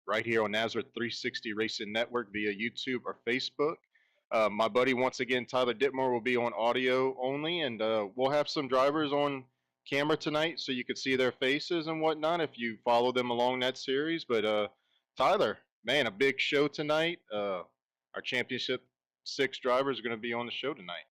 right here on Nazareth 360 Racing Network via YouTube or Facebook. My buddy, once again, Tyler Ditmore, will be on audio only, and we'll have some drivers on camera tonight so you could see their faces and whatnot if you follow them along that series. But Tyler, man, a big show tonight. Our Championship 6 drivers are going to be on the show tonight.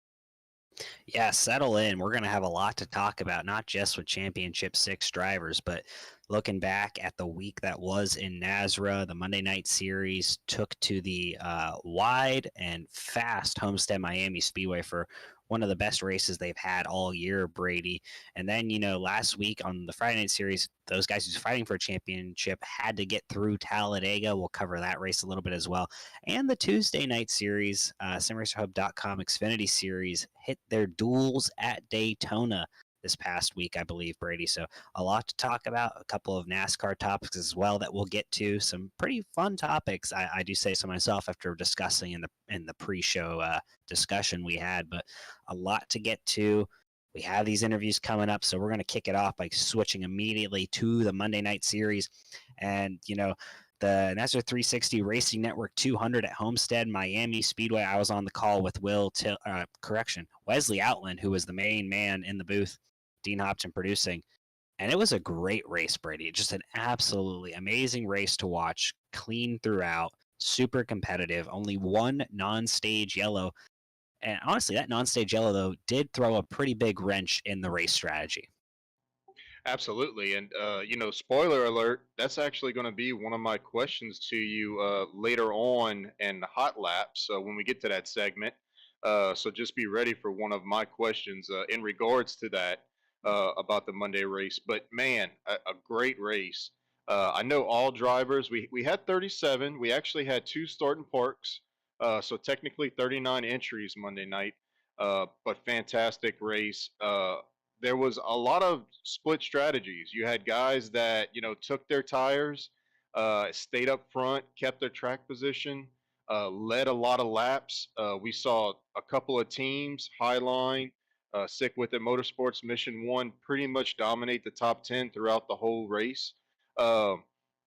Yeah, settle in. We're going to have a lot to talk about, not just with Championship 6 drivers, but looking back at the week that was in Nazareth. The Monday night series took to the wide and fast Homestead Miami Speedway for one of the best races they've had all year, Brady. And then, last week on the Friday night series, those guys who's fighting for a championship had to get through Talladega. We'll cover that race a little bit as well. And the Tuesday night series, SimRacerHub.com Xfinity Series, hit their duels at Daytona this past week, I believe, Brady. So a lot to talk about, a couple of NASCAR topics as well that we'll get to. Some pretty fun topics, I do say so myself after discussing in the pre-show discussion we had, but a lot to get to. We have these interviews coming up, so we're going to kick it off by switching immediately to the Monday night series. And, the Nazareth 360 Racing Network 200 at Homestead Miami Speedway. I was on the call with Wesley Outland, who was the main man in the booth, Dean Hopton producing. And it was a great race, Brady. Just an absolutely amazing race to watch, clean throughout, super competitive, only one non-stage yellow. And honestly, that non-stage yellow, though, did throw a pretty big wrench in the race strategy. Absolutely. And, spoiler alert, that's actually going to be one of my questions to you later on in the hot laps when we get to that segment. So just be ready for one of my questions in regards to that about the Monday race. But man, a great race. I know all drivers. We had 37. We actually had 2 starting parks. So technically 39 entries Monday night. But fantastic race. There was a lot of split strategies. You had guys that took their tires, stayed up front, kept their track position, led a lot of laps. We saw a couple of teams, Highline, Sick With It Motorsports, Mission One, pretty much dominate the top 10 throughout the whole race. Um,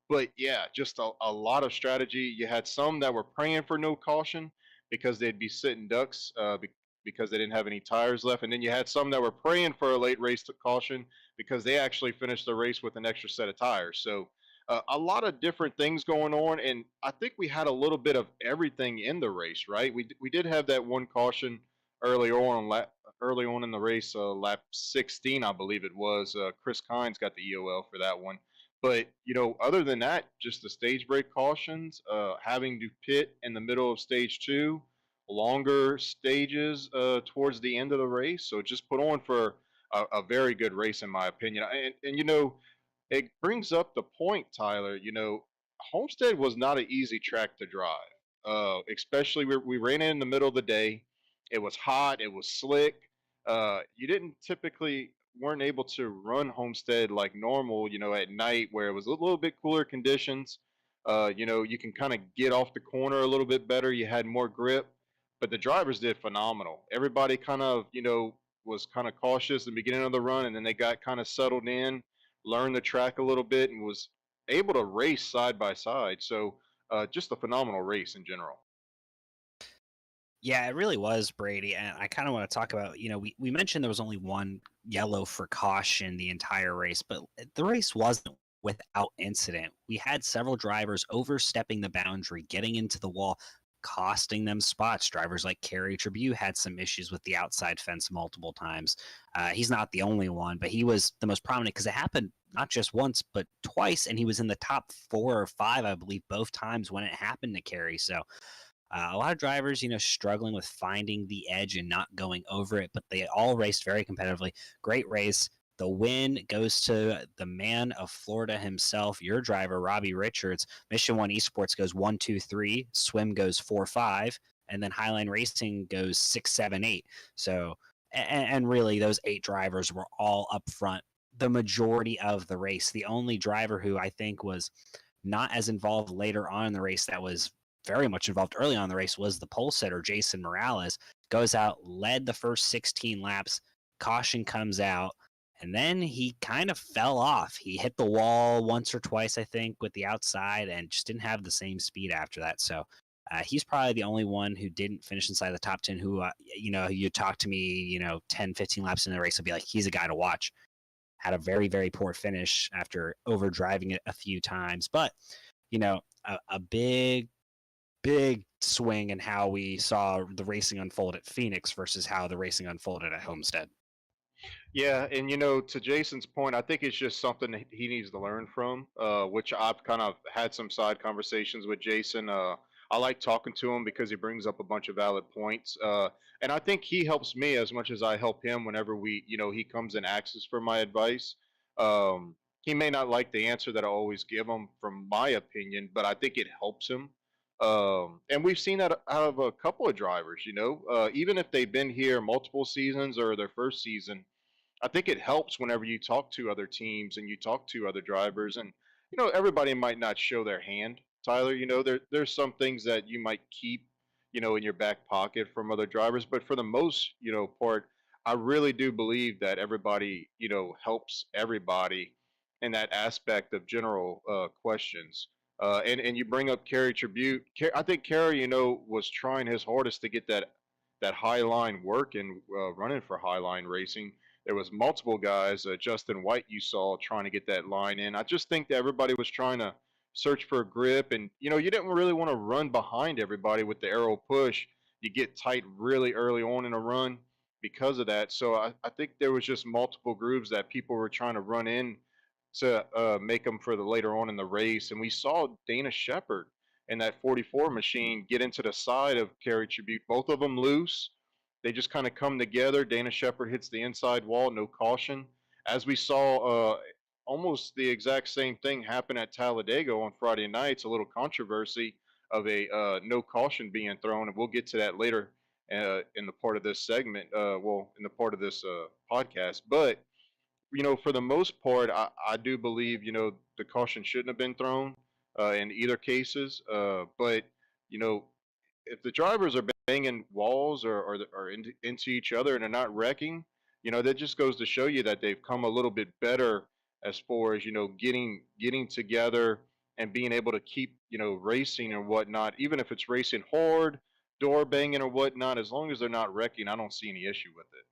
but yeah, just a lot of strategy. You had some that were praying for no caution because they'd be sitting ducks because they didn't have any tires left. And then you had some that were praying for a late race to caution because they actually finished the race with an extra set of tires. So a lot of different things going on, and I think we had a little bit of everything in the race, right? We did have that one caution early on in the race, lap 16, I believe it was. Chris Kynes got the EOL for that one. But other than that, just the stage break cautions, having to pit in the middle of stage 2, longer stages towards the end of the race. So just put on for a very good race, in my opinion. And it brings up the point, Tyler. Homestead was not an easy track to drive, especially we ran in the middle of the day. It was hot. It was slick. You didn't typically weren't able to run Homestead like normal, at night where it was a little bit cooler conditions. You can kind of get off the corner a little bit better. You had more grip, but the drivers did phenomenal. Everybody kind of, was kind of cautious in the beginning of the run, and then they got kind of settled in, learned the track a little bit, and was able to race side by side. So just a phenomenal race in general. Yeah, it really was, Brady. And I kind of want to talk about, we mentioned there was only one yellow for caution the entire race, but the race wasn't without incident. We had several drivers overstepping the boundary, getting into the wall, costing them spots. Drivers like Kerry Tribute had some issues with the outside fence multiple times. He's not the only one, but he was the most prominent because it happened not just once, but twice. And he was in the top 4 or 5, I believe, both times when it happened to Kerry. So, a lot of drivers, struggling with finding the edge and not going over it, but they all raced very competitively. Great race. The win goes to the man of Florida himself, your driver, Robbie Richards. Mission 1 Esports goes 1, 2, 3. Swim goes 4, 5. And then Highline Racing goes 6, 7, 8. So, and really, those 8 drivers were all up front the majority of the race. The only driver who I think was not as involved later on in the race that was very much involved early on in the race was the pole sitter, Jason Morales. Goes out, led the first 16 laps. Caution comes out, And then he kind of fell off. He hit the wall once or twice, I think, with the outside, and just didn't have the same speed after that. So he's probably the only one who didn't finish inside the top 10 who, you talk to me, 10, 15 laps in the race, I'll be like, he's a guy to watch. Had a very, very poor finish after overdriving it a few times. But, a big, big swing in how we saw the racing unfold at Phoenix versus how the racing unfolded at Homestead. Yeah, and to Jason's point, I think it's just something that he needs to learn from. Which I've kind of had some side conversations with Jason. I like talking to him because he brings up a bunch of valid points. And I think he helps me as much as I help him whenever he comes and asks for my advice. He may not like the answer that I always give him, from my opinion, but I think it helps him. And we've seen that out of a couple of drivers. Even if they've been here multiple seasons or their first season, I think it helps whenever you talk to other teams and you talk to other drivers, and everybody might not show their hand. Tyler, there's some things that you might keep, in your back pocket from other drivers, but for the most, part, I really do believe that everybody, helps everybody in that aspect of general questions. And you bring up Kerry Tribute. I think Kerry, was trying his hardest to get that high line work and running for high line racing. There was multiple guys, Justin White, you saw trying to get that line in. I just think that everybody was trying to search for a grip, and you didn't really want to run behind everybody with the arrow push. You get tight really early on in a run because of that. So I think there was just multiple grooves that people were trying to run in to make them for the later on in the race. And we saw Dana Shepard and that 44 machine get into the side of Kerry Tribute, both of them loose. They just kind of come together. Dana Shepard hits the inside wall, no caution. As we saw, almost the exact same thing happen at Talladega on Friday nights. A little controversy of a no caution being thrown, and we'll get to that later in the part of this segment. In the part of this podcast. But for the most part, I do believe the caution shouldn't have been thrown in either cases. But you know, if the drivers are banging walls or into each other and they're not wrecking, that just goes to show you that they've come a little bit better as far as getting together and being able to keep racing and whatnot, even if it's racing hard, door banging or whatnot. As long as they're not wrecking, I don't see any issue with it.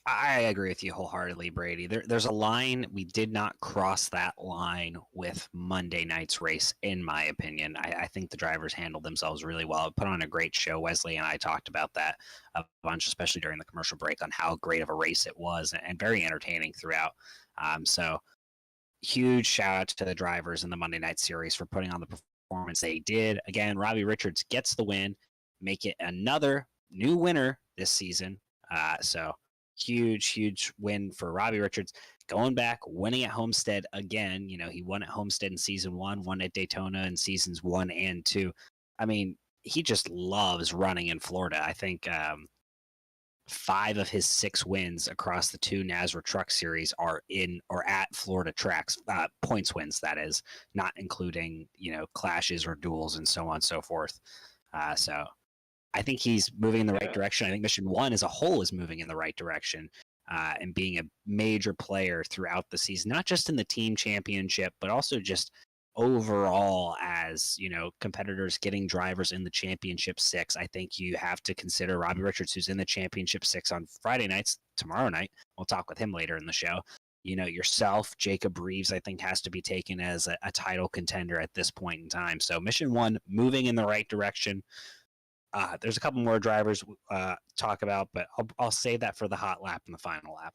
I agree with you wholeheartedly, Brady. There's a line. We did not cross that line with Monday night's race, in my opinion. I think the drivers handled themselves really well. Put on a great show. Wesley and I talked about that a bunch, especially during the commercial break, on how great of a race it was and very entertaining throughout. So huge shout out to the drivers in the Monday night series for putting on the performance they did. Again, Robbie Richards gets the win, make it another new winner this season. So huge, huge win for Robbie Richards. Going back, winning at Homestead again. He won at Homestead in season one, won at Daytona in seasons 1 and 2. I mean, he just loves running in Florida. I think 5 of his 6 wins across the 2 NASRA Truck Series are in or at Florida tracks, points wins, that is, not including, clashes or duels and so on and so forth. So I think he's moving in the right Yeah. direction. I think Mission 1 as a whole is moving in the right direction and being a major player throughout the season, not just in the team championship, but also just overall as competitors getting drivers in the championship 6. I think you have to consider Robbie Richards, who's in the championship 6 on Friday nights. Tomorrow night we'll talk with him later in the show. Yourself, Jacob Reeves, I think has to be taken as a title contender at this point in time. So Mission 1 moving in the right direction. There's a couple more drivers talk about, but I'll save that for the hot lap and the final lap.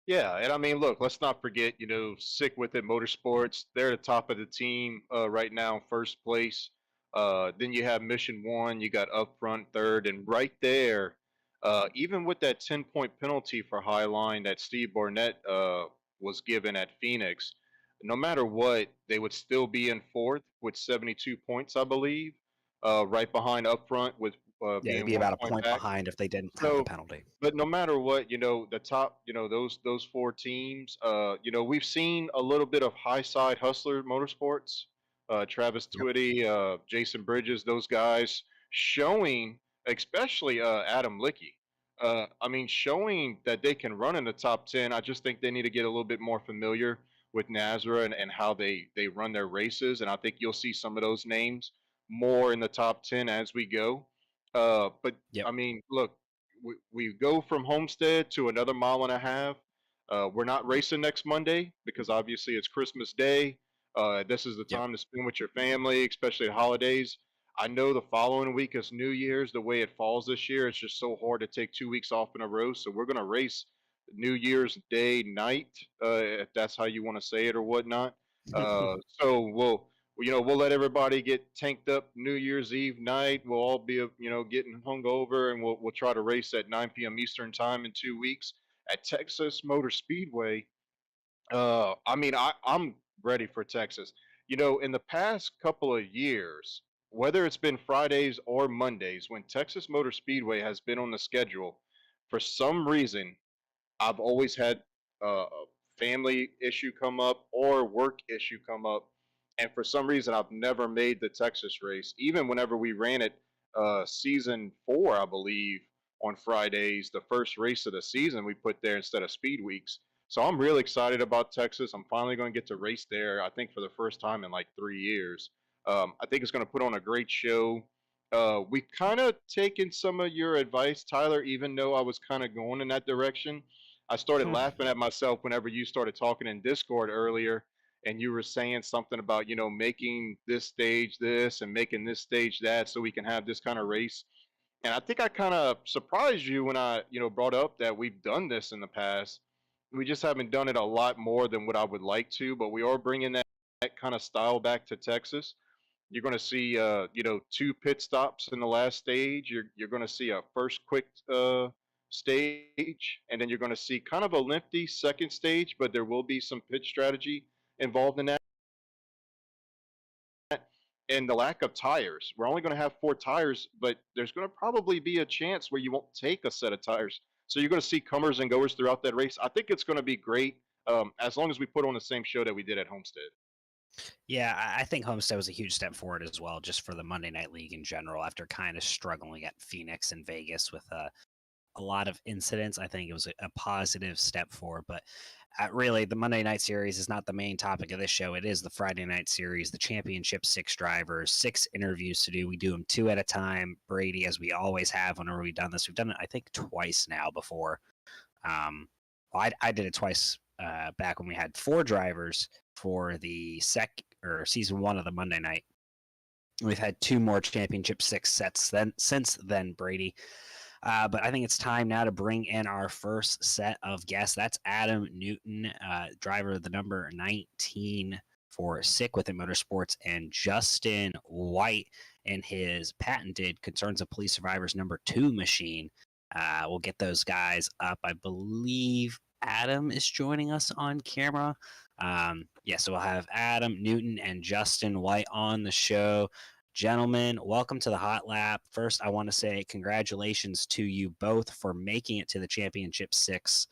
Yeah, and I mean, look, let's not forget, Sick with It Motorsports. They're the top of the team right now, first place. Then you have Mission One, you got up front third, and right there, even with that 10-point penalty for high line that Steve Barnett was given at Phoenix, no matter what, they would still be in fourth with 72 points, I believe, right behind up front with Yeah, they'd being be one about a point point back. behind if they didn't have the So, penalty. but no matter what, the top, those 4 teams, we've seen a little bit of high side hustler motorsports, Travis Yep. Twitty, Jason Bridges, those guys showing, especially Adam Lickey. I mean, showing that they can run in the top 10, I just think they need to get a little bit more familiar with Nazareth and how they run their races. And I think you'll see some of those names more in the top 10 as we go. But Yep. I mean, look, we go from Homestead to another mile and a half. We're not racing next Monday because obviously it's Christmas Day. This is the Yep. time to spend with your family, especially at holidays. I know the following week is New Year's. The way it falls this year, it's just so hard to take 2 weeks off in a row. So we're gonna race New Year's Day night, if that's how you want to say it or whatnot. So we'll let everybody get tanked up New Year's Eve night. We'll all be getting hungover, and we'll try to race at 9 p.m. Eastern time in 2 weeks at Texas Motor Speedway. I mean, I'm ready for Texas. In the past couple of years, whether it's been Fridays or Mondays, when Texas Motor Speedway has been on the schedule, for some reason, I've always had a family issue come up or work issue come up, and for some reason, I've never made the Texas race. Even whenever we ran it, season 4, I believe, on Fridays, the first race of the season, we put there instead of speed weeks. So I'm really excited about Texas. I'm finally going to get to race there. I think for the first time in like 3 years. I think it's going to put on a great show. We kind of taken some of your advice, Tyler, even though I was kind of going in that direction. I started laughing at myself whenever you started talking in Discord earlier and you were saying something about, making this stage this and making this stage that so we can have this kind of race. And I think I kind of surprised you when I, brought up that we've done this in the past. We just haven't done it a lot more than what I would like to, but we are bringing that kind of style back to Texas. You're going to see, 2 pit stops in the last stage. You're going to see a first quick stage, and then you're going to see kind of a lengthy second stage, but there will be some pit strategy involved in that. And the lack of tires. We're only going to have 4 tires, but there's going to probably be a chance where you won't take a set of tires. So you're going to see comers and goers throughout that race. I think it's going to be great as long as we put on the same show that we did at Homestead. Yeah, I think Homestead was a huge step forward as well, just for the Monday Night League in general. After kind of struggling at Phoenix and Vegas with a lot of incidents, I think it was a positive step forward. But really, the Monday Night Series is not the main topic of this show. It is the Friday Night Series, the Championship 6 drivers, 6 interviews to do. We do them 2 at a time. Brady, as we always have whenever we've done this, we've done it, I think, twice now before. I did it twice back when we had 4 drivers for the season 1 of the Monday night. We've had 2 more Championship 6 sets since then, Brady. But I think it's time now to bring in our first set of guests. That's Adam Newton, driver of the number 19 for Sick With It Motorsports, and Justin White in his patented Concerns of Police Survivors number 2 machine. We'll get those guys up. I believe Adam is joining us on camera. So we'll have Adam Newton and Justin White on the show. Gentlemen, welcome to the Hot Lap. First, I want to say congratulations to you both for making it to the Championship 6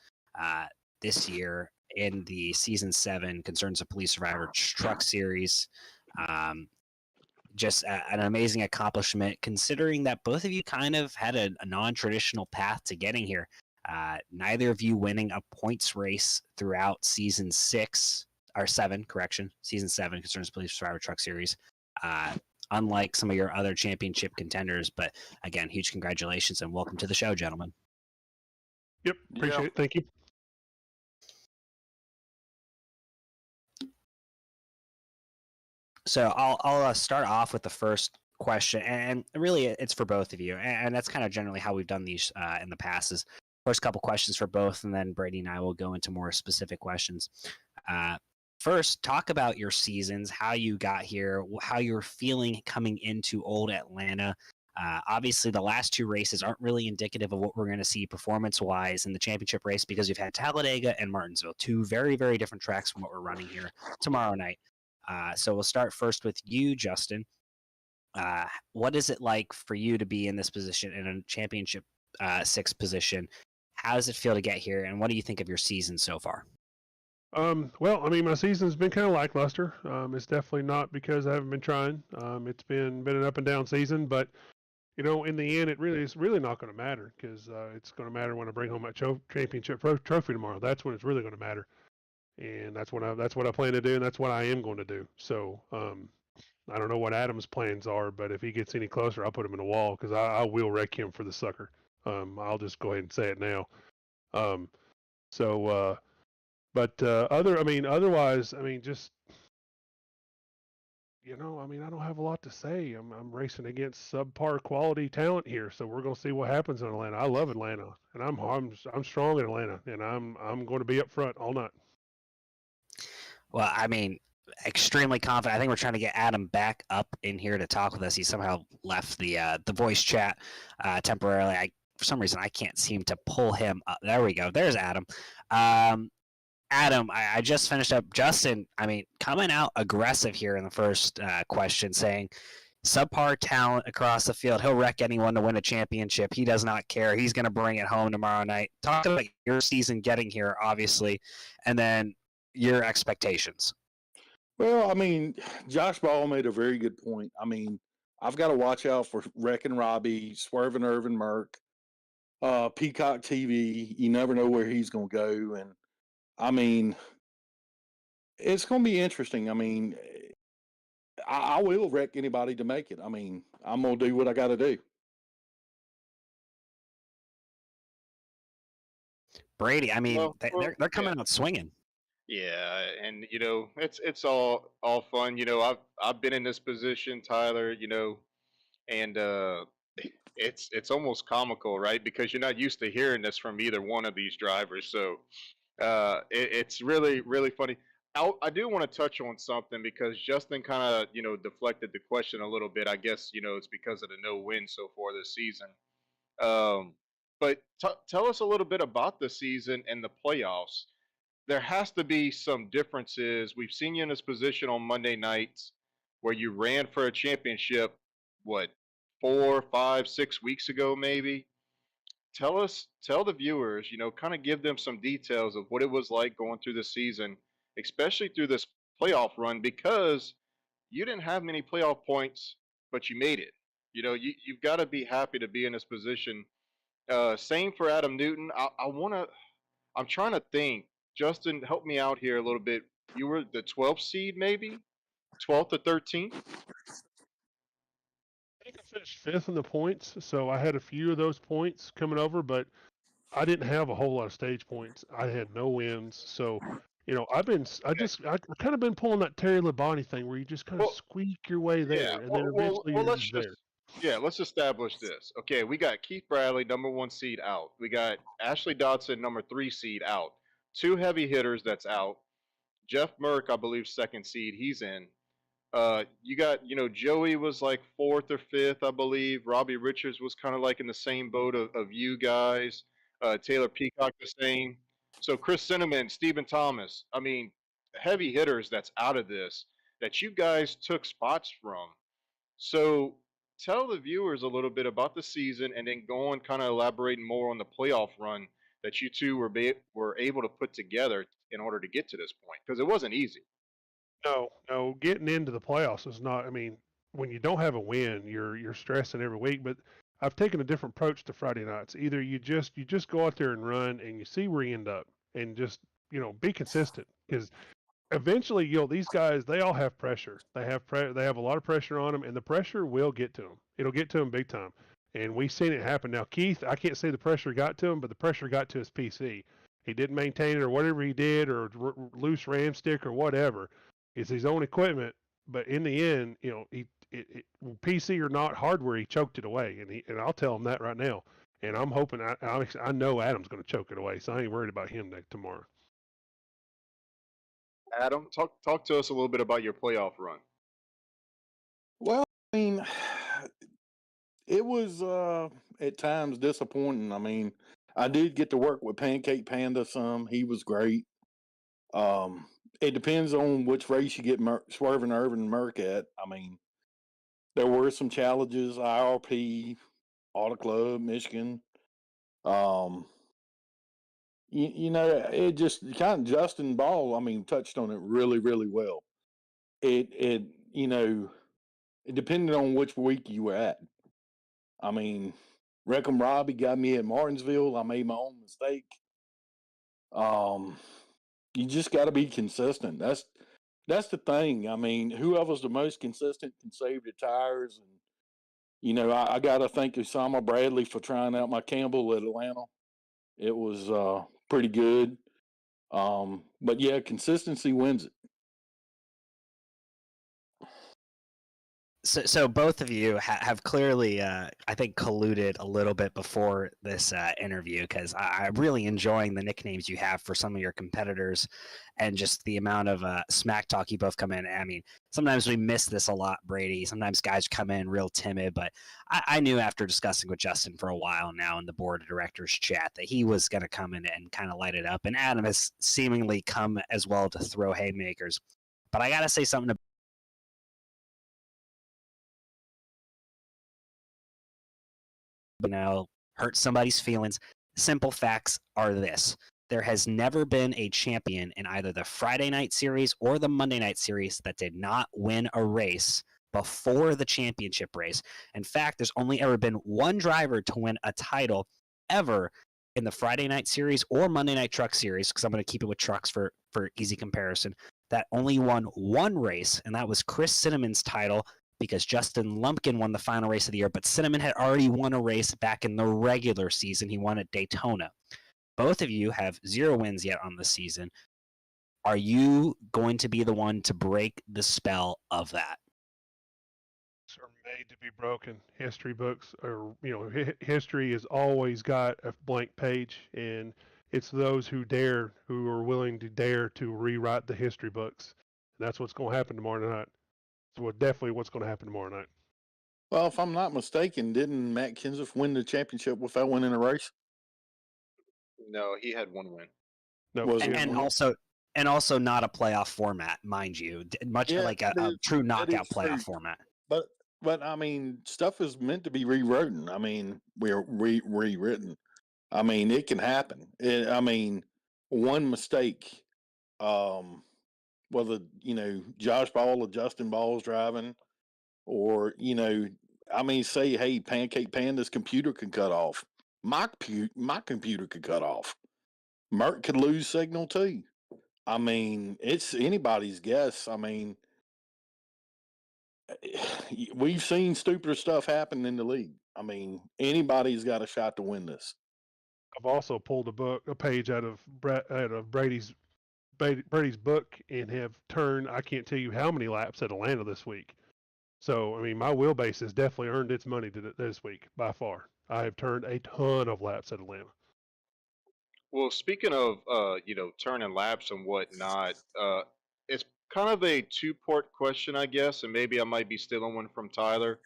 this year in the Season 7 Concerns of Police Survivor Truck Series. Just an amazing accomplishment, considering that both of you kind of had a non-traditional path to getting here. Neither of you winning a points race throughout Season 6, or 7, correction, Season 7 Concerns of Police Survivor Truck Series. Unlike some of your other championship contenders. But again, huge congratulations and welcome to the show, gentlemen. Yep, appreciate it. Thank you. So I'll start off with the first question, and really it's for both of you, and that's kind of generally how we've done these in the past. Is first couple questions for both, and then Brady and I will go into more specific questions. First, talk about your seasons, how you got here, how you're feeling coming into Old Atlanta. Obviously, the last 2 races aren't really indicative of what we're going to see performance-wise in the championship race because you've had Talladega and Martinsville, 2 very, very different tracks from what we're running here tomorrow night. So we'll start first with you, Justin. What is it like for you to be in this position, in a championship 6 position? How does it feel to get here, and what do you think of your season so far? Well, I mean, my season's been kind of lackluster. It's definitely not because I haven't been trying. It's been an up and down season, but in the end, it's really not going to matter because it's going to matter when I bring home my championship trophy tomorrow. That's when it's really going to matter, and that's what I plan to do, and that's what I am going to do. So I don't know what Adam's plans are, but if he gets any closer, I'll put him in a wall because I will wreck him for the sucker. I'll just go ahead and say it now. Um, so, but otherwise, just I don't have a lot to say. I'm racing against subpar quality talent here, so we're gonna see what happens in Atlanta. I love Atlanta, and I'm strong in Atlanta, and I'm going to be up front all night. Well, extremely confident. I think we're trying to get Adam back up in here to talk with us. He somehow left the voice chat temporarily. For some reason I can't seem to pull him up. There we go. There's Adam. Adam, I just finished up. Justin, coming out aggressive here in the first question, saying subpar talent across the field. He'll wreck anyone to win a championship. He does not care. He's going to bring it home tomorrow night. Talk about your season getting here, obviously, and then your expectations. Well, Josh Ball made a very good point. I've got to watch out for Wrecking Robbie, Swerving Irvin Merck, Peacock TV. You never know where he's going to go. And it's going to be interesting. I will wreck anybody to make it. I'm going to do what I got to do. Brady, they're coming out swinging. Yeah, and it's all fun. I've been in this position, Tyler. And it's almost comical, right? Because you're not used to hearing this from either one of these drivers. So it's really funny. I do want to touch on something because Justin kind of deflected the question a little bit. I guess it's because of the no win so far this season. Um, but tell us a little bit about the season and the playoffs. There has to be some differences. We've seen you in this position on Monday nights where you ran for a championship, what, 4, 5, 6 weeks ago, maybe? Tell the viewers, kind of give them some details of what it was like going through the season, especially through this playoff run, because you didn't have many playoff points, but you made it. You've got to be happy to be in this position. Same for Adam Newton. I'm trying to think. Justin, help me out here a little bit. You were the 12th seed, maybe 12th or 13th. I think I finished fifth in the points, so I had a few of those points coming over, but I didn't have a whole lot of stage points. I had no wins, so I kind of been pulling that Terry Labonte thing where you just kind of squeak your way there, and then eventually you're just there. Let's establish this. Okay, we got Keith Bradley, number 1 seed, out. We got Ashley Dodson, number 3 seed, out. 2 heavy hitters that's out. Jeff Merck, I believe, 2nd seed, he's in. You got, Joey was like 4th or 5th, I believe. Robbie Richards was kind of like in the same boat of you guys. Taylor Peacock the same. So Chris Cinnamon, Stephen Thomas. Heavy hitters that's out of this that you guys took spots from. So tell the viewers a little bit about the season, and then go on kind of elaborating more on the playoff run that you two were able to put together in order to get to this point, because it wasn't easy. No, getting into the playoffs is not. When you don't have a win, you're stressing every week. But I've taken a different approach to Friday nights. Either you just go out there and run, and you see where you end up, and just be consistent. Because eventually, these guys, they all have pressure. They have a lot of pressure on them, and the pressure will get to them. It'll get to them big time. And we've seen it happen. Now, Keith, I can't say the pressure got to him, but the pressure got to his PC. He didn't maintain it, or whatever he did, or loose ram stick, or whatever. It's his own equipment, but in the end, PC or not hardware, he choked it away, and I'll tell him that right now. And I'm hoping I know Adam's going to choke it away, so I ain't worried about him tomorrow. Adam, talk to us a little bit about your playoff run. Well, it was at times disappointing. I did get to work with Pancake Panda some. He was great. It depends on which race you get Swerving Irvin Merck at. There were some challenges, IRP, Auto Club, Michigan. It just kind of Justin Ball, touched on it really, really well. It depended on which week you were at. I mean, Reckham Robbie got me at Martinsville. I made my own mistake. You just got to be consistent. That's the thing. I mean, whoever's the most consistent can save the tires. And I got to thank Usama Bradley for trying out my Campbell at Atlanta. It was pretty good. But yeah, consistency wins it. So both of you have clearly, I think, colluded a little bit before this interview, because I'm really enjoying the nicknames you have for some of your competitors, and just the amount of smack talk you both come in. I mean, sometimes we miss this a lot, Brady. Sometimes guys come in real timid, but I knew after discussing with Justin for a while now in the board of directors chat that he was going to come in and kind of light it up. And Adam has seemingly come as well to throw haymakers. But I got to say something now hurt somebody's feelings. Simple facts are this: there has never been a champion in either the Friday night series or the Monday night series that did not win a race before the championship race. In fact, there's only ever been one driver to win a title ever in the Friday night series or Monday night truck series, because I'm going to keep it with trucks for easy comparison, that only won one race, and that was Chris Cinnamon's title, because Justin Lumpkin won the final race of the year, but Cinnamon had already won a race back in the regular season. He won at Daytona. Both of you have 0 wins yet on the season. Are you going to be the one to break the spell of that? Are made to be broken. History books are, history has always got a blank page, and it's those who are willing to dare to rewrite the history books. And that's what's going to happen tomorrow night. So definitely what's going to happen tomorrow night. Well, if I'm not mistaken, didn't Matt Kenseth win the championship without winning a race? No, he had one win. No, Was it And one? also not a playoff format, mind you, much Yeah, like a that is true that is knockout true. playoff format. But I mean, stuff is meant to be rewritten. I mean, we're rewritten. I mean, it can happen. I mean, one mistake, whether Josh Ball or Justin Ball's driving, or I mean, say, hey, Pancake Panda's computer can cut off. My computer could cut off. Merck could lose signal too. I mean, it's anybody's guess. I mean, we've seen stupider stuff happen in the league. I mean, anybody's got a shot to win this. I've also pulled a page out of Brady's book, and have turned, I can't tell you how many laps at Atlanta this week. So, I mean, my wheelbase has definitely earned its money this week by far. I have turned a ton of laps at Atlanta. Well, speaking of turning laps and whatnot, it's kind of a two-part question, I guess, and maybe I might be stealing one from Tyler.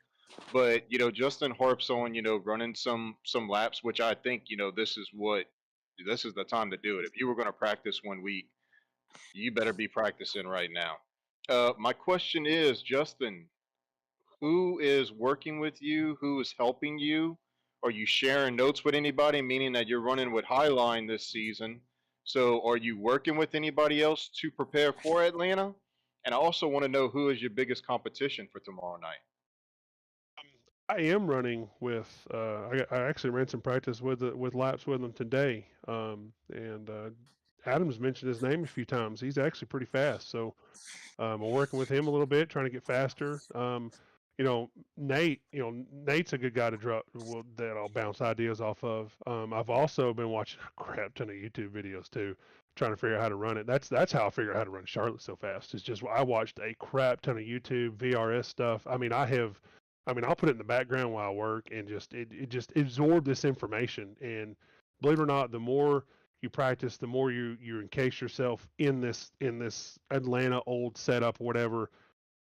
But Justin harps on running some laps, which I think this is the time to do it. If you were going to practice one week, you better be practicing right now. My question is, Justin, who is working with you? Who is helping you? Are you sharing notes with anybody, meaning that you're running with Highline this season? So are you working with anybody else to prepare for Atlanta? And I also want to know who is your biggest competition for tomorrow night. I am running with. I actually ran some practice with laps with him today. And Adams mentioned his name a few times. He's actually pretty fast. So I'm working with him a little bit, trying to get faster. Nate. Nate's a good guy to drop that I'll bounce ideas off of. I've also been watching a crap ton of YouTube videos too, trying to figure out how to run it. That's how I figured out how to run Charlotte so fast. It's just I watched a crap ton of YouTube VRS stuff. I mean, I'll put it in the background while I work, and it just absorb this information. And believe it or not, the more you practice, the more you encase yourself in this Atlanta old setup or whatever.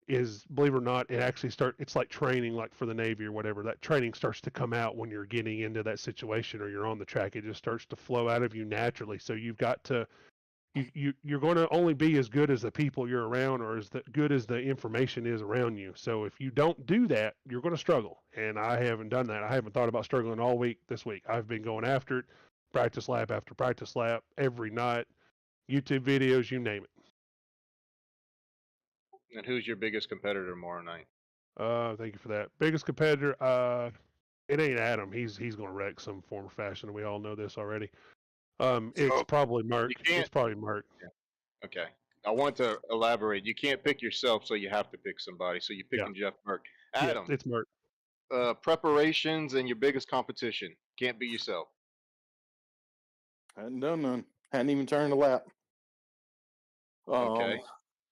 Is, believe it or not, it's like training, like for the Navy or whatever. That training starts to come out when you're getting into that situation or you're on the track. It just starts to flow out of you naturally. So you've got to you're going to only be as good as the people you're around, or as good as the information is around you. So if you don't do that, you're going to struggle. And I haven't done that. I haven't thought about struggling all week this week. I've been going after it, practice lap after practice lap, every night, YouTube videos, you name it. And who's your biggest competitor tomorrow night? Thank you for that. Biggest competitor, it ain't Adam. He's going to wreck some form or fashion. We all know this already. It's So probably you Merck. can't. It's probably Merck. Yeah, okay. I want to elaborate. You can't pick yourself, so you have to pick somebody. So you're Yeah, picking Jeff Merck. yeah, Adam, it's Merck. preparations and your biggest competition. Can't be yourself. Hadn't done none. Hadn't even turned a lap. Okay. Um,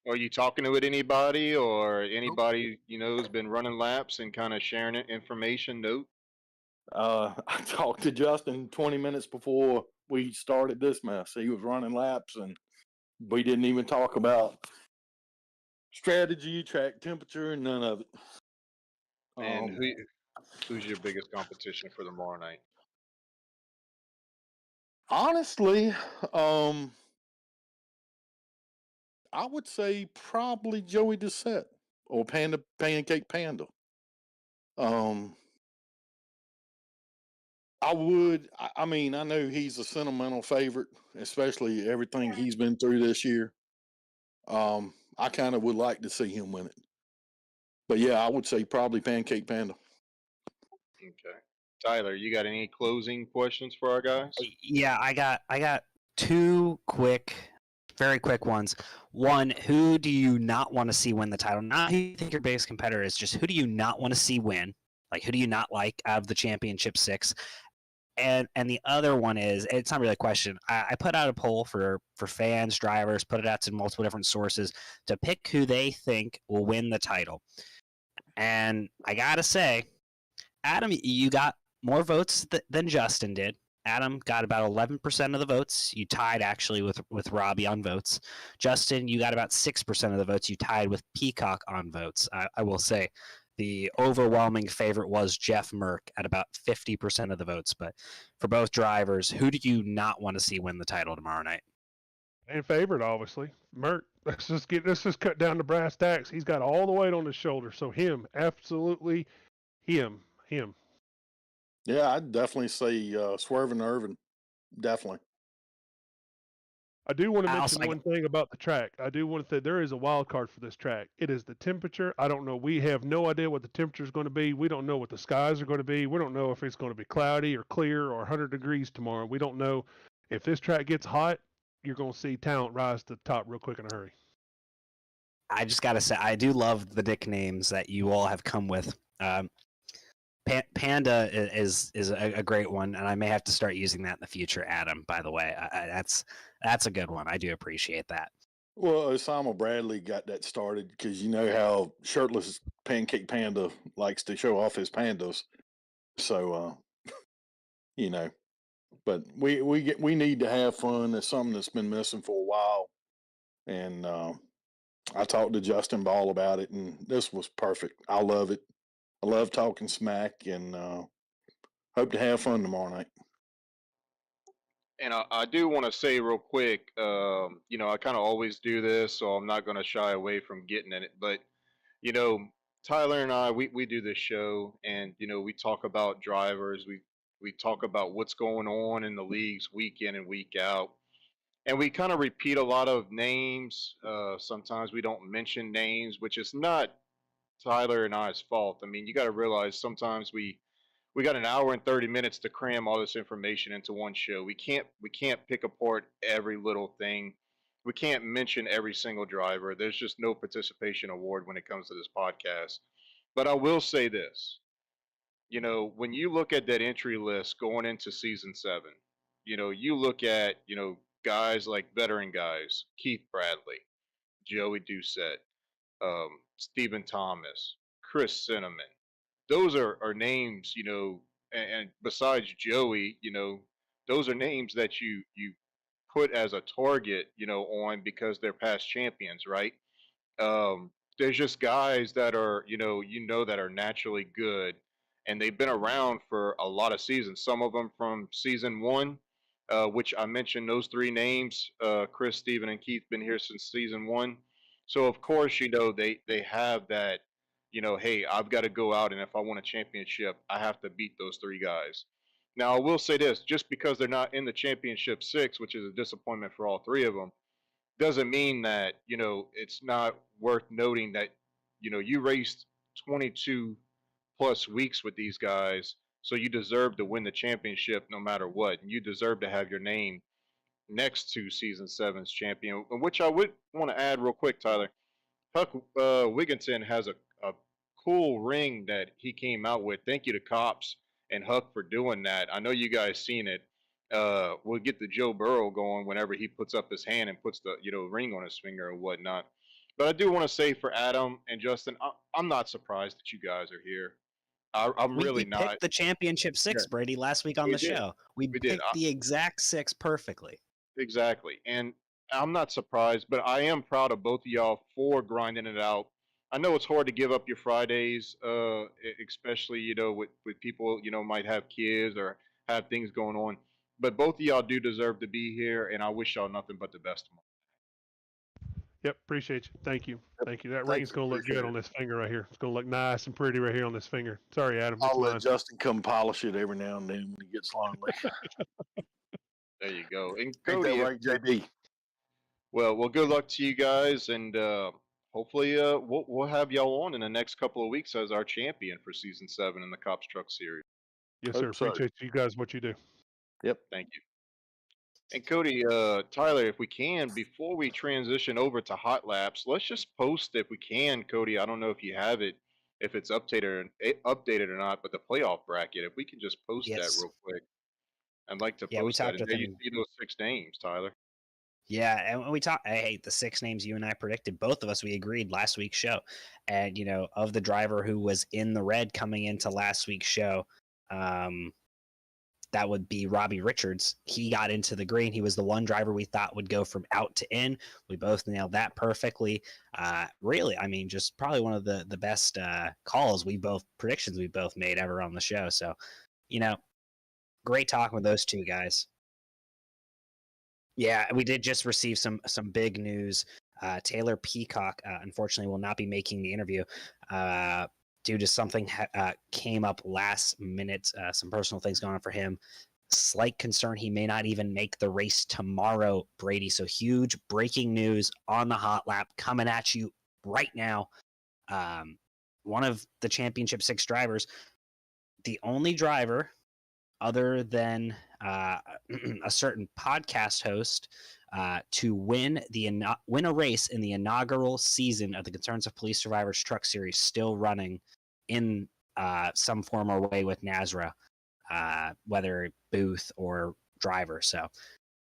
Are you talking to anybody or Nope. anybody you know who's been running laps and kind of sharing information? Note. I talked to Justin 20 minutes before we started this mess. He was running laps, and we didn't even talk about strategy, track temperature, none of it. And Um, who's your biggest competition for tomorrow night? Honestly, um, I would say probably Joey Doucette or Pancake Panda. Um, I mean, I know he's a sentimental favorite, especially everything he's been through this year. I kind of would like to see him win it. But yeah, I would say probably Pancake Panda. Okay. Tyler, you got any closing questions for our guys? Yeah, I got two quick, very quick ones. One, who do you not want to see win the title? Not who you think your biggest competitor is, just who do you not want to see win? Like who do you not like out of the championship six? And the other one is, it's not really a question. I put out a poll for fans, drivers, put it out to multiple different sources to pick who they think will win the title. And I gotta say, Adam, you got more votes than Justin did. Adam got about 11% of the votes. You tied actually with Robbie on votes. Justin, you got about 6% of the votes. You tied with Peacock on votes. I will say the overwhelming favorite was Jeff Merck at about 50% of the votes. But for both drivers, who do you not want to see win the title tomorrow night? And favorite, obviously. Merck. Let's just cut down to brass tacks. He's got all the weight on his shoulders. So him, absolutely him. Yeah, I'd definitely say Swerving Irvin. Definitely. I do want to I also, mention one thing about the track. I do want to say there is a wild card for this track. It is the temperature. I don't know. We have no idea what the temperature is going to be. We don't know what the skies are going to be. We don't know if it's going to be cloudy or clear or 100 degrees tomorrow. We don't know. If this track gets hot, you're going to see talent rise to the top real quick in a hurry. I just gotta say, I do love the nicknames that you all have come with. Panda is a great one, and I may have to start using that in the future. Adam, by the way, that's a good one. I do appreciate that. Well, Osama Bradley got that started because you know how shirtless Pancake Panda likes to show off his pandas. So, you know, but we need to have fun. It's something that's been missing for a while, and I talked to Justin Ball about it, and this was perfect. I love it. I love talking smack, and hope to have fun tomorrow night. And I do want to say real quick, you know, I kind of always do this, so I'm not going to shy away from getting in it. But, you know, Tyler and I, we do this show, and, you know, we talk about drivers. We talk about what's going on in the leagues week in and week out. And we kind of repeat a lot of names. Sometimes we don't mention names, which is not Tyler and I's fault. I mean, you got to realize sometimes we got an hour and 30 minutes to cram all this information into one show. We can't pick apart every little thing. We can't mention every single driver. There's just no participation award when it comes to this podcast. But I will say this, you know, when you look at that entry list going into season 7, you know, you look at, you know, guys like veteran guys, Keith Bradley, Joey Doucette, Stephen Thomas, Chris Cinnamon. Those are names, you know, and besides Joey, you know, those are names that you put as a target, you know, on because they're past champions, right? There's just guys that are, you know that are naturally good, and they've been around for a lot of seasons. Some of them from season 1, which I mentioned those 3 names. Chris, Steven, and Keith been here since season 1. So of course, you know, they have that, you know, hey, I've got to go out, and if I want a championship, I have to beat those 3 guys. Now I will say this: just because they're not in the championship 6, which is a disappointment for all 3 of them, doesn't mean that, you know, it's not worth noting that, you know, you raced 22 plus weeks with these guys, So you deserve to win the championship no matter what. And you deserve to have your name next to season seven's champion, which I would want to add real quick, Tyler. Huck Wigginton has a cool ring that he came out with. Thank you to Cops and Huck for doing that. I know you guys seen it. We'll get the Joe Burrow going whenever he puts up his hand and puts the ring on his finger or whatnot. But I do want to say for Adam and Justin, I'm not surprised that you guys are here. I'm We really not. picked the championship Yeah, six, Brady, last week on we the did. show. We We did. picked the exact six perfectly. Exactly. And I'm not surprised, but I am proud of both of y'all for grinding it out. I know it's hard to give up your Fridays, especially, with people, might have kids or have things going on. But both of y'all do deserve to be here, and I wish y'all nothing but the best tomorrow. Yep, appreciate you. Thank you. Thank you. That Thank ring's you. going to look Appreciate good on it. this finger right here. It's going to look nice and pretty right here on this finger. Sorry, Adam. It's I'll let mine. Justin come polish it every now and then when he gets lonely. There you go. And Ain't that Cody, right, JB? well, good luck to you guys, and hopefully we'll have y'all on in the next couple of weeks as our champion for season 7 in the Cops Truck series. Yes, sir. Hope so. Appreciate you guys, what you do. Yep. Thank you. And Cody, Tyler, if we can, before we transition over to hot laps, let's just post if we can, Cody. I don't know if you have it, if it's updated or not, but the playoff bracket. If we can just post that Yes. real quick, I'd like to Yeah, we post that. talked And with there you him. see those 6 names, Tyler. Yeah, and we talked. Hey, the 6 names you and I predicted, both of us, we agreed last week's show. And of the driver who was in the red coming into last week's show, that would be Robbie Richards. He got into the green. He was the one driver we thought would go from out to in. We both nailed that perfectly. Really, I mean, just probably one of the best predictions we both made ever on the show. So, great talking with those two guys. Yeah, we did just receive some big news. Taylor Peacock, unfortunately, will not be making the interview due to something came up last minute. Some personal things going on for him. Slight concern he may not even make the race tomorrow, Brady. So huge breaking news on the hot lap coming at you right now. One of the Championship 6 drivers, the only driver other than a certain podcast host to win a race in the inaugural season of the Concerns of Police Survivors Truck Series, still running in some form or way with NASRA, whether booth or driver. So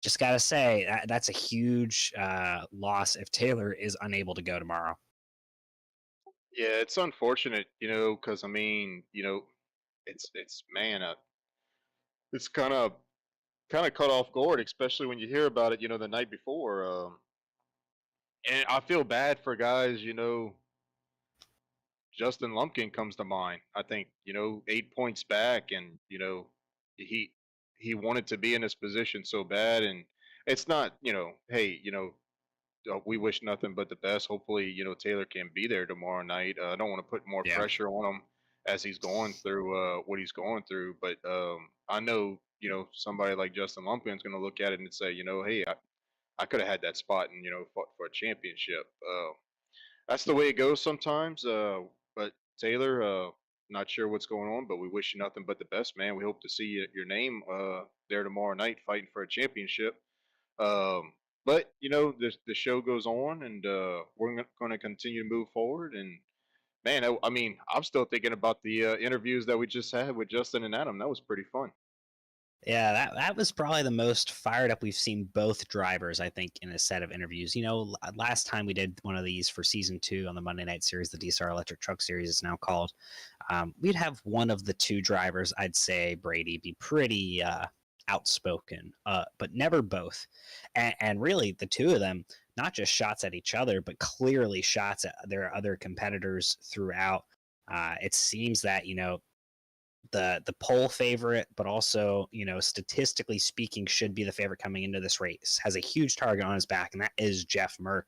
just got to say that's a huge loss if Taylor is unable to go tomorrow. Yeah, it's unfortunate, because I mean, it's man, it's kind of cut off guard, especially when you hear about it, the night before. And I feel bad for guys, Justin Lumpkin comes to mind. I think 8 points back, and he he wanted to be in this position so bad, and it's not hey we wish nothing but the best. Hopefully Taylor can be there tomorrow night. I don't want to put more Yeah. pressure on him as he's going through what he's going through, but I know somebody like Justin Lumpkin's going to look at it and say hey I could have had that spot and fought for a championship. That's the way it goes sometimes. But Taylor, not sure what's going on, but we wish you nothing but the best, man. We hope to see your name there tomorrow night fighting for a championship. But the show goes on, and we're going to continue to move forward. And man, I mean, I'm still thinking about the interviews that we just had with Justin and Adam. That was pretty fun. Yeah, that was probably the most fired up we've seen both drivers, I think, in a set of interviews. Last time we did one of these for season 2 on the Monday night series, the DSR Electric Truck Series is now called. We'd have one of the two drivers, I'd say, Brady, be pretty outspoken, but never both. And really, the two of them, not just shots at each other, but clearly shots at their other competitors throughout. It seems that, the poll favorite, but also, statistically speaking, should be the favorite coming into this race, has a huge target on his back, and that is Jeff Merck,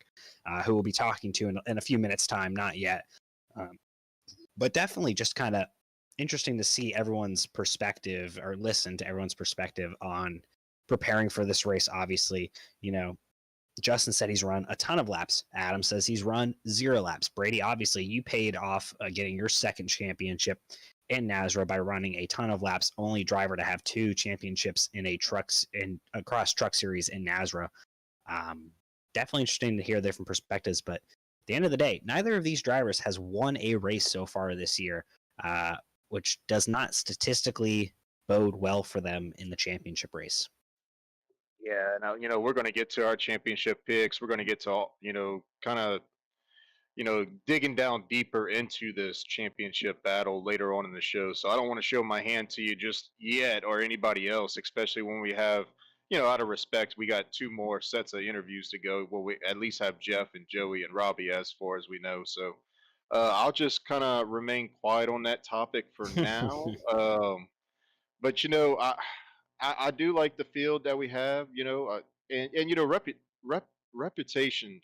who we'll be talking to in a few minutes' time, not yet. But definitely just kind of interesting to see everyone's perspective, or listen to everyone's perspective on preparing for this race. Obviously, Justin said he's run a ton of laps. Adam says he's run 0 laps. Brady, obviously, you paid off getting your second championship in Nasra by running a ton of laps, only driver to have 2 championships in a across truck series in Nasra. Definitely interesting to hear different perspectives, but at the end of the day, neither of these drivers has won a race so far this year, which does not statistically bode well for them in the championship race. Yeah, now we're going to get to our championship picks. We're going to get to kind of digging down deeper into this championship battle later on in the show. So I don't want to show my hand to you just yet or anybody else, especially when we have, out of respect, we got 2 more sets of interviews to go. Well, we at least have Jeff and Joey and Robbie as far as we know. So I'll just kind of remain quiet on that topic for now. But I do like the field that we have, and reputation.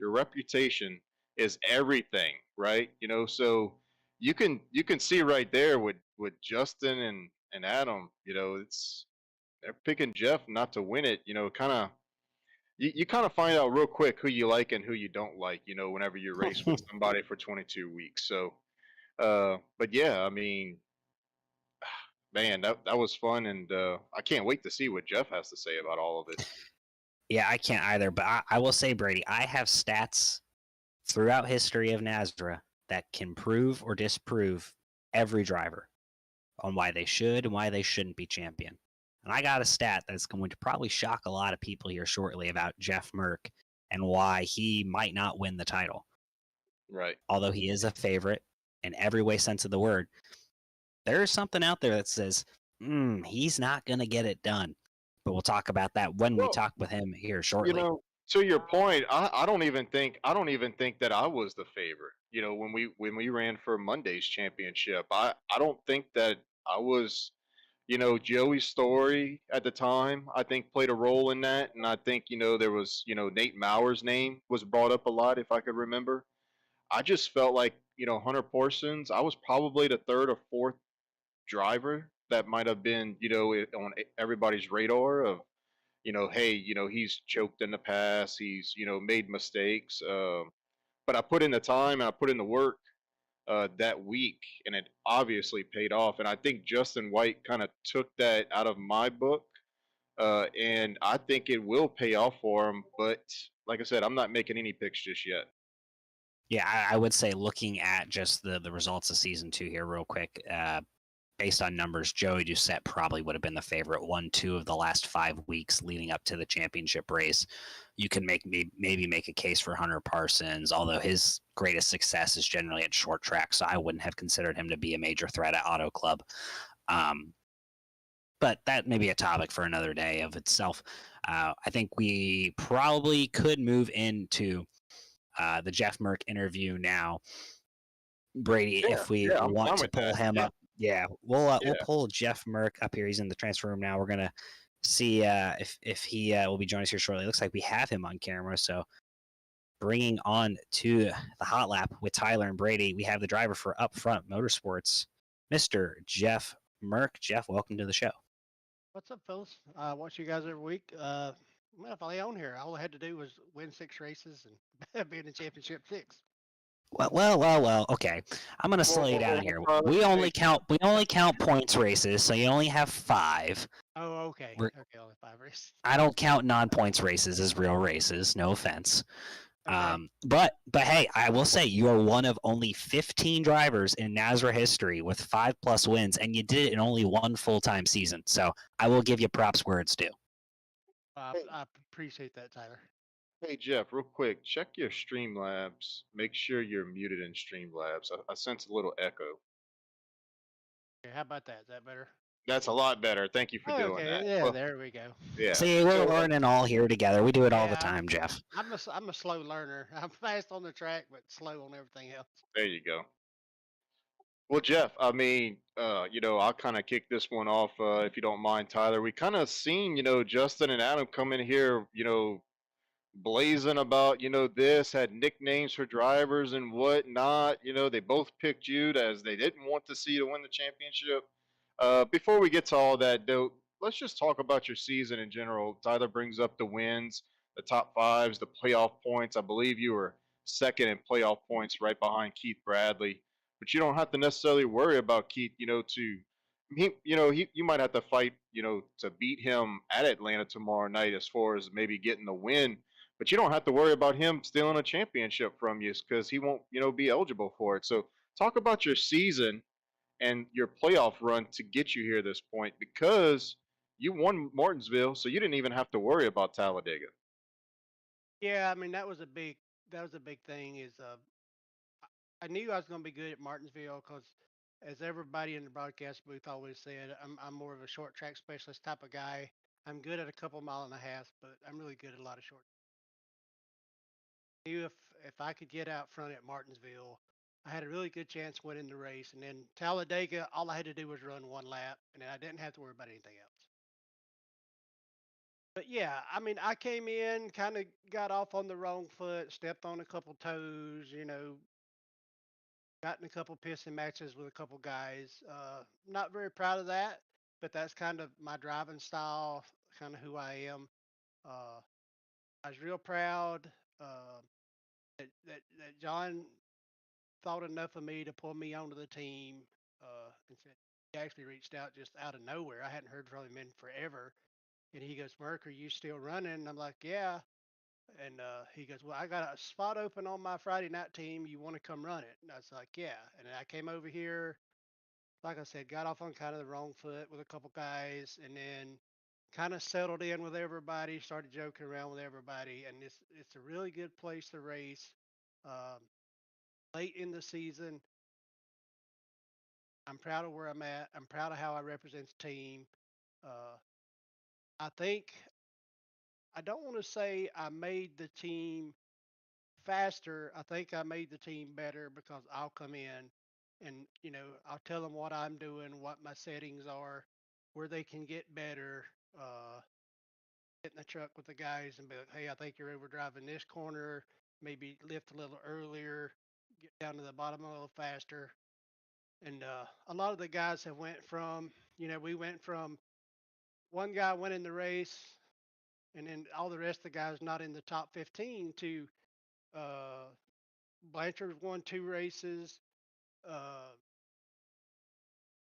Your reputation is everything, right? So you can see right there with Justin and Adam. It's they're picking Jeff not to win it. Kind of you kind of find out real quick who you like and who you don't like. Whenever you race with somebody for 22 weeks. So, but yeah, I mean, man, that was fun, and I can't wait to see what Jeff has to say about all of it. Yeah, I can't either, but I will say, Brady, I have stats throughout history of Nasra that can prove or disprove every driver on why they should and why they shouldn't be champion. And I got a stat that's going to probably shock a lot of people here shortly about Jeff Merck and why he might not win the title. Right. Although he is a favorite in every way sense of the word, there's something out there that says, he's not going to get it done. But we'll talk about that when we talk with him here shortly. To your point, I don't even think that I was the favorite. When we ran for Monday's championship, I don't think that I was. Joey's story at the time, I think, played a role in that, and I think there was Nate Mauer's name was brought up a lot, if I could remember. I just felt like Hunter Parsons. I was probably the 3rd or 4th driver that might have been on everybody's radar of hey, he's choked in the past, he's made mistakes, but I put in the time and I put in the work that week, and it obviously paid off. And I think Justin White kind of took that out of my book, and I think it will pay off for him. But like I said, I'm not making any picks just yet. Yeah, I would say looking at just the results of season 2 here real quick, based on numbers, Joey Doucette probably would have been the favorite 1-2 of the last 5 weeks leading up to the championship race. You can maybe make a case for Hunter Parsons, although his greatest success is generally at short track, so I wouldn't have considered him to be a major threat at Auto Club. But that may be a topic for another day of itself. I think we probably could move into the Jeff Merck interview now. Brady, if we want to pull him up. Yeah, we'll pull Jeff Merck up here. He's in the transfer room now. We're gonna see if he will be joining us here shortly. It looks like we have him on camera. So, bringing on to the hot lap with Tyler and Brady, we have the driver for Upfront Motorsports, Mr. Jeff Merck. Jeff, welcome to the show. What's up, fellas? I watch you guys every week. I'm finally on here. All I had to do was win 6 races and be in the championship 6. Well. Okay, I'm gonna slow you down here. We only count points races, so you only have 5. Oh, okay. Okay, only 5 races. I don't count non-points races as real races. No offense. Okay. But hey, I will say you are one of only 15 drivers in NASRA history with 5+ wins, and you did it in only 1 full-time season. So I will give you props where it's due. I appreciate that, Tyler. Hey Jeff, real quick, check your Streamlabs. Make sure you're muted in Streamlabs. I sense a little echo. Okay, how about that? Is that better? That's a lot better. Thank you for doing that. Yeah, there we go. Yeah. See, we're learning all here together. We do it all the time, Jeff. I'm a slow learner. I'm fast on the track, but slow on everything else. There you go. Well, Jeff, I mean, I'll kind of kick this one off if you don't mind, Tyler. We kind of seen, Justin and Adam come in here, blazing about this, had nicknames for drivers and whatnot. They both picked you as they didn't want to see you to win the championship. Before we get to all that, though, let's just talk about your season in general. Tyler brings up the wins, the top 5s, the playoff points. I believe you were second in playoff points, right behind Keith Bradley. but you don't have to necessarily worry about Keith. You might have to fight, to beat him at Atlanta tomorrow night as far as maybe getting the win. But you don't have to worry about him stealing a championship from you because he won't, be eligible for it. So talk about your season and your playoff run to get you here this point because you won Martinsville, so you didn't even have to worry about Talladega. Yeah, I mean that was a big thing. I knew I was going to be good at Martinsville because, as everybody in the broadcast booth always said, I'm more of a short track specialist type of guy. I'm good at a couple mile and a half, but I'm really good at a lot of short. I knew if I could get out front at Martinsville, I had a really good chance winning the race. And then Talladega, all I had to do was run one lap, and then I didn't have to worry about anything else. But yeah, I mean, I came in, kind of got off on the wrong foot, stepped on a couple toes, got in a couple pissing matches with a couple guys. Not very proud of that, but that's kind of my driving style, kind of who I am. Uh, I was real proud that John thought enough of me to pull me onto the team, and said he actually reached out just out of nowhere. I hadn't heard from him in forever, and he goes, "Merk, are you still running?" And I'm like, "Yeah." And he goes, "Well, I got a spot open on my Friday night team. You want to come run it?" And I was like, "Yeah." And I came over here, like I said, got off on kind of the wrong foot with a couple guys, and then kind of settled in with everybody, started joking around with everybody, and it's a really good place to race. Um, Late in the season, I'm proud of where I'm at. I'm proud of how I represent the team. Uh, I think I don't want to say I made the team faster. I think I made the team better because I'll come in and, I'll tell them what I'm doing, what my settings are, where they can get better. Get in the truck with the guys and be like, "Hey, I think you're over driving this corner. Maybe lift a little earlier, get down to the bottom a little faster." And a lot of the guys have went from, we went from one guy winning the race and then all the rest of the guys not in the top 15 to uh, Blanchard won two races. Uh,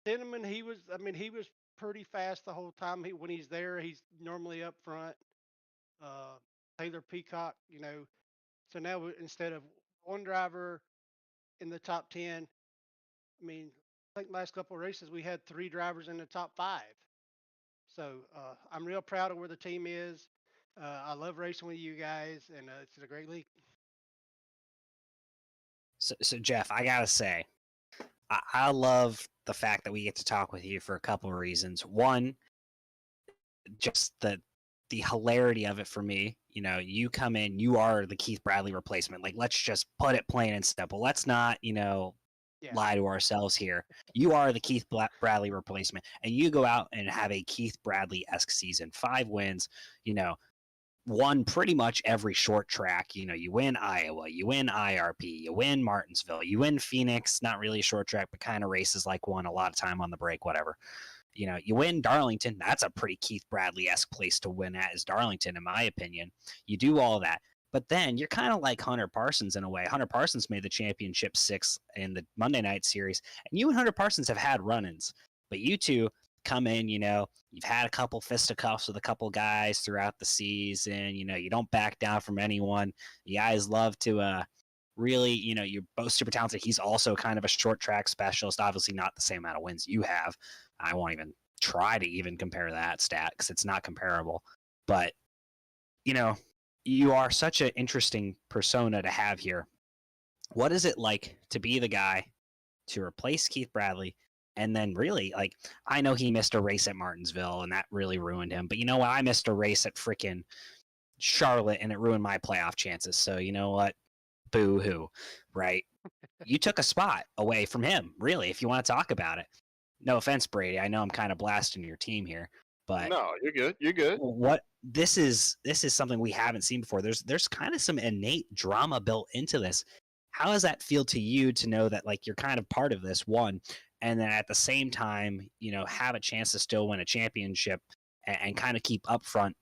Cinnamon, he was pretty fast the whole time. When he's there, he's normally up front. Uh, Taylor Peacock, so now instead of one driver in the top 10, I think last couple of races we had three drivers in the top five. So I'm real proud of where the team is. I love racing with you guys, and it's a great league. So Jeff, I gotta say, I love the fact that we get to talk with you for a couple of reasons. One, just the hilarity of it for me. You come in, you are the Keith Bradley replacement. Like, let's just put it plain and simple. Let's not, Yeah. lie to ourselves here. You are the Keith Bradley replacement, and you go out and have a Keith Bradley-esque season. 5 wins, won pretty much every short track. You win Iowa, you win IRP, you win Martinsville, you win Phoenix, not really a short track, but kind of races like one, a lot of time on the break, whatever. You win Darlington. That's a pretty Keith Bradley-esque place to win at, is Darlington, in my opinion. You do all that. But then you're kind of like Hunter Parsons in a way. Hunter Parsons made the championship 6 in the Monday night series, and you and Hunter Parsons have had run-ins. But you two come in, you've had a couple fisticuffs with a couple guys throughout the season. You don't back down from anyone. You guys love to really, you're both super talented. He's also kind of a short track specialist, obviously not the same amount of wins you have. I won't even try to even compare that stat because it's not comparable. But, you are such an interesting persona to have here. What is it like to be the guy to replace Keith Bradley? And then really, like, I know he missed a race at Martinsville and that really ruined him. But you know what? I missed a race at freaking Charlotte and it ruined my playoff chances. So you know what? Boo hoo, right? You took a spot away from him, really, if you want to talk about it. No offense, Brady. I know I'm kind of blasting your team here, but No, you're good. You're good. what this is something we haven't seen before. There's kind of some innate drama built into this. How does that feel to you to know that like you're kind of part of this one, and then at the same time, have a chance to still win a championship and kind of keep up front,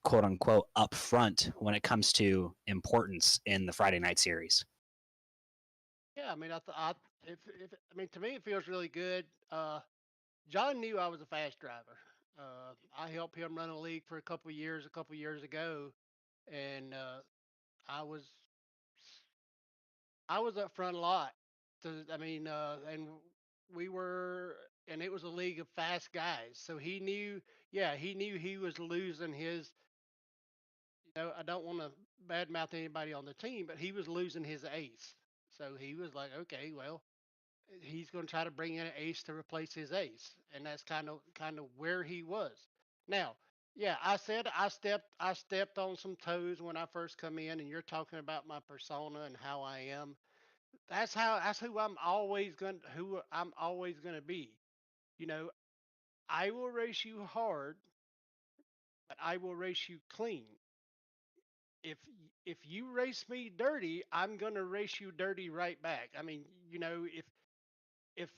quote unquote, up front when it comes to importance in the Friday night series? Yeah, I mean, if I mean to me it feels really good. John knew I was a fast driver. I helped him run a league for a couple years ago, and I was I was up front a lot. I mean, and we were, and it was a league of fast guys. So he knew, yeah, he knew he was losing his. I don't want to badmouth anybody on the team, but he was losing his ace. So he was like, okay, well, he's going to try to bring in an ace to replace his ace, and that's kind of where he was. Now, yeah, I said I stepped on some toes when I first come in, and you're talking about my persona and how I am. That's who I'm always going to be. You know, I will race you hard, but I will race you clean. If you race me dirty, I'm going to race you dirty right back. I mean, if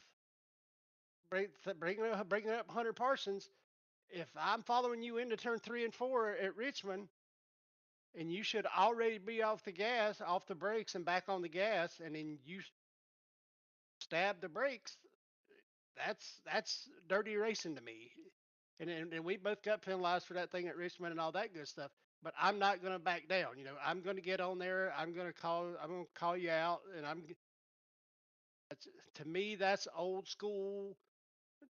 bringing up Hunter Parsons, if I'm following you into turn 3 and 4 at Richmond, and you should already be off the brakes, and back on the gas, and then you stab the brakes, that's dirty racing to me. And we both got penalized for that thing at Richmond and all that good stuff. But I'm not going to back down. I'm going to get on there. I'm going to call you out. And to me, that's old school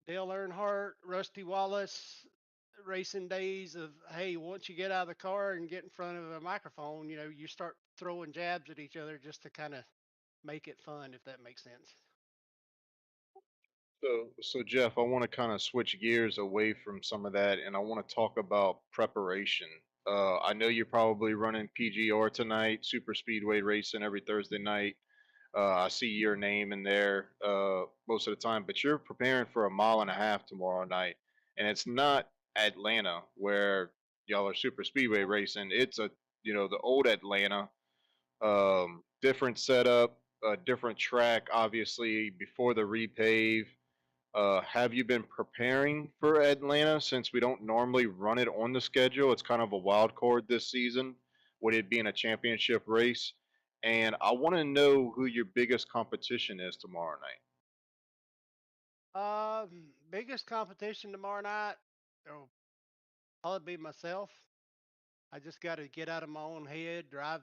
Dale Earnhardt, Rusty Wallace racing days of, hey, once you get out of the car and get in front of a microphone, you start throwing jabs at each other just to kind of make it fun, if that makes sense. So Jeff, I want to kind of switch gears away from some of that, and I want to talk about preparation. I know you're probably running PGR tonight, super speedway racing every Thursday night. I see your name in there most of the time, but you're preparing for a mile and a half tomorrow night, and it's not Atlanta where y'all are super speedway racing. It's the old Atlanta, different setup, different track, obviously before the repave. Have you been preparing for Atlanta since we don't normally run it on the schedule? It's kind of a wild card this season, with it being a championship race. And I want to know who your biggest competition is tomorrow night. Biggest competition tomorrow night, will probably be myself. I just got to get out of my own head, drive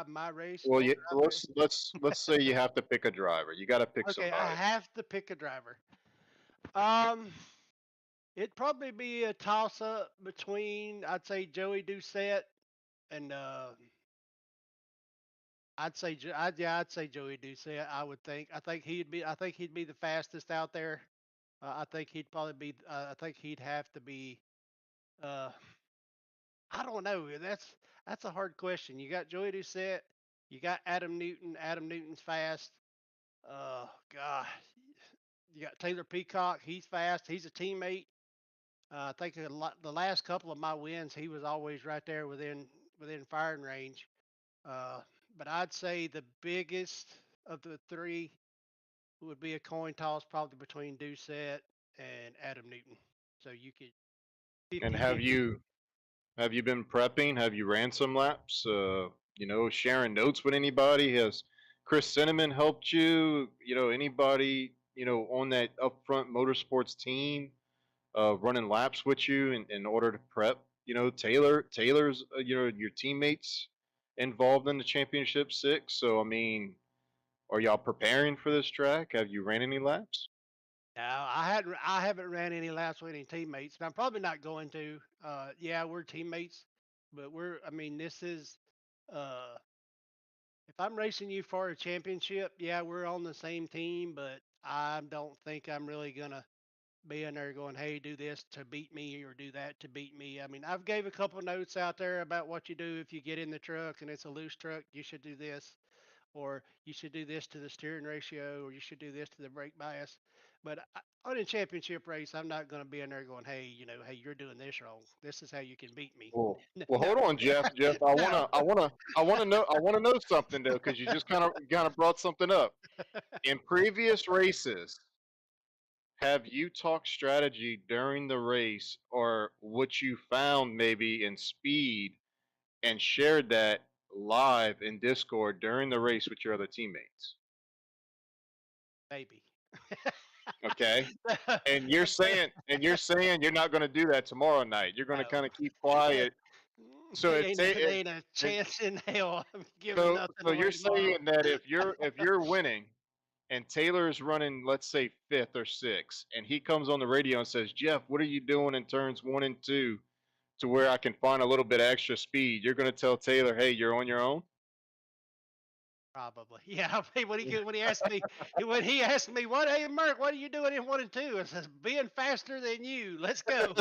my race. Well, Don't yeah, drive let's say you have to pick a driver. You got to pick Okay, I somebody. have to pick a driver. Um, it'd probably be a toss up between, I'd say, Joey Doucette and I'd say Joey Doucette. I think he'd be the fastest out there. I think he'd have to be. Uh, I don't know. That's a hard question. You got Joey Doucette. You got Adam Newton. Adam Newton's fast. God, you got Taylor Peacock. He's fast. He's a teammate. I think the last couple of my wins, he was always right there within firing range. Uh, but I'd say the biggest of the three would be a coin toss, probably between Doucette and Adam Newton. So you could And 50-50. have you been prepping? Have you ran some laps? Sharing notes with anybody? Has Chris Cinnamon helped you? Anybody on that upfront motorsports team running laps with you in order to prep? Taylor's your teammates involved in the championship six. So I mean, are y'all preparing for this track? Have you ran any laps? Now, I haven't ran any laps with any teammates, and I'm probably not going to. Yeah, we're teammates, but I mean, this is, uh, if I'm racing you for a championship, yeah, we're on the same team, but I don't think I'm really gonna be in there going, hey, do this to beat me or do that to beat me. I mean, I've gave a couple notes out there about what you do if you get in the truck and it's a loose truck. You should do this, or you should do this to the steering ratio, or you should do this to the brake bias. But on a championship race, I'm not going to be in there going, hey, hey, you're doing this wrong. This is how you can beat me. Well, No, hold on, Jeff. Jeff, no. I wanna know something though, because you just kind of brought something up. In previous races, have you talked strategy during the race, or what you found maybe in speed, and shared that live in Discord during the race with your other teammates? Maybe. Okay. And you're But saying you're not going to do that tomorrow night. You're going to no. kind of keep quiet. So if There ain't a if chance in hell I'm giving so nothing so you're away tomorrow. saying that if you're winning and Taylor's running, let's say fifth or sixth, and he comes on the radio and says, "Jeff, what are you doing in turns 1 and 2 to where I can find a little bit of extra speed?" You're going to tell Taylor, "Hey, you're on your own." Probably. Yeah. When he asked me what, hey Merc, what are you doing in 1 and 2? I says being faster than you. Let's go.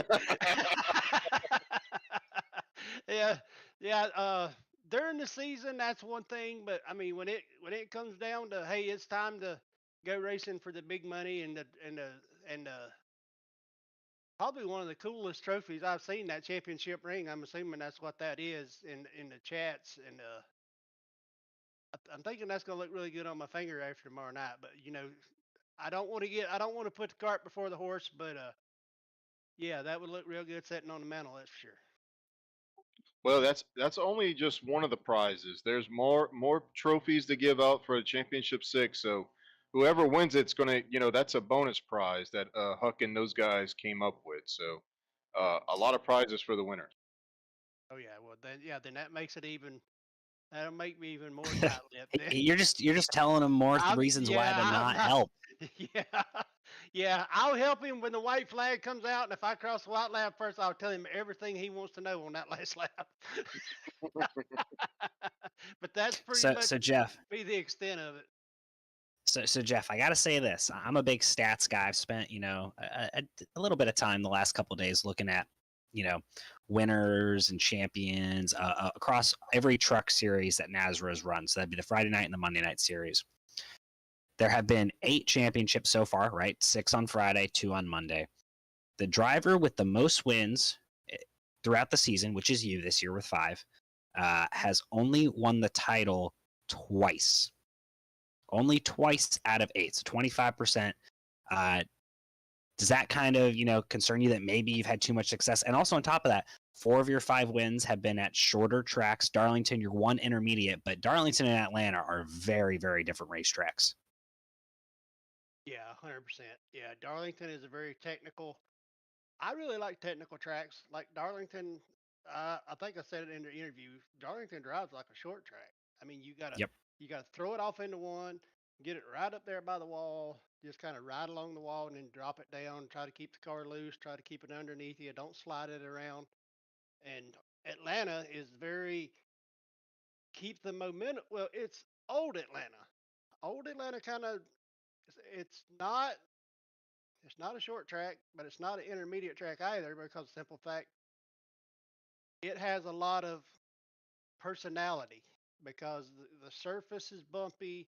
Yeah. Yeah. During the season, that's one thing, but I mean, when it comes down to, hey, it's time to go racing for the big money and probably one of the coolest trophies I've seen, that championship ring. I'm assuming that's what that is in the chats, and I'm thinking that's gonna look really good on my finger after tomorrow night. But I don't want to put the cart before the horse, but yeah, that would look real good sitting on the mantle. That's for sure. Well, that's only just one of the prizes. There's more trophies to give out for the championship six. So whoever wins it's gonna, that's a bonus prize that Huck and those guys came up with. So a lot of prizes for the winners. Oh yeah, well then that makes it even. That'll make me even more tight-lipped. Then. You're just telling them more reasons why to I'm not not. help. Yeah, yeah. I'll help him when the white flag comes out, and if I cross the white lap first, I'll tell him everything he wants to know on that last lap. But that's pretty So much so Jeff, be the extent of it. so Jeff, I got to say this. I'm a big stats guy. I've spent a little bit of time the last couple of days looking at you know winners and champions across every truck series that NASRA has run. So that'd be the Friday night and the Monday night series. There have been 8 championships so far, right? 6 on Friday, 2 on Monday. The driver with the most wins throughout the season, which is you this year with 5, has only won the title twice. Only twice out of 8, so 25%. Uh, does that kind of concern you that maybe you've had too much success? And also on top of that, 4 of your 5 wins have been at shorter tracks. Darlington, you're one intermediate, but Darlington and Atlanta are very, very different racetracks. Yeah, 100%. Yeah, Darlington is a very technical. I really like technical tracks. Like Darlington, I think I said it in the interview. Darlington drives like a short track. I mean, Yep. you gotta throw it off into one, get it right up there by the wall, just kind of ride along the wall, and then drop it down. Try to keep the car loose. Try to keep it underneath you. Don't slide it around. And Atlanta is very keep the momentum. Well, it's old Atlanta. Old Atlanta kind of it's not it's not a short track, but it's not an intermediate track either because the simple fact it has a lot of personality because the surface is bumpy.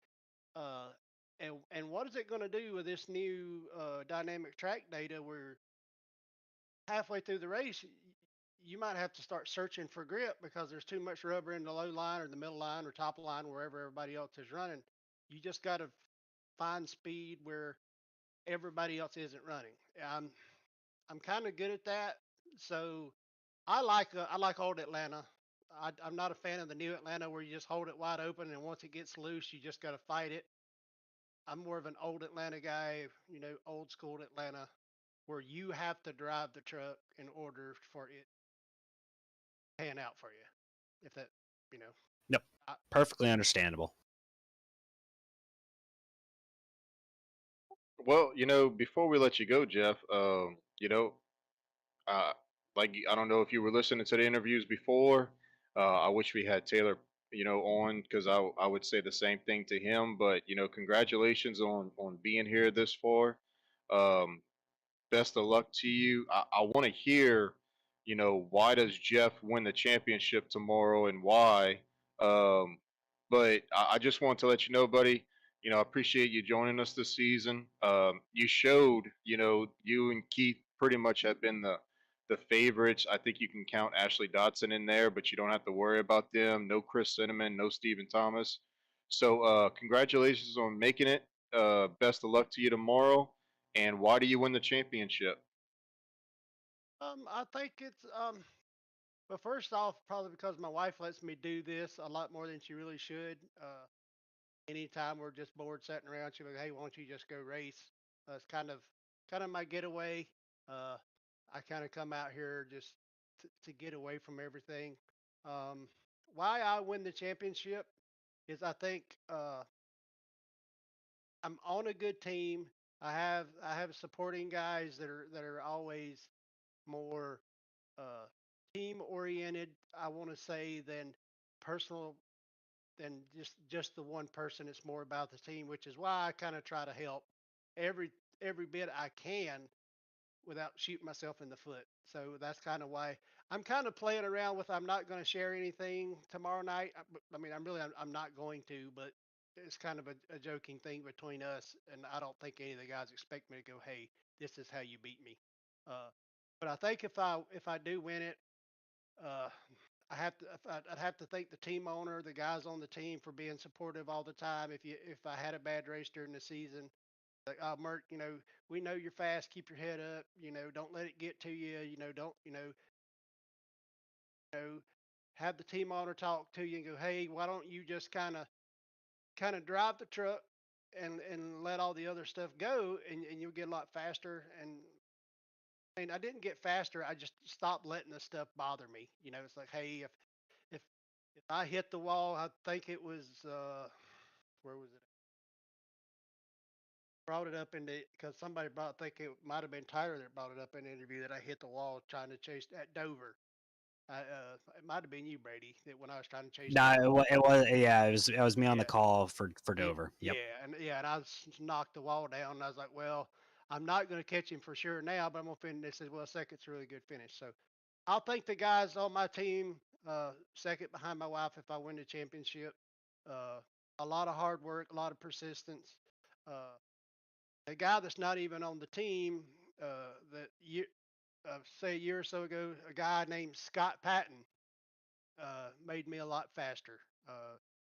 Uh, and what is it going to do with this new dynamic track data where halfway through the race, you might have to start searching for grip because there's too much rubber in the low line or the middle line or top line, wherever everybody else is running. You just got to find speed where everybody else isn't running. I'm kind of good at that. So I like old Atlanta. I'm not a fan of the new Atlanta where you just hold it wide open and once it gets loose, you just got to fight it. I'm more of an old Atlanta guy, old school Atlanta, where you have to drive the truck in order for it to pan out for you. If that, you know, Yep. I, Perfectly understandable. Well, before we let you go, Jeff, uh, like I don't know if you were listening to the interviews before. I wish we had Taylor, on because I would say the same thing to him. But congratulations on being here this far. Um, Best of luck to you. I want to hear, why does Jeff win the championship tomorrow and why? Um, but I just want to let you know, buddy. I appreciate you joining us this season. You showed, you and Keith pretty much have been the favorites. I think you can count Ashley Dotson in there, but you don't have to worry about them. No Chris Cinnamon, no Stephen Thomas. So congratulations on making it. Best of luck to you tomorrow. And why do you win the championship? I think it's but first off, probably because my wife lets me do this a lot more than she really should. anytime we're just bored sitting around, she'll be like, "Hey, why don't you just go race?" It's kind of my getaway. Uh, I kind of come out here just to get away from everything. Um, why I win the championship is I think I'm on a good team. I have supporting guys that are always more uh, team oriented. I want to say than personal than just the one person. It's more about the team, which is why I kind of try to help every every bit I can without shooting myself in the foot. So that's kind of why I'm kind of playing around with. I'm not going to share anything tomorrow night. I mean, I'm not going to, but it's kind of a joking thing between us. And I don't think any of the guys expect me to go, "Hey, this is how you beat me." Uh, but I think if I do win it, uh, I'd have to thank the team owner, the guys on the team for being supportive all the time. If I had a bad race during the season, like, "Oh, Merck, we know you're fast. Keep your head up. Don't let it get to you. Don't you know have the team owner talk to you and go, hey, why don't you just kind of drive the truck and let all the other stuff go, and you'll get a lot faster." And I mean, I didn't get faster. I just stopped letting the stuff bother me. It's like, hey, if if I hit the wall, I think it was where was it? Brought it up in the because somebody brought. I think it might have been Tyler that brought it up in the interview that I hit the wall trying to chase at Dover. It might have been you, Brady, that when I was trying to chase the No, wall. it was yeah, it was me on the Yeah, call for yeah, Dover. Yep. yeah, and I knocked the wall down. And I was like, well, I'm not going to catch him for sure now, but I'm gonna finish. They said, well, second's a really good finish. So I'll thank the guys on my team, second behind my wife if I win the championship. Uh, a lot of hard work, a lot of persistence. Uh, a guy that's not even on the team, that say a year or so ago, a guy named Scott Patton made me a lot faster.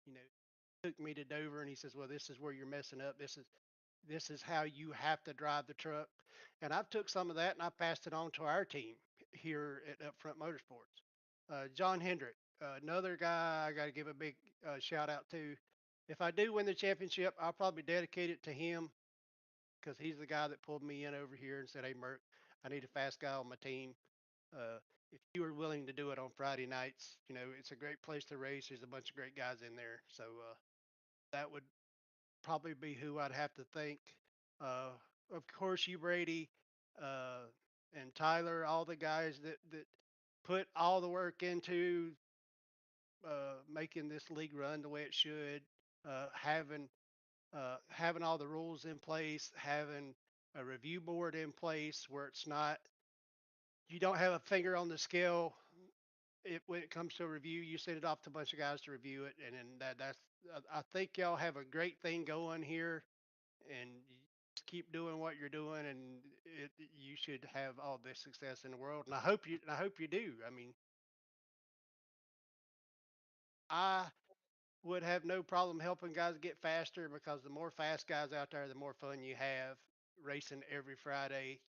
You know, took me to Dover and he says, "Well, this is where you're messing up. This is how you have to drive the truck." And I've took some of that and I passed it on to our team here at Upfront Motorsports. John Hendrick, another guy I got to give a big shout out to. If I do win the championship, I'll probably dedicate it to him because he's the guy that pulled me in over here and said, "Hey, Merck, I need a fast guy on my team. If you are willing to do it on Friday nights, it's a great place to race. There's a bunch of great guys in there." So that would probably be who I'd have to thank. Uh, of course, you, Brady, uh, and Tyler, all the guys that put all the work into making this league run the way it should, having all the rules in place, having a review board in place where it's not you don't have a finger on the scale. When it comes to a review, you send it off to a bunch of guys to review it, and then that's. I think y'all have a great thing going here, and you just keep doing what you're doing, and you should have all the success in the world. And I hope you do. I mean, I would have no problem helping guys get faster because the more fast guys out there, the more fun you have racing every Friday.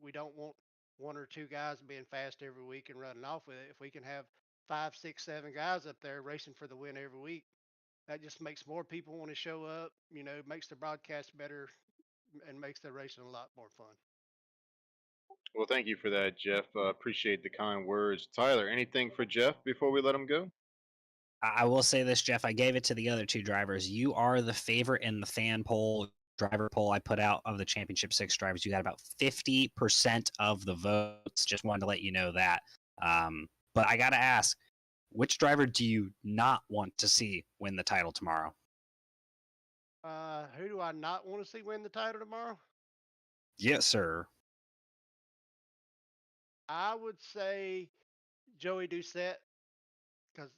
We don't want one or two guys being fast every week and running off with it. If we can have five, six, seven guys up there racing for the win every week, that just makes more people want to show up. Makes the broadcast better and makes the racing a lot more fun. Well, thank you for that, Jeff. Appreciate the kind words. Tyler, anything for Jeff before we let him go? I will say this, Jeff. I gave it to the other two drivers. You are the favorite in the fan poll, driver poll I put out of the Championship Six drivers. You got about 50% of the votes. Just wanted to let you know that. But I got to ask, which driver do you not want to see win the title tomorrow? Who do I not want to see win the title tomorrow? Yes, sir. I would say Joey Doucette because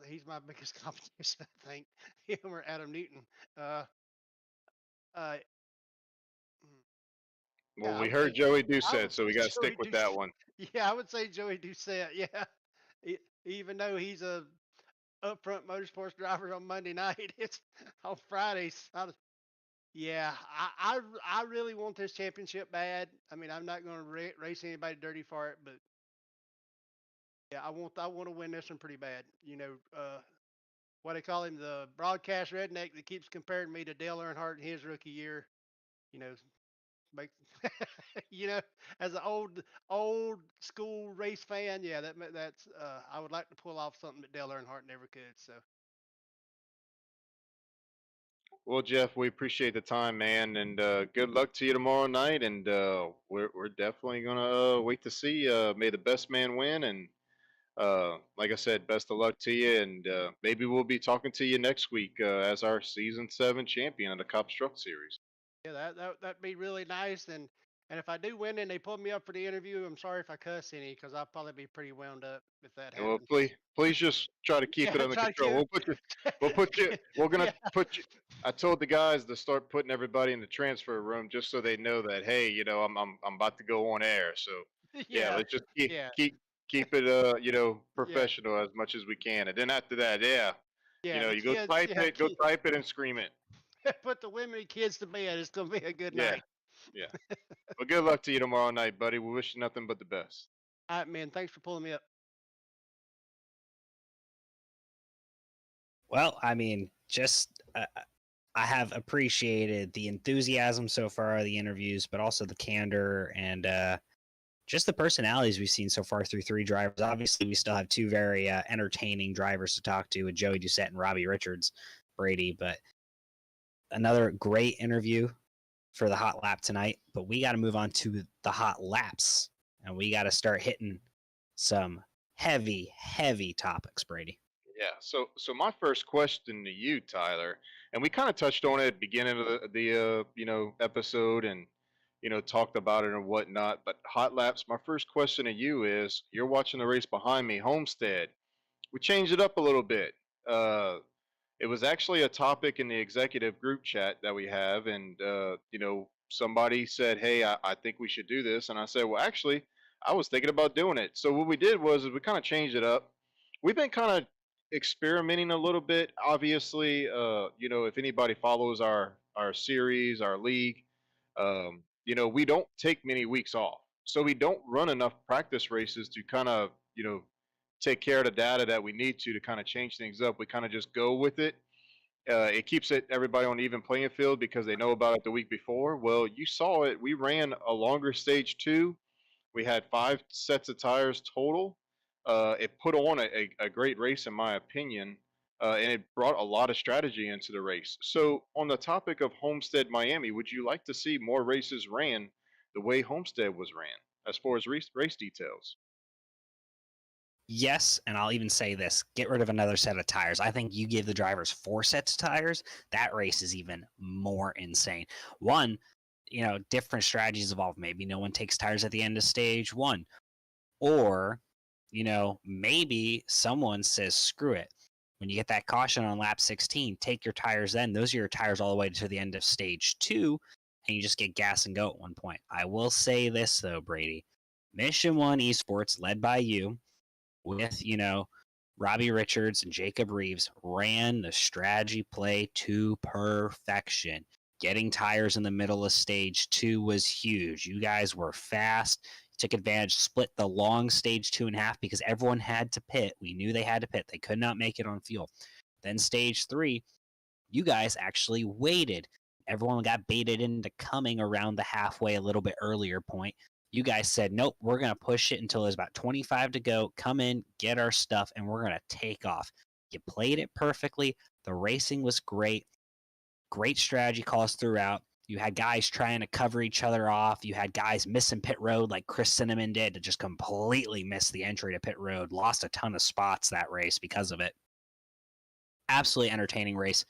he's my biggest competition. I think him or Adam Newton. Uh, uh, mm, Well, yeah, I we would say heard Joey I would Doucette, so we got say to stick Joey with that Doucette. one. Yeah, I would say Joey Doucette. Yeah, even though he's a upfront motorsports driver on Monday night, it's on Fridays. Yeah, I really want this championship bad. I mean, I'm not going to race anybody dirty for it, but yeah, I want to win this one pretty bad. what they call him, the broadcast redneck that keeps comparing me to Dale Earnhardt in his rookie year. You know, make you know, as an old school race fan, yeah, that's I would like to pull off something that Dale Earnhardt never could. So Well, Jeff, we appreciate the time, man, and good luck to you tomorrow night. And we're definitely gonna wait to see. May the best man win, and like I said, best of luck to you. And maybe we'll be talking to you next week as our season 7 champion of the Cop Struck Series. yeah, that'd be really nice. And if I do win and they pull me up for the interview, I'm sorry if I cuss any because I'll probably be pretty wound up if that And well, happens. please just try to keep it Yeah, under try to control. keep We're gonna yeah, put you. I told the guys to start putting everybody in the transfer room just so they know that, hey, I'm about to go on air. So yeah, yeah, let's just yeah, keep it yeah, professional as much as we can. And then after that, yeah, yeah. The you go kids, type yeah, it, go type it and scream it. put the women and kids to bed. It's gonna be a good Yeah, night. yeah. Well, good luck to you tomorrow night, buddy. We wish you nothing but the best. All right, man. Thanks for pulling me up. Well, I mean, just I have appreciated the enthusiasm so far of the interviews, but also the candor and just the personalities we've seen so far through 3 drivers. Obviously, we still have 2 very entertaining drivers to talk to with Joey Doucette and Robbie Richards, Brady. But another great interview for the hot lap tonight. But we got to move on to the hot laps, and we got to start hitting some heavy topics, Brady. Yeah. So my first question to you, Tyler, and we kind of touched on it at the beginning of the episode, and talked about it and whatnot. But hot laps. My first question to you is: you're watching the race behind me, Homestead. We changed it up a little bit. Uh, it was actually a topic in the executive group chat that we have, and somebody said, "Hey, I think we should do this," and I said, "Well, actually, I was thinking about doing it." So what we did was is we kind of changed it up. We've been kind of experimenting a little bit. Obviously, if anybody follows our series, our league, we don't take many weeks off, so we don't run enough practice races to kind of take care of the data that we need to kind of change things up. We kind of just go with it. It keeps everybody on an even playing field because they know about it the week before. Well, you saw it. We ran a longer stage 2. We had 5 sets of tires total. It put on a great race, in my opinion, and it brought a lot of strategy into the race. So, on the topic of Homestead Miami, would you like to see more races ran the way Homestead was ran as far as race details? Yes, and I'll even say this: get rid of another set of tires. I think you give the drivers 4 sets of tires. That race is even more insane. One, different strategies evolve. Maybe no one takes tires at the end of stage 1, or maybe someone says screw it. When you get that caution on lap 16, take your tires then. Those are your tires all the way to the end of stage 2, and you just get gas and go at one point. I will say this though, Brady. Mission 1 Esports, led by you, with, Robbie Richards and Jacob Reeves, ran the strategy play to perfection. Getting tires in the middle of stage 2 was huge. You guys were fast, took advantage, split the long stage 2 in half because everyone had to pit. We knew they had to pit. They could not make it on fuel. Then stage 3, you guys actually waited. Everyone got baited into coming around the halfway a little bit earlier point. You guys said, nope, we're going to push it until there's about 25 to go. Come in, get our stuff, and we're going to take off. You played it perfectly. The racing was great. Great strategy calls throughout. You had guys trying to cover each other off. You had guys missing pit road like Chris Cinnamon did to just completely miss the entry to pit road. Lost a ton of spots that race because of it. Absolutely entertaining race.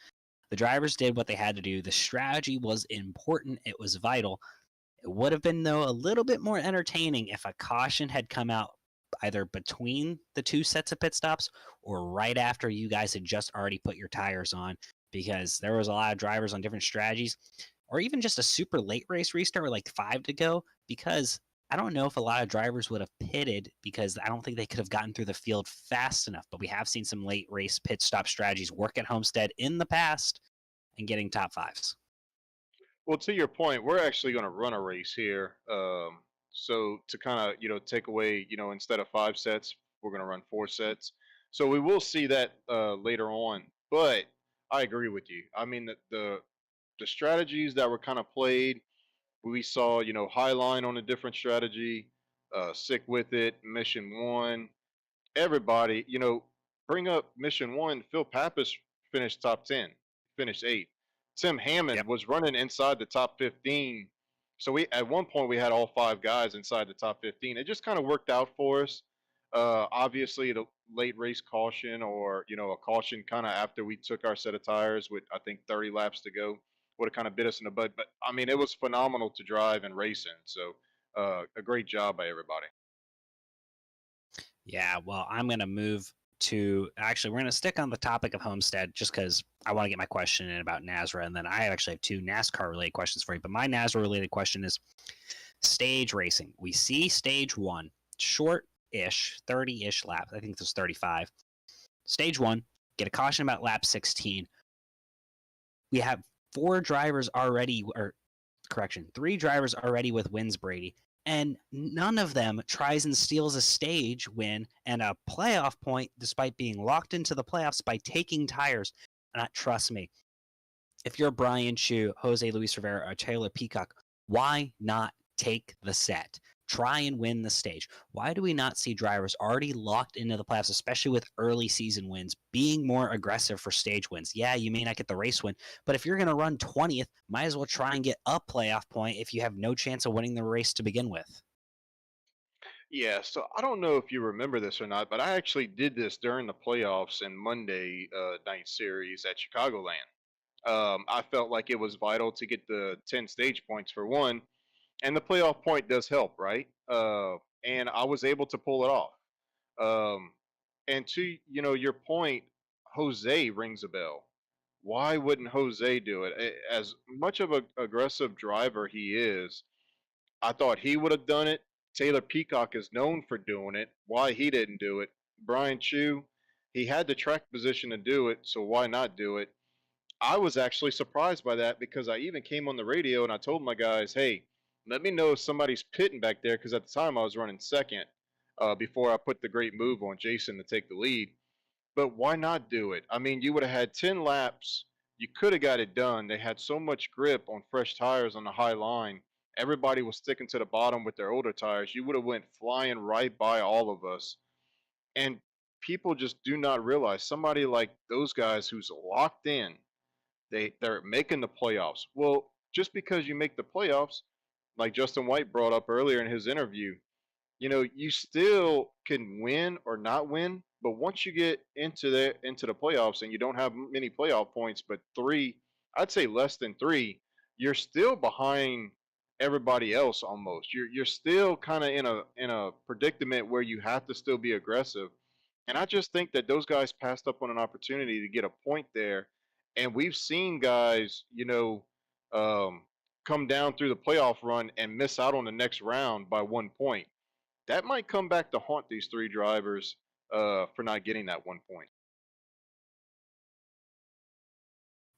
The drivers did what they had to do. The strategy was important. It was vital. It would have been, though, a little bit more entertaining if a caution had come out either between the 2 sets of pit stops or right after you guys had just already put your tires on, because there was a lot of drivers on different strategies, or even just a super late race restart with like 5 to go, because I don't know if a lot of drivers would have pitted because I don't think they could have gotten through the field fast enough. But we have seen some late race pit stop strategies work at Homestead in the past and getting top 5s. Well, to your point, we're actually going to run a race here. So to kind of take away, instead of 5 sets, we're going to run 4 sets. So we will see that later on. But I agree with you. I mean, the strategies that were kind of played, we saw, High Line on a different strategy, Sick with It, Mission One, everybody, bring up Mission One. Phil Pappas finished top 10, finished eighth. Tim Hammond Yep. was running inside the top 15. So we at one point we had all five guys inside the top 15. It just kind of worked out for us. Obviously, the late race caution or a caution kind of after we took our set of tires with I think 30 laps to go would have kind of bit us in the butt. But I mean, it was phenomenal to drive and race in. So a great job by everybody. Yeah, well, I'm going to move to actually, we're going to stick on the topic of Homestead just because I want to get my question in about NASRA. And then I actually have two NASCAR related questions for you. But my NASRA related question is stage racing. We see stage one, short ish, 30 ish laps. I think this was 35. Stage one, get a caution about lap 16. We have four drivers already, or correction, three drivers already with wins, Brady, and none of them tries and steals a stage win and a playoff point despite being locked into the playoffs by taking tires. Trust me, if you're Brian Chu, Jose Luis Rivera, or Taylor Peacock, why not take the set? Try and win the stage. Why do we not see drivers already locked into the playoffs, especially with early season wins, being more aggressive for stage wins? Yeah, you may not get the race win, but if you're going to run 20th, might as well try and get a playoff point if you have no chance of winning the race to begin with. Yeah, so I don't know if you remember this or not, but I actually did this during the playoffs in Monday night series at Chicagoland. I felt like it was vital to get the 10 stage points for one, and the playoff point does help, right? And I was able to pull it off. Um, and to your point, Jose rings a bell. Why wouldn't Jose do it? As much of a aggressive driver he is, I thought he would have done it. Taylor Peacock is known for doing it. Why he didn't do it? Brian Chu, he had the track position to do it, so why not do it? I was actually surprised by that because I even came on the radio and I told my guys, hey, let me know if somebody's pitting back there because at the time I was running second before I put the great move on Jason to take the lead. But why not do it? I mean, you would have had 10 laps. You could have got it done. They had so much grip on fresh tires on the high line. Everybody was sticking to the bottom with their older tires. You would have went flying right by all of us. And people just do not realize somebody like those guys who's locked in, they're making the playoffs. Well, just because you make the playoffs, like Justin White brought up earlier in his interview, you still can win or not win, but once you get into the playoffs and you don't have many playoff points, but three, I'd say less than three, you're still behind everybody else almost. You're still kind of in a predicament where you have to still be aggressive. And I just think that those guys passed up on an opportunity to get a point there. And we've seen guys, um, come down through the playoff run and miss out on the next round by 1 point. That might come back to haunt these three drivers for not getting that 1 point.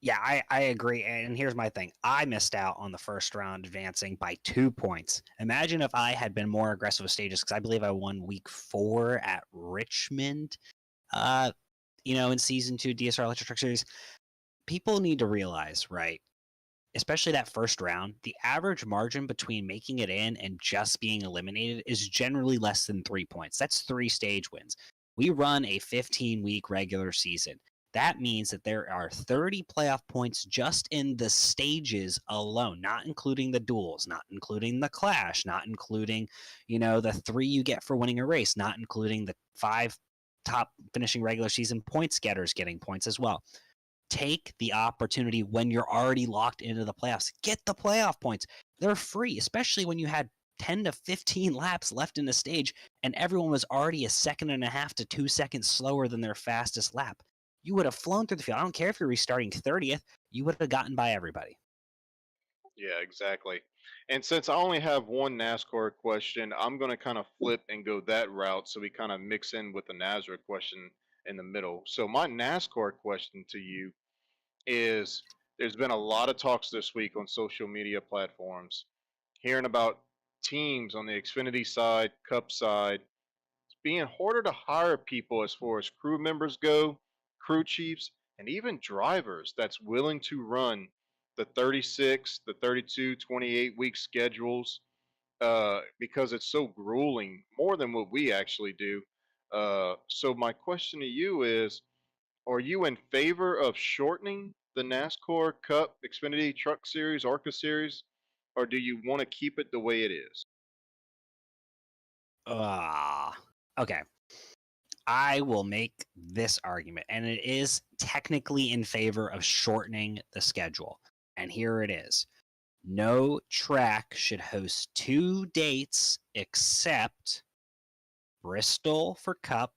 Yeah, I agree. And here's my thing. I missed out on the first round advancing by 2 points. Imagine if I had been more aggressive with stages, because I believe I won week 4 at Richmond, in season 2 DSR Electric Truck Series. People need to realize, right? Especially that first round, the average margin between making it in and just being eliminated is generally less than 3 points. That's 3 stage wins. We run a 15-week regular season. That means that there are 30 playoff points just in the stages alone, not including the duels, not including the clash, not including, the 3 you get for winning a race, not including the 5 top finishing regular season points getters getting points as well. Take the opportunity when you're already locked into the playoffs. Get the playoff points. They're free, especially when you had 10 to 15 laps left in the stage and everyone was already a second and a half to 2 seconds slower than their fastest lap. You would have flown through the field. I don't care if you're restarting 30th, you would have gotten by everybody. Yeah, exactly. And since I only have one NASCAR question, I'm going to kind of flip and go that route so we kind of mix in with the NASCAR question in the middle. So, my NASCAR question to you is there's been a lot of talks this week on social media platforms, hearing about teams on the Xfinity side, Cup side, it's being harder to hire people as far as crew members go, crew chiefs, and even drivers that's willing to run the 36, the 32, 28-week schedules because it's so grueling, more than what we actually do. So my question to you is, are you in favor of shortening the NASCAR Cup Xfinity Truck Series, ARCA Series, or do you want to keep it the way it is? Ah, okay. I will make this argument, and it is technically in favor of shortening the schedule. And here it is. No track should host two dates except Bristol for Cup,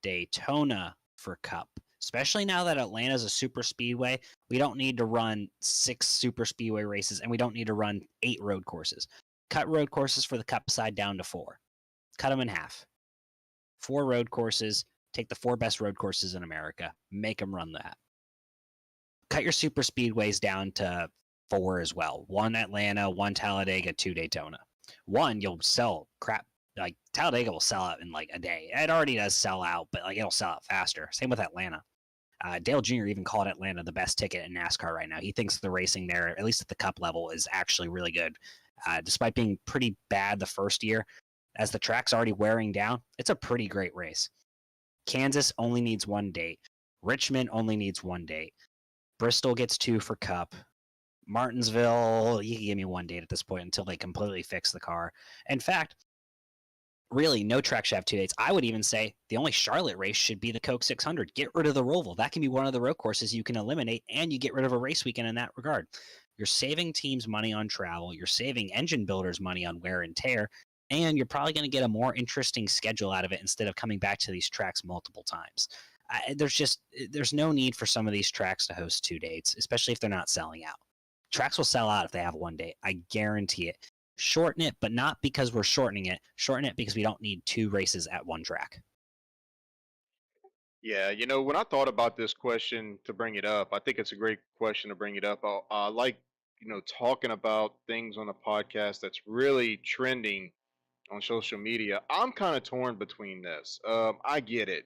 Daytona for Cup. Especially now that Atlanta's a super speedway, we don't need to run 6 super speedway races and we don't need to run 8 road courses. Cut road courses for the Cup side down to 4. Cut them in half. 4 road courses, take the 4 best road courses in America, make them run that. Cut your super speedways down to 4 as well. 1 Atlanta, 1 Talladega, 2 Daytona. 1 you'll sell crap. Like Talladega will sell out in like a day. It already does sell out, but like it'll sell out faster. Same with Atlanta. Dale Jr. even called Atlanta the best ticket in NASCAR right now. He thinks the racing there, at least at the Cup level, is actually really good. Despite being pretty bad the first year, as the track's already wearing down, it's a pretty great race. Kansas only needs 1 date. Richmond only needs 1 date. Bristol gets 2 for Cup. Martinsville, you can give me 1 date at this point until they completely fix the car. In fact, really, no track should have 2 dates. I would even say the only Charlotte race should be the Coke 600. Get rid of the Roval. That can be one of the road courses you can eliminate, and you get rid of a race weekend in that regard. You're saving teams money on travel. You're saving engine builders money on wear and tear, and you're probably going to get a more interesting schedule out of it instead of coming back to these tracks multiple times. There's no need for some of these tracks to host 2 dates, especially if they're not selling out. Tracks will sell out if they have 1 date. I guarantee it. Shorten it, but not because we're shortening it. Shorten it because we don't need 2 races at 1 track. Yeah, when I thought about this question to bring it up, I think it's a great question to bring it up. I like, talking about things on a podcast that's really trending on social media. I'm kind of torn between this. I get it.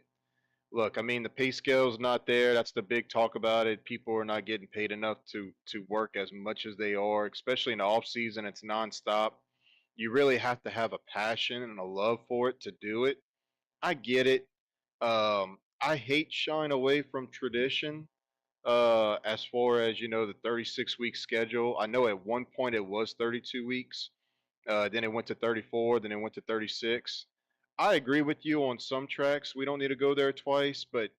Look, I mean, the pay scale's not there. That's the big talk about it. People are not getting paid enough to work as much as they are, especially in the off season. It's nonstop. You really have to have a passion and a love for it to do it. I get it. I hate shying away from tradition. As far as the 36-week schedule. I know at one point it was 32 weeks. Then it went to 34. Then it went to 36. I agree with you on some tracks. We don't need to go there twice, but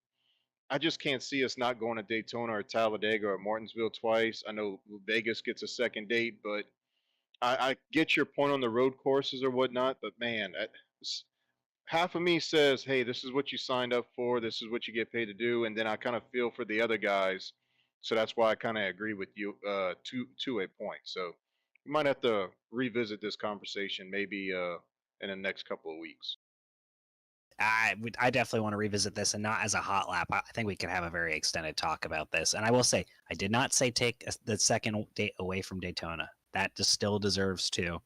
I just can't see us not going to Daytona or Talladega or Martinsville twice. I know Vegas gets a second date, but I get your point on the road courses or whatnot. But man, half of me says, "Hey, this is what you signed up for. This is what you get paid to do," and then I kind of feel for the other guys. So that's why I kind of agree with you to a point. So we might have to revisit this conversation maybe in the next couple of weeks. I definitely want to revisit this, and not as a hot lap. I think we could have a very extended talk about this. And I will say, I did not say take the second date away from Daytona. That just still deserves 2.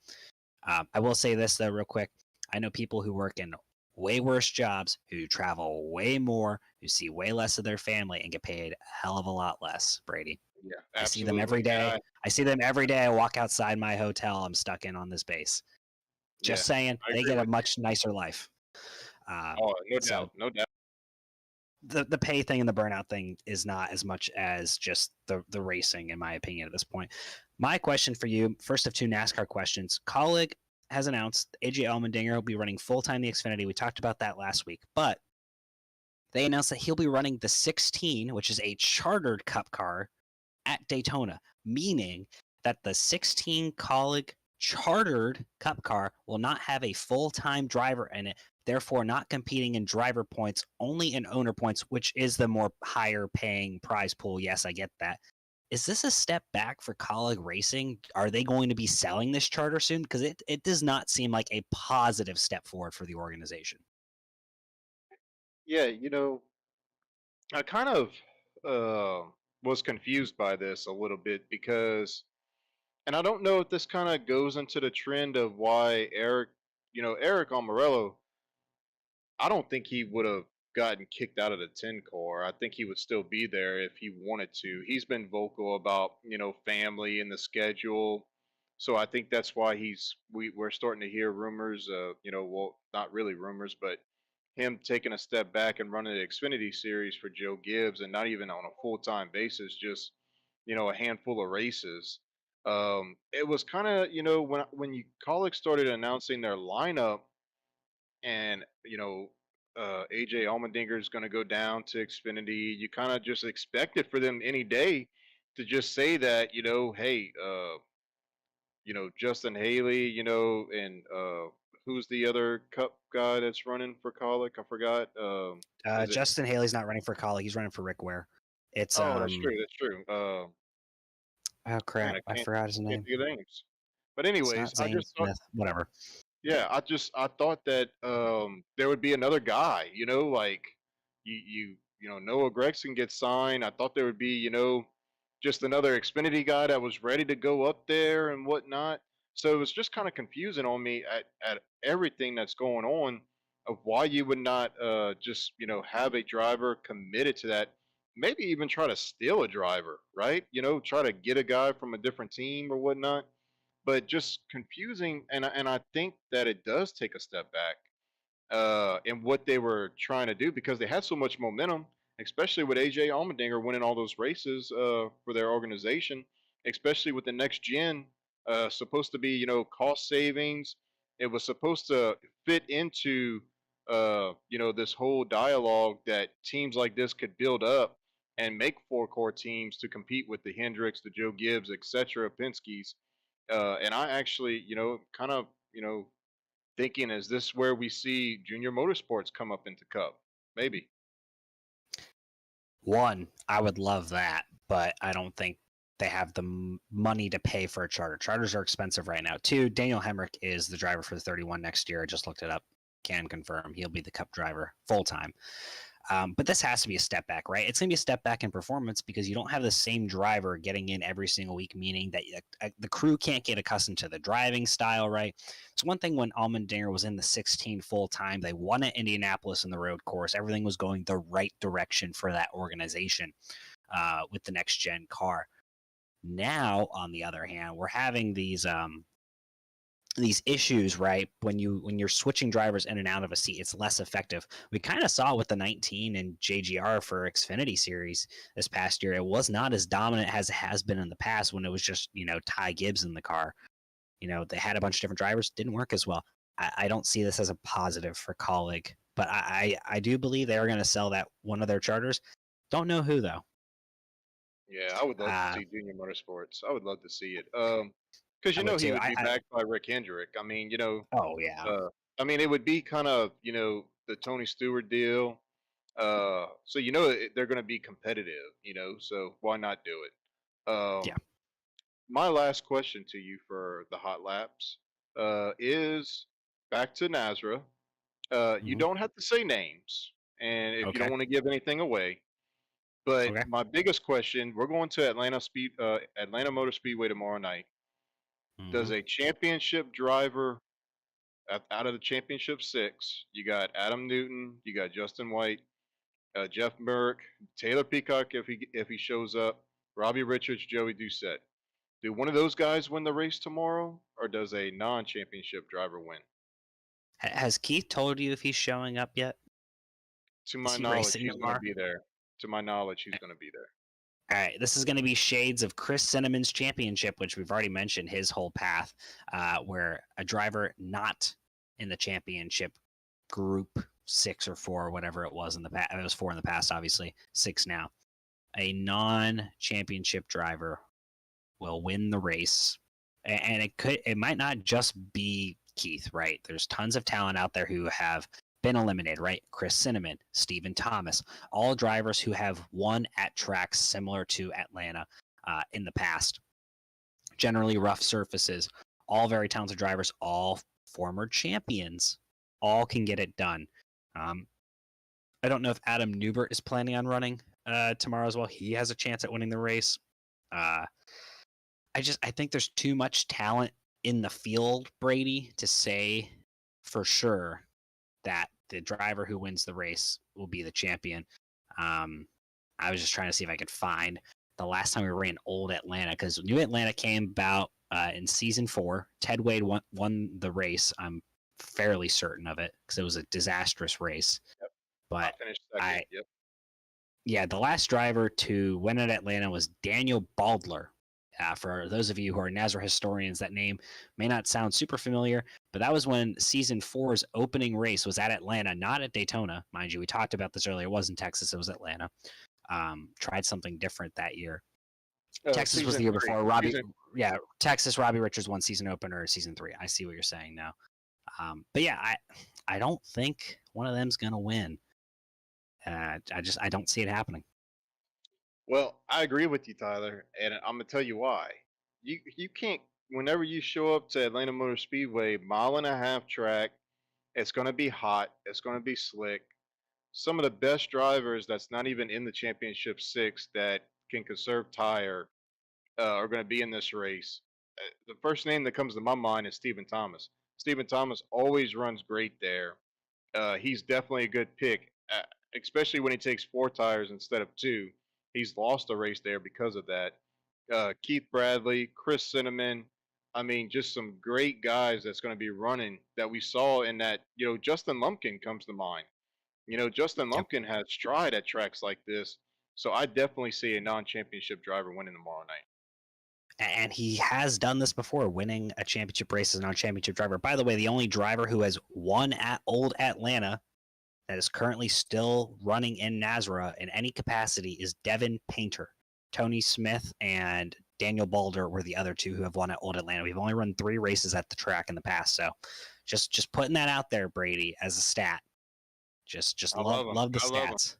I will say this though, real quick. I know people who work in way worse jobs, who travel way more, who see way less of their family, and get paid a hell of a lot less. Brady, Yeah, I see them every absolutely. day. I see them every day. I walk outside my hotel. I'm stuck in on this base. Yeah, Just saying, I they agree get a with you. much nicer life. Um, Oh, no so doubt, no doubt. the pay thing and the burnout thing is not as much as just the racing, in my opinion, at this point. My question for you, first of 2 NASCAR questions. Colleague has announced AJ Allmendinger will be running full-time the Xfinity. We talked about that last week, but they announced that he'll be running the 16, which is a chartered Cup car, at Daytona, meaning that the 16 Colleague chartered Cup car will not have a full-time driver in it, therefore not competing in driver points, only in owner points, which is the more higher paying prize pool. Yes, I get that. Is this a step back for Colleague Racing? Are they going to be selling this charter soon? Because it does not seem like a positive step forward for the organization. Yeah, I kind of was confused by this a little bit because, and I don't know if this kind of goes into the trend of why Eric Almirola, I don't think he would have gotten kicked out of the 10 car. I think he would still be there if he wanted to. He's been vocal about, family and the schedule. So I think that's why we're starting to hear rumors, well, not really rumors, but him taking a step back and running the Xfinity series for Joe Gibbs, and not even on a full-time basis, just, a handful of races. It was kind of, when you Colic started announcing their lineup, and AJ Allmendinger is going to go down to Xfinity. You kind of just expect it for them any day to just say that, hey, Justin Haley, and who's the other Cup guy that's running for Colic? I forgot. Is it? Justin Haley's not running for Colic. He's running for Rick Ware. It's Oh, that's true. That's true. oh Man, crap, I I can't forgot his can't name. think of names. But It's anyways, not I Zane just thought. Smith. Whatever. Yeah, I thought that there would be another guy, like Noah Gregson gets signed. I thought there would be, just another Xfinity guy that was ready to go up there and whatnot. So it was just kind of confusing on me at everything that's going on, of why you would not just, have a driver committed to that. Maybe even try to steal a driver, right? Try to get a guy from a different team or whatnot, but just confusing. And I think that it does take a step back in what they were trying to do, because they had so much momentum, especially with AJ Allmendinger winning all those races for their organization, especially with the next gen, supposed to be, cost savings. It was supposed to fit into this whole dialogue that teams like this could build up and make four core teams to compete with the Hendricks, the Joe Gibbs, etc., Penske's. And I actually, kind of, thinking, is this where we see Junior Motorsports come up into Cup? Maybe. One, I would love that, but I don't think they have the money to pay for a charter. Charters are expensive right now. Two, Daniel Hemrick is the driver for the 31 next year. I just looked it up. Can confirm he'll be the Cup driver full time. But this has to be a step back, right? It's going to be a step back in performance because you don't have the same driver getting in every single week, meaning that the crew can't get accustomed to the driving style, right? It's one thing when Allmendinger was in the 16 full time. They won at Indianapolis in the road course. Everything was going the right direction for that organization with the next gen car. Now, on the other hand, we're having these issues, right? When you're switching drivers in and out of a seat, it's less effective. We kind of saw with the 19 and JGR for Xfinity series this past year. It was not as dominant as it has been in the past when it was just, Ty Gibbs in the car. They had a bunch of different drivers, didn't work as well. I don't see this as a positive for Colleague, but I do believe they are going to sell that one of their charters. Don't know who though. Yeah, I would love to Uh, see Junior Motorsports. I would love to see it. Because I would he too. would be backed by Rick Hendrick. I mean, Oh yeah. it would be kind of, the Tony Stewart deal. So they're going to be competitive. So why not do it? Yeah. My last question to you for the hot laps is back to Nazra. You Mm-hmm. don't have to say names, and if you don't Okay. want to give anything away. But Okay. my biggest question: we're going to Atlanta Motor Speedway tomorrow night. Mm-hmm. Does a championship driver out of the championship six? You got Adam Newton, you got Justin White, Jeff Merrick, Taylor Peacock if he shows up, Robbie Richards, Joey Doucette. Do one of those guys win the race tomorrow, or does a non-championship driver win? Has Keith told you if he's showing up yet? To Is my he knowledge, racing he's going to tomorrow? be there. To my knowledge, he's going to be there. All right, this is going to be shades of Chris Cinnamon's championship, which we've already mentioned his whole path, where a driver not in the championship group 6 or 4, or whatever it was in the past, it was 4 in the past, obviously 6 now. A non-championship driver will win the race, and it might not just be Keith, right? There's tons of talent out there who have been eliminated, right? Chris Cinnamon, Stephen Thomas, all drivers who have won at tracks similar to Atlanta in the past. Generally rough surfaces, all very talented drivers, all former champions, all can get it done. I don't know if Adam Newbert is planning on running tomorrow as well. He has a chance at winning the race. I think there's too much talent in the field, Brady, to say for sure that the driver who wins the race will be the champion. I was just trying to see if I could find the last time we ran Old Atlanta, because New Atlanta came about in season 4. Ted Wade won the race. I'm fairly certain of it because it was a disastrous race. Yep. I But finished second. Yep. yeah, the last driver to win at Atlanta was Daniel Baldler. For those of you who are NASRA historians, that name may not sound super familiar, but that was when season 4's opening race was at Atlanta, not at Daytona. Mind you, we talked about this earlier. It wasn't Texas, it was Atlanta. Tried something different that year. Texas was the year before. Texas, Robbie Richards won season opener, season 3. I see what you're saying now. But yeah, I don't think one of them's gonna win. I don't see it happening. Well, I agree with you, Tyler, and I'm gonna tell you why. You can't. Whenever you show up to Atlanta Motor Speedway, mile-and-a-half track, it's gonna be hot. It's gonna be slick. Some of the best drivers that's not even in the championship 6 that can conserve tire are going to be in this race. The first name that comes to my mind is Stephen Thomas. Stephen Thomas always runs great there. He's definitely a good pick, especially when he takes 4 tires instead of 2. He's lost a race there because of that. Keith Bradley, Chris Cinnamon. I mean, just some great guys that's going to be running that we saw in that. Justin Lumpkin comes to mind. Justin Yep. Lumpkin has tried at tracks like this. So I definitely see a non-championship driver winning tomorrow night. And he has done this before, winning a championship race as a non-championship driver. By the way, the only driver who has won at Old Atlanta that is currently still running in NASRA in any capacity is Devin Painter. Tony Smith and Daniel Balder were the other 2 who have won at Old Atlanta. We've only run 3 races at the track in the past, so just putting that out there, Brady, as a stat. Just love the stats.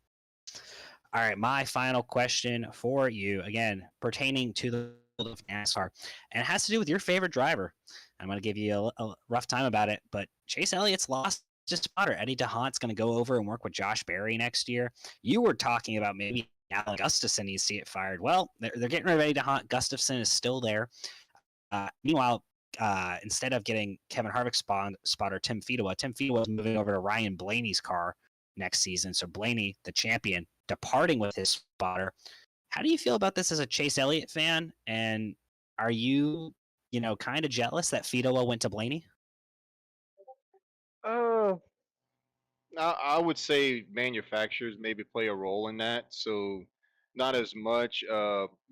All right, my final question for you, again, pertaining to the field of NASCAR, and it has to do with your favorite driver. I'm going to give you a rough time about it, but Chase Elliott's lost his spotter. Eddie DeHaant's going to go over and work with Josh Berry next year. You were talking about maybe Alan Gustafson needs to get fired. Well, they're getting rid of Eddie DeHaant. Gustafson is still there. Meanwhile, instead of getting Kevin Harvick's spotter, Tim Fedewa is moving over to Ryan Blaney's car next season. So Blaney, the champion, departing with his spotter. How do you feel about this as a Chase Elliott fan? And are you, kind of jealous that Fedewa went to Blaney? I would say manufacturers maybe play a role in that. So not as much.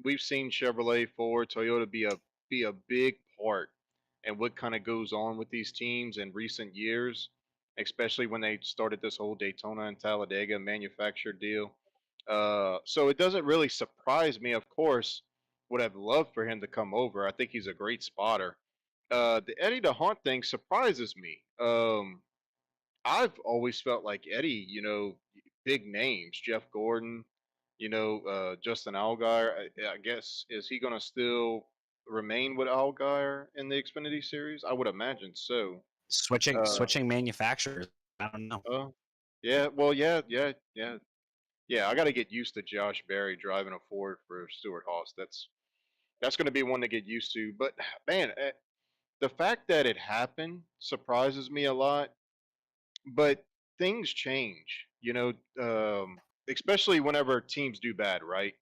We've seen Chevrolet, Ford, Toyota be a big part in what kind of goes on with these teams in recent years, especially when they started this whole Daytona and Talladega manufacturer deal. So it doesn't really surprise me. Of course, would have loved for him to come over. I think he's a great spotter. The Eddie DeHaant thing surprises me. I've always felt like Eddie, big names, Jeff Gordon, Justin Allgaier. I guess is he going to still remain with Allgaier in the Xfinity series? I would imagine so. Switching manufacturers. I don't know. Yeah. Well, yeah. I got to get used to Josh Berry driving a Ford for Stuart Haas. That's going to be one to get used to. But man, the fact that it happened surprises me a lot. But things change, especially whenever teams do bad, right?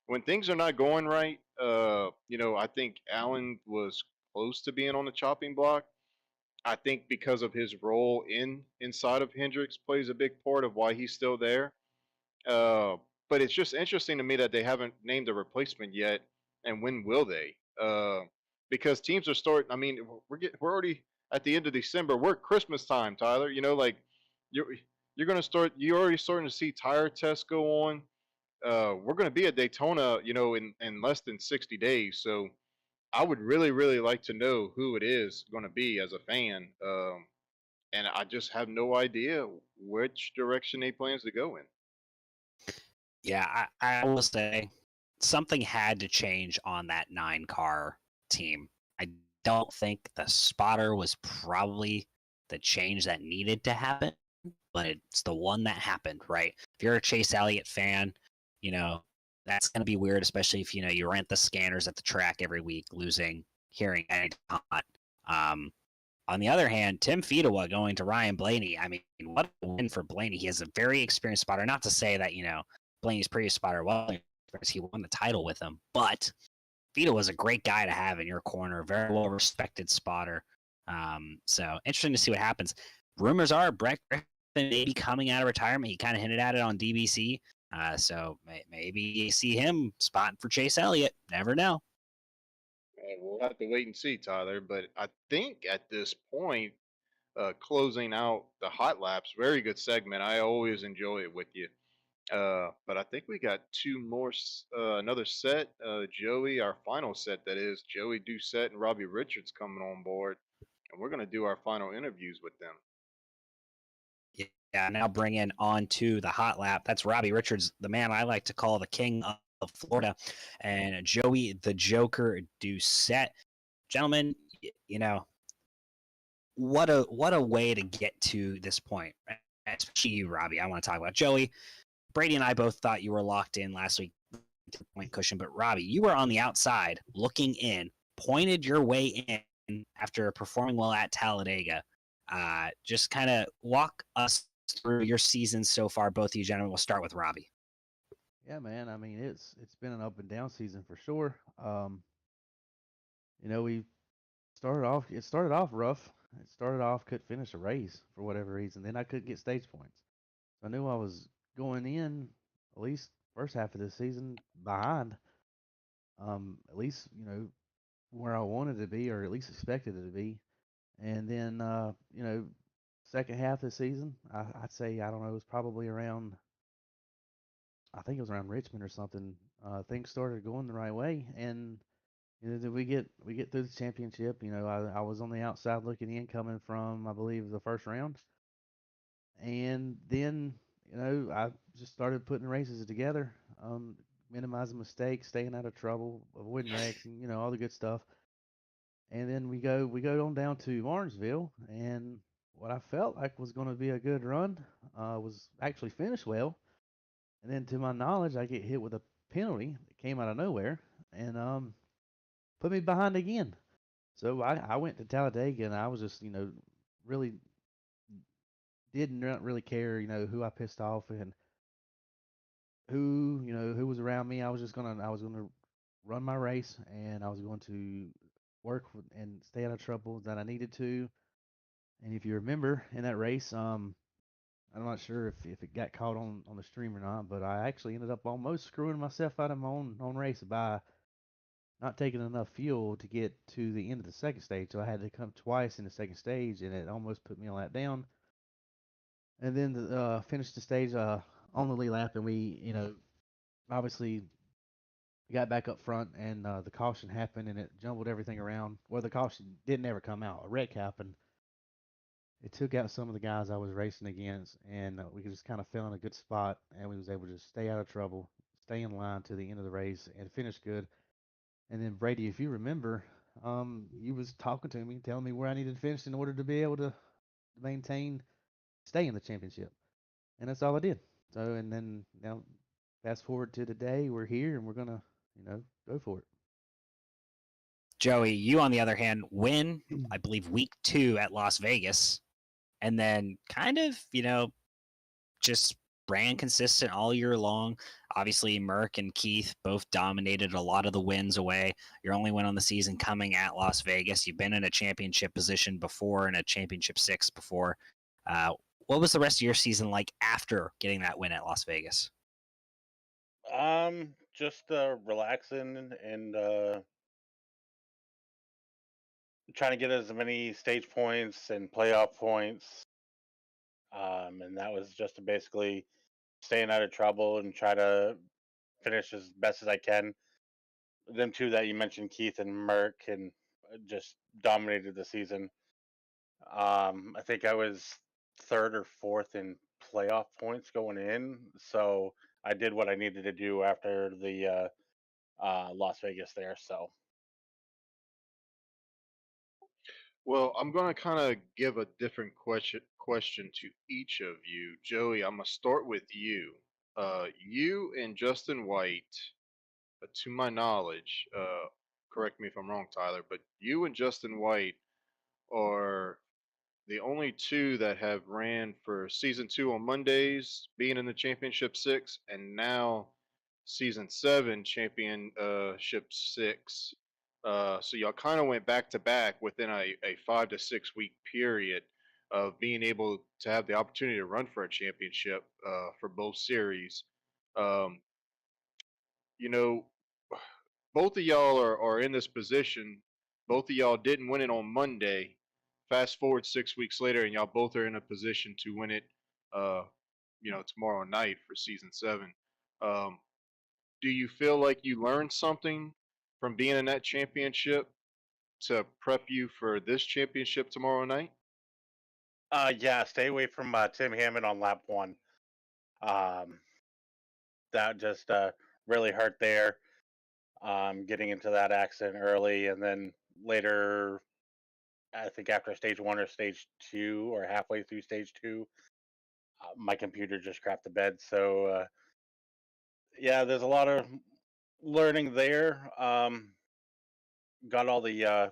When things are not going right, I think Allen was close to being on the chopping block. I think because of his role inside of Hendricks plays a big part of why he's still there. Uh, but it's just interesting to me that they haven't named a replacement yet, and when will they? Because teams are starting. I mean, we're already at the end of December. We're Christmas time, Tyler. You're you're gonna start. You're already starting to see tire tests go on. We're gonna be at Daytona, in less than 60 days. So I would really, really like to know who it is going to be as a fan. And I just have no idea which direction he plans to go in. Yeah, I will say something had to change on that 9-car team. I don't think the spotter was probably the change that needed to happen, but it's the one that happened, right? If you're a Chase Elliott fan, that's going to be weird, especially if, you rent the scanners at the track every week, hearing Eddie DeHaant. On the other hand, Tim Fedewa going to Ryan Blaney. I mean, what a win for Blaney. He is a very experienced spotter. Not to say that, Blaney's previous spotter wasn't experienced. He won the title with him. But Fedewa was a great guy to have in your corner. Very well respected spotter. So interesting to see what happens. Rumors are Brett Griffin may be coming out of retirement. He kind of hinted at it on DBC. So maybe you see him spotting for Chase Elliott. Never know. We'll have to wait and see, Tyler. But I think at this point, closing out the hot laps, very good segment. I always enjoy it with you. But I think we got two more, another set. Joey, our final set, that is Joey Doucette and Robbie Richards coming on board, and we're gonna do our final interviews with them. Yeah, now bringing on to the hot lap. That's Robbie Richards, the man I like to call the king of Florida, and Joey the Joker Doucette. Gentlemen, what a way to get to this point. Especially you, Robbie. I want to talk about Joey. Brady and I both thought you were locked in last week, point cushion, but Robbie, you were on the outside looking in, pointed your way in after performing well at Talladega. Just kind of walk us through your season so far, both of you gentlemen. We'll start with Robbie. Yeah, man. I mean, it's been an up and down season for sure. We started off. It started off rough. It started off couldn't finish a race for whatever reason. Then I couldn't get stage points. I knew I was going in at least first half of the season behind. At least where I wanted to be, or at least expected it to be. And then second half of the season, I'd say I don't know, it was probably around. I think it was around Richmond or something. Things started going the right way, and then we get through the championship. I was on the outside looking in, coming from I believe the first round, and then I just started putting races together, minimizing mistakes, staying out of trouble, avoiding wrecks, and all the good stuff. And then we go on down to Martinsville, and what I felt like was going to be a good run was actually finished well. And then to my knowledge, I get hit with a penalty that came out of nowhere and put me behind again. So I went to Talladega and I was just really did not really care who I pissed off and who was around me. I was gonna run my race and I was going to and stay out of trouble that I needed to. And if you remember in that race, I'm not sure if it got caught on the stream or not, but I actually ended up almost screwing myself out of my own race by not taking enough fuel to get to the end of the second stage. So I had to come twice in the second stage, and it almost put me on that down. And then finished the stage on the lead lap, and we, obviously got back up front, and the caution happened, and it jumbled everything around. Well, the caution didn't ever come out. A wreck happened. It took out some of the guys I was racing against, and we just kind of fell in a good spot, and we was able to stay out of trouble, stay in line to the end of the race, and finish good. And then Brady, if you remember, you was talking to me, telling me where I needed to finish in order to be able to maintain, stay in the championship, and that's all I did. So, and then now, fast forward to today, we're here, and we're gonna, go for it. Joey, you on the other hand, win, I believe, week 2 at Las Vegas, and then kind of, just ran consistent all year long. Obviously, Merck and Keith both dominated a lot of the wins away. Your only win on the season coming at Las Vegas. You've been in a championship position before and a championship 6 before. What was the rest of your season like after getting that win at Las Vegas? Just relaxing and trying to get as many stage points and playoff points. And that was just to basically staying out of trouble and try to finish as best as I can. Them two that you mentioned, Keith and Merck, and just dominated the season. I think I was third or fourth in playoff points going in, so I did what I needed to do after the Las Vegas there. So Well, I'm gonna kind of give a different question to each of you. Joey, I'm gonna start with you. You and Justin White, to my knowledge, correct me if I'm wrong, Tyler, but you and Justin White are the only two that have ran for season two on Mondays, being in the championship six, and now season seven championship six. So y'all kind of went back to back within a 5 to 6 week period of being able to have the opportunity to run for a championship for both series. Um, you know, both of y'all are in this position. Both of y'all didn't win it on Monday. Fast forward 6 weeks later, and y'all both are in a position to win it. Uh, tomorrow night for season seven. Um, do you feel like you learned something from being in that championship to prep you for this championship tomorrow night? Yeah, stay away from Tim Hammond on lap one. Um, that just really hurt there. Getting into that accident early, and then later, I think after stage one or stage two, or halfway through stage two, my computer just crapped the bed. So yeah, there's a lot of learning there. Got all the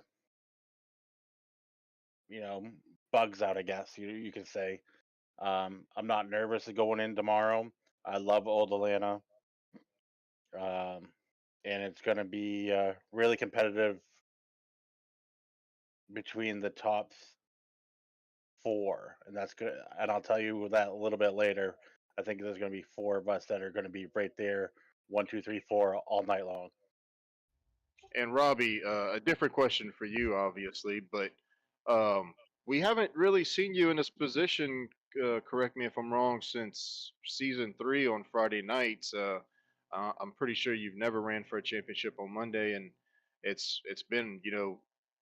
you know bugs out, I guess you could say. I'm not nervous going in tomorrow. I love Old Atlanta, um, and it's going to be really competitive between the top four, and that's good. And I'll tell you that a little bit later. I think there's going to be four of us that are going to be right there, one, two, three, four, all night long. And Robbie, a different question for you, obviously, but um, we haven't really seen you in this position. Correct me if I'm wrong. Since season three on Friday nights, I'm pretty sure you've never ran for a championship on Monday, and it's been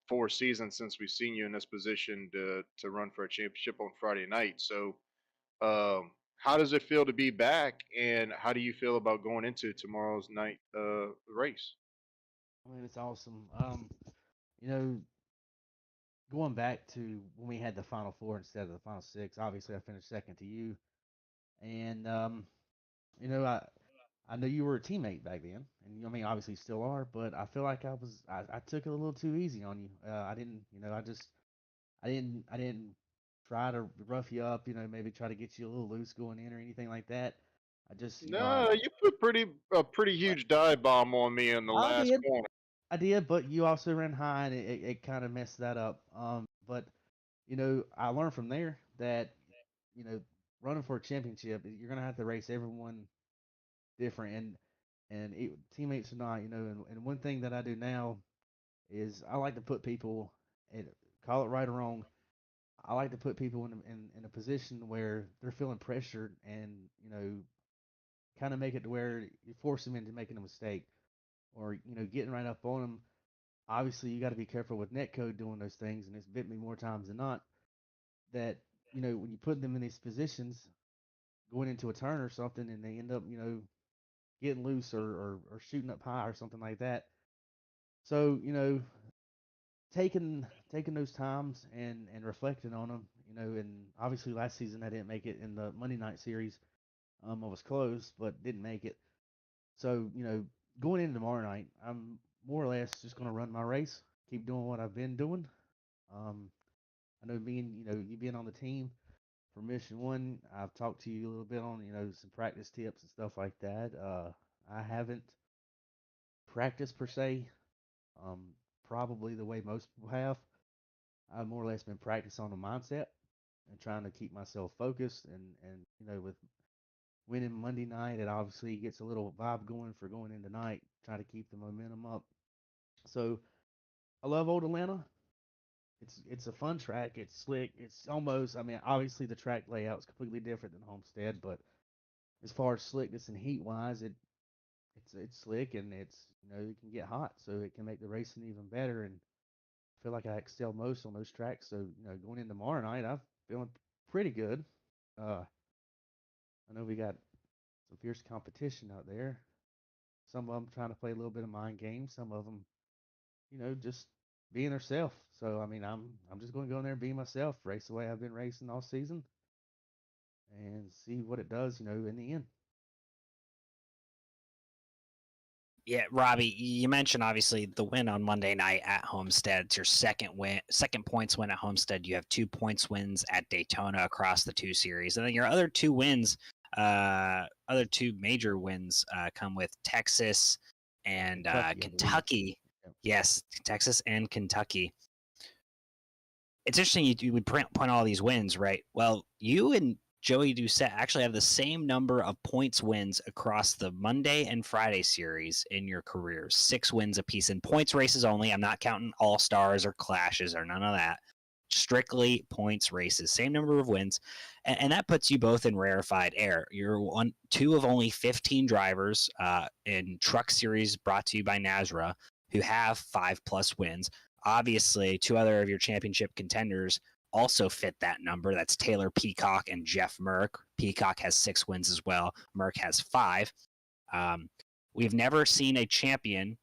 4 seasons since we've seen you in this position to run for a championship on Friday night. So, how does it feel to be back, and how do you feel about going into tomorrow's night race? I mean, it's awesome. You know, going back to when we had the final four instead of the final six, obviously I finished second to you, and you know, I know you were a teammate back then, and I mean, obviously you still are, but I feel like I took it a little too easy on you. I didn't, I didn't try to rough you up, maybe try to get you a little loose going in or anything like that. I just, No, you put a pretty huge dive bomb on me in the I last did, corner. I did, but you also ran high, and it kind of messed that up. But I learned from there that you know, running for a championship, you're gonna have to race everyone different, and teammates or not, and one thing that I do now is I like to put people, and call it right or wrong, I like to put people in a position where they're feeling pressured, and kind of make it to where you force them into making a mistake, or getting right up on them. Obviously, you got to be careful with netcode doing those things, and it's bit me more times than not that when you put them in these positions going into a turn or something, and they end up getting loose, or shooting up high or something like that. So taking those times and reflecting on them, and obviously last season I didn't make it in the Monday night series. I was close, but didn't make it. So going into tomorrow night, I'm more or less just going to run my race, keep doing what I've been doing. Um, I know being you being on the team for Mission One, I've talked to you a little bit on some practice tips and stuff like that. I haven't practiced per se, um, probably the way most people have. I've more or less been practicing on the mindset and trying to keep myself focused, and with winning Monday night, it obviously gets a little vibe going for going into night, try to keep the momentum up. So I love Old Atlanta. It's a fun track. It's slick. It's almost, I mean, obviously the track layout is completely different than Homestead, but as far as slickness and heat wise, it's slick, and it's it can get hot, so it can make the racing even better. And I feel like I excel most on those tracks. So going into tomorrow night, I'm feeling pretty good. I know we got some fierce competition out there. Some of them trying to play a little bit of mind games. Some of them, just being herself. So I mean, I'm just going to go in there and be myself, race the way I've been racing all season, and see what it does. In the end. Yeah, Robbie, you mentioned obviously the win on Monday night at Homestead. It's your second points win at Homestead. You have 2 points wins at Daytona across the 2 series, and then your other two major wins come with Texas and Kentucky, I believe. Kentucky. Yep. Yes, Texas and Kentucky. It's interesting you would point all these wins, right? Well, you and Joey Doucette actually have the same number of points wins across the Monday and Friday series in your careers. 6 wins apiece in points races only. I'm not counting all stars or clashes or none of that. Strictly points races. Same number of wins. And that puts you both in rarefied air. You're two of only 15 drivers in Truck Series brought to you by Nasra who have 5+ wins. Obviously, 2 other of your championship contenders also fit that number. That's Taylor Peacock and Jeff Merck. Peacock has 6 wins as well. Merck has 5. We've never seen a champion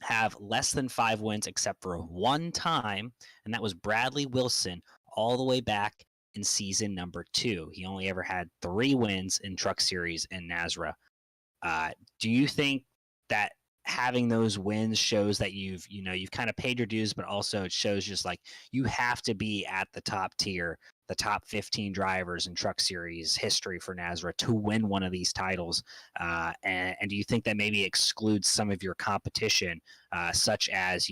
have less than 5 wins except for one time, and that was Bradley Wilson all the way back in season number 2. He only ever had 3 wins in Truck Series in Nasra. Do you think that having those wins shows that you've kind of paid your dues, but also it shows just like you have to be at the top tier, the top 15 drivers in Truck Series history for Nasra to win one of these titles? And do you think that maybe excludes some of your competition, such as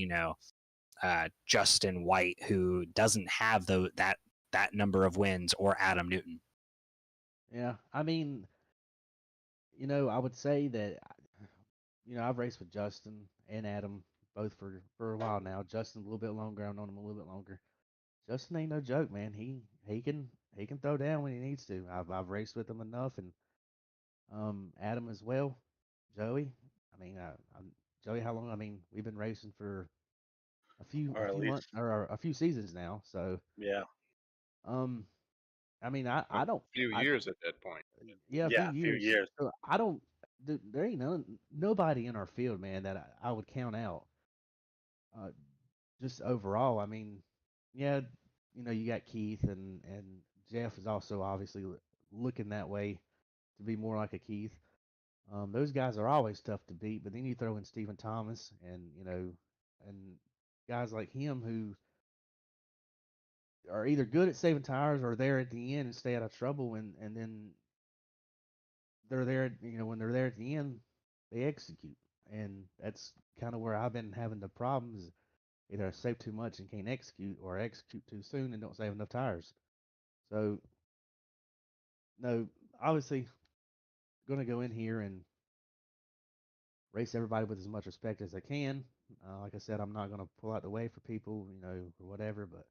Justin White, who doesn't have that number of wins, or Adam Newton? Yeah, I mean, I would say that I've raced with Justin and Adam both for a while now. Justin a little bit longer. I've known him a little bit longer. Justin ain't no joke, man. He can throw down when he needs to. I've raced with him enough, and Adam as well. Joey, I mean, Joey, how long? I mean, we've been racing for or a at few months least, or a few seasons now. So, yeah, um, I mean, A I don't, few I years at that point. yeah, a few yeah, a few years. years. So I don't. There ain't nobody in our field, man, that I would count out. Uh, just overall, I mean, yeah, you got Keith and Jeff is also obviously looking that way to be more like a Keith. Those guys are always tough to beat, but then you throw in Stephen Thomas and and guys like him who are either good at saving tires or there at the end and stay out of trouble, and then they're there. When they're there at the end, they execute, and that's kind of where I've been having the problems. Either I save too much and can't execute, or I execute too soon and don't save enough tires. So, no, obviously, going to go in here and race everybody with as much respect as I can. Like I said, I'm not going to pull out the way for people, or whatever. But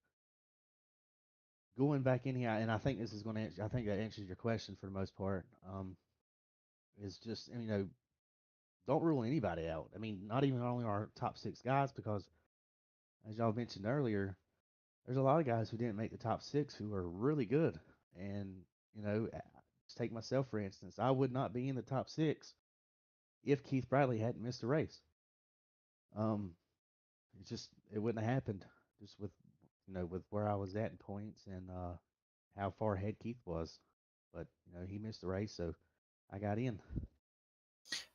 going back in here, and I think this is going to, I think that answers your question for the most part. Is just, don't rule anybody out. I mean, not even only our top 6 guys, because as y'all mentioned earlier, there's a lot of guys who didn't make the top 6 who are really good. And, just take myself for instance, I would not be in the top 6 if Keith Bradley hadn't missed a race. Um, it wouldn't have happened just with where I was at in points and how far ahead Keith was. But he missed the race, so I got in.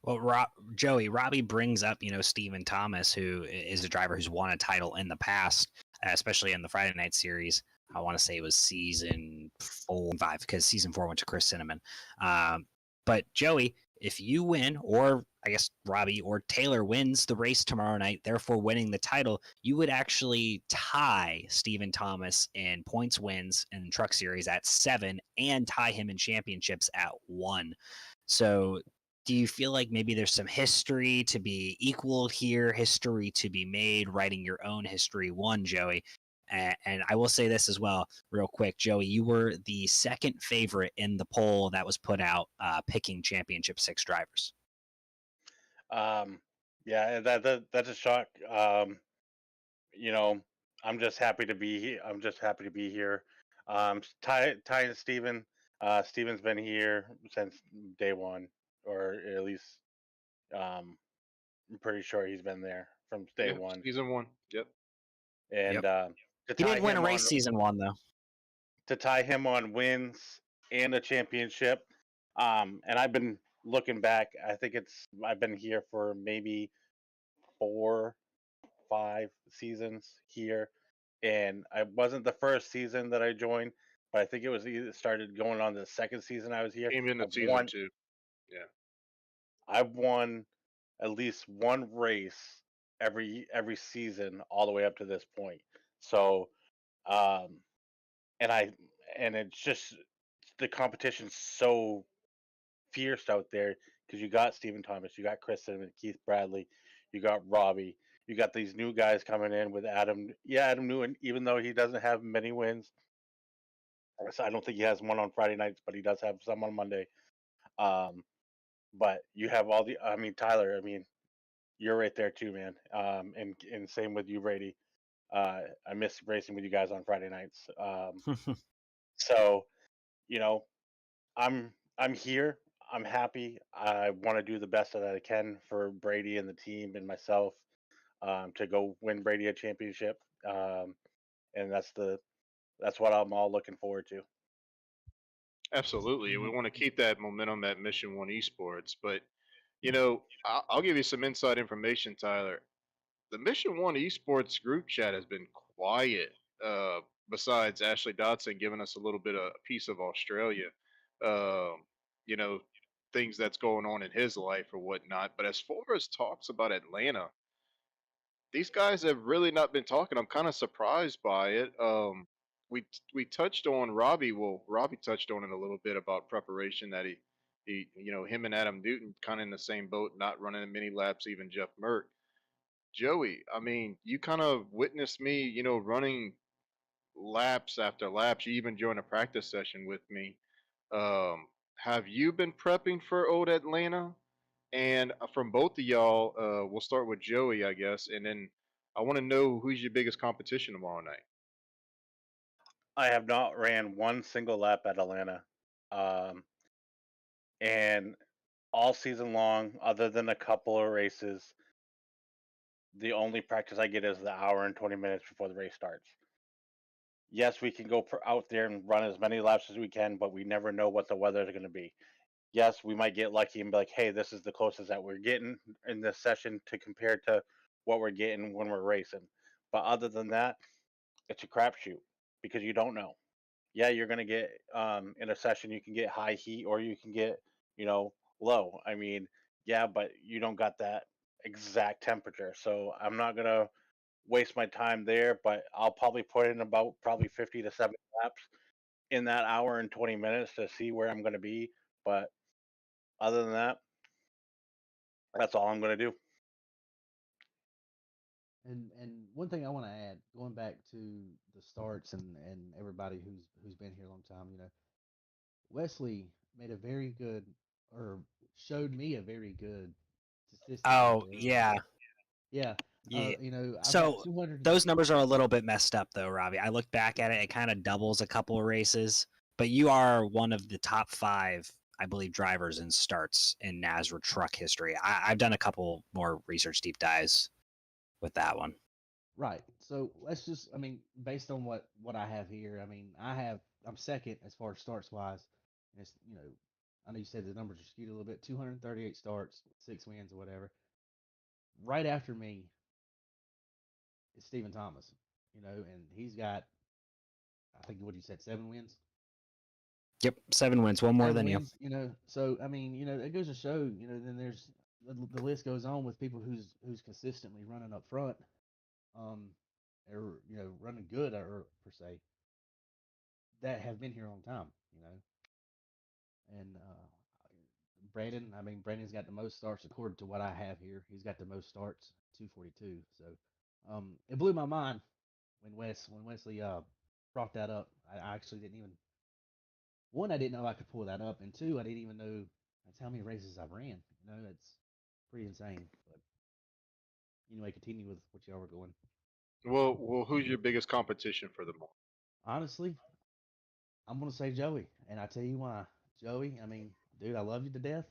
Well, Robbie brings up, Stephen Thomas, who is a driver who's won a title in the past, especially in the Friday night series. I want to say it was season 4 and 5, because season 4 went to Chris Cinnamon. But Joey, if you win, or I guess Robbie or Taylor wins the race tomorrow night, therefore winning the title, you would actually tie Stephen Thomas in points wins in Truck Series at 7 and tie him in championships at 1. So do you feel like maybe there's some history to be equaled here, history to be made, writing your own history? One, Joey. And I will say this as well, real quick, Joey, you were the second favorite in the poll that was put out, picking Championship 6 drivers. Um, yeah, that's a shock. You know, I'm just happy to be here. I'm just happy to be here. Ty and Steven. Steven's been here since day one, or at least I'm pretty sure he's been there from day Yeah, one. season 1. Yep. And Yep. to He tie didn't win a him race on season 1, though. to tie him on wins and a championship. And I've been looking back, I think I've been here for maybe 4, 5 seasons here, and I wasn't the first season that I joined, but I think it was either started going on the second season I was here. Came into I've season won 2. Yeah. I've won at least one race every season all the way up to this point. So, um, and I and it's just the competition's so fierce out there because you got Stephen Thomas, you got Chris Simmons, Keith Bradley, you got Robbie, you got these new guys coming in with Adam. Yeah, Adam Newton, even though he doesn't have many wins, so I don't think he has one on Friday nights, but he does have some on Monday. Um, but you have all the, I mean, Tyler, I mean, you're right there too, man. And same with you, Brady. I miss racing with you guys on Friday nights. So you know, I'm here. I'm happy. I want to do the best that I can for Brady and the team and myself to go win Brady a championship. And that's what I'm all looking forward to. Absolutely. We Mhm. want to keep that momentum at Mission 1 Esports, but I'll give you some inside information, Tyler. The Mission 1 Esports group chat has been quiet. Uh, Besides Ashley Dotson giving us a little bit of a piece of Australia, um, you know, things that's going on in his life or whatnot. But as far as talks about Atlanta, these guys have really not been talking. I'm kind of surprised by it. We touched on Robbie. Well, Robbie touched on it a little bit about preparation that he him and Adam Newton kind of in the same boat, not running many laps. Even Jeff Merck. Joey, I mean, you kind of witnessed me, running laps after laps. You even joined a practice session with me. Um, have you been prepping for Old Atlanta? And from both of y'all, we'll start with Joey, I guess, and then I want to know who's your biggest competition tomorrow night. I have not ran one single lap at Atlanta, um, and all season long, other than a couple of races, the only practice I get is the hour and 20 minutes before the race starts. Yes, we can go out there and run as many laps as we can, but we never know what the weather is going to be. Yes, we might get lucky and be like, hey, this is the closest that we're getting in this session to compare to what we're getting when we're racing. But other than that, it's a crapshoot because you don't know. Yeah, you're going to get in a session, you can get high heat or you can get, low. I mean, yeah, but you don't got that exact temperature. So I'm not going to waste my time there, but I'll probably put in about probably 50 to 70 laps in that hour and 20 minutes to see where I'm going to be. But other than that, that's all I'm going to do. And one thing I want to add, going back to the starts and everybody who's been here a long time, Wesley made a very good, or showed me a very good statistics right Oh there. yeah, Yeah, yeah. I've got So 200. those numbers are a little bit messed up, though, Robbie. I look back at it; it kind of doubles a couple of races. But you are one of the top 5, I believe, drivers in starts in NASRA truck history. I've done a couple more research deep dives with that one. Right. So let's just, I mean, based on what I have here, I mean, I'm second as far as starts wise. And it's, I know you said the numbers are skewed a little bit. 238 starts, 6 wins or whatever. Right after me is Stephen Thomas. And he's got, I think what you said, 7 wins. Yep, 7 wins, one more Seven than you. wins. So I mean, it goes to show. Then there's the list goes on with people who's consistently running up front, um, or running good or per se that have been here a long time. And Brandon, I mean, Brandon's got the most starts according to what I have here. He's got the most starts, 242. So it blew my mind when Wesley brought that up. I actually didn't even, one, I didn't know I could pull that up, and two, I didn't even know that's how many races I've ran. It's pretty insane. But anyway, continue with what y'all were going. Well, who's your biggest competition for the month? Honestly, I'm gonna say Joey, and I tell you why. Joey, I mean, dude, I love you to death.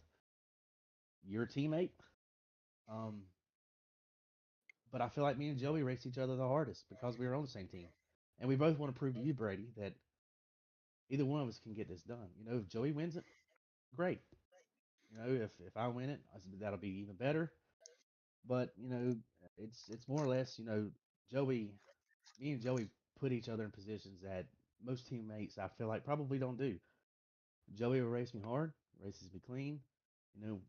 You're a teammate. Um, but I feel like me and Joey race each other the hardest because we are on the same team, and we both want to prove to you, Brady, that either one of us can get this done. If Joey wins it, great. If I win it, that'll be even better. But it's more or less, Joey, me and Joey put each other in positions that most teammates I feel like probably don't do. Joey will race me hard, races me clean, you know.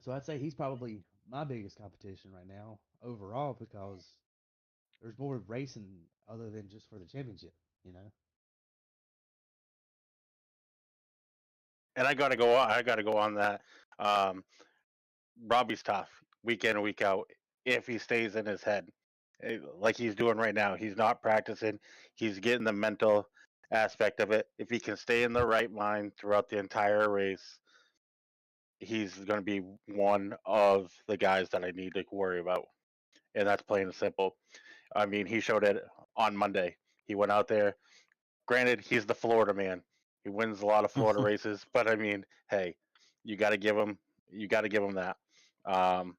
So I'd say he's probably my biggest competition right now overall because there's more racing other than just for the championship, you know. And I gotta go on that. Um, Robbie's tough week in and week out if he stays in his head like he's doing right now. He's not practicing. He's getting the mental aspect of it. If he can stay in the right mind throughout the entire race, he's going to be one of the guys that I need to worry about. And that's plain and simple. I mean, he showed it on Monday. He went out there. Granted, he's the Florida man. He wins a lot of Florida races, but I mean, hey, you got to give him that. Um,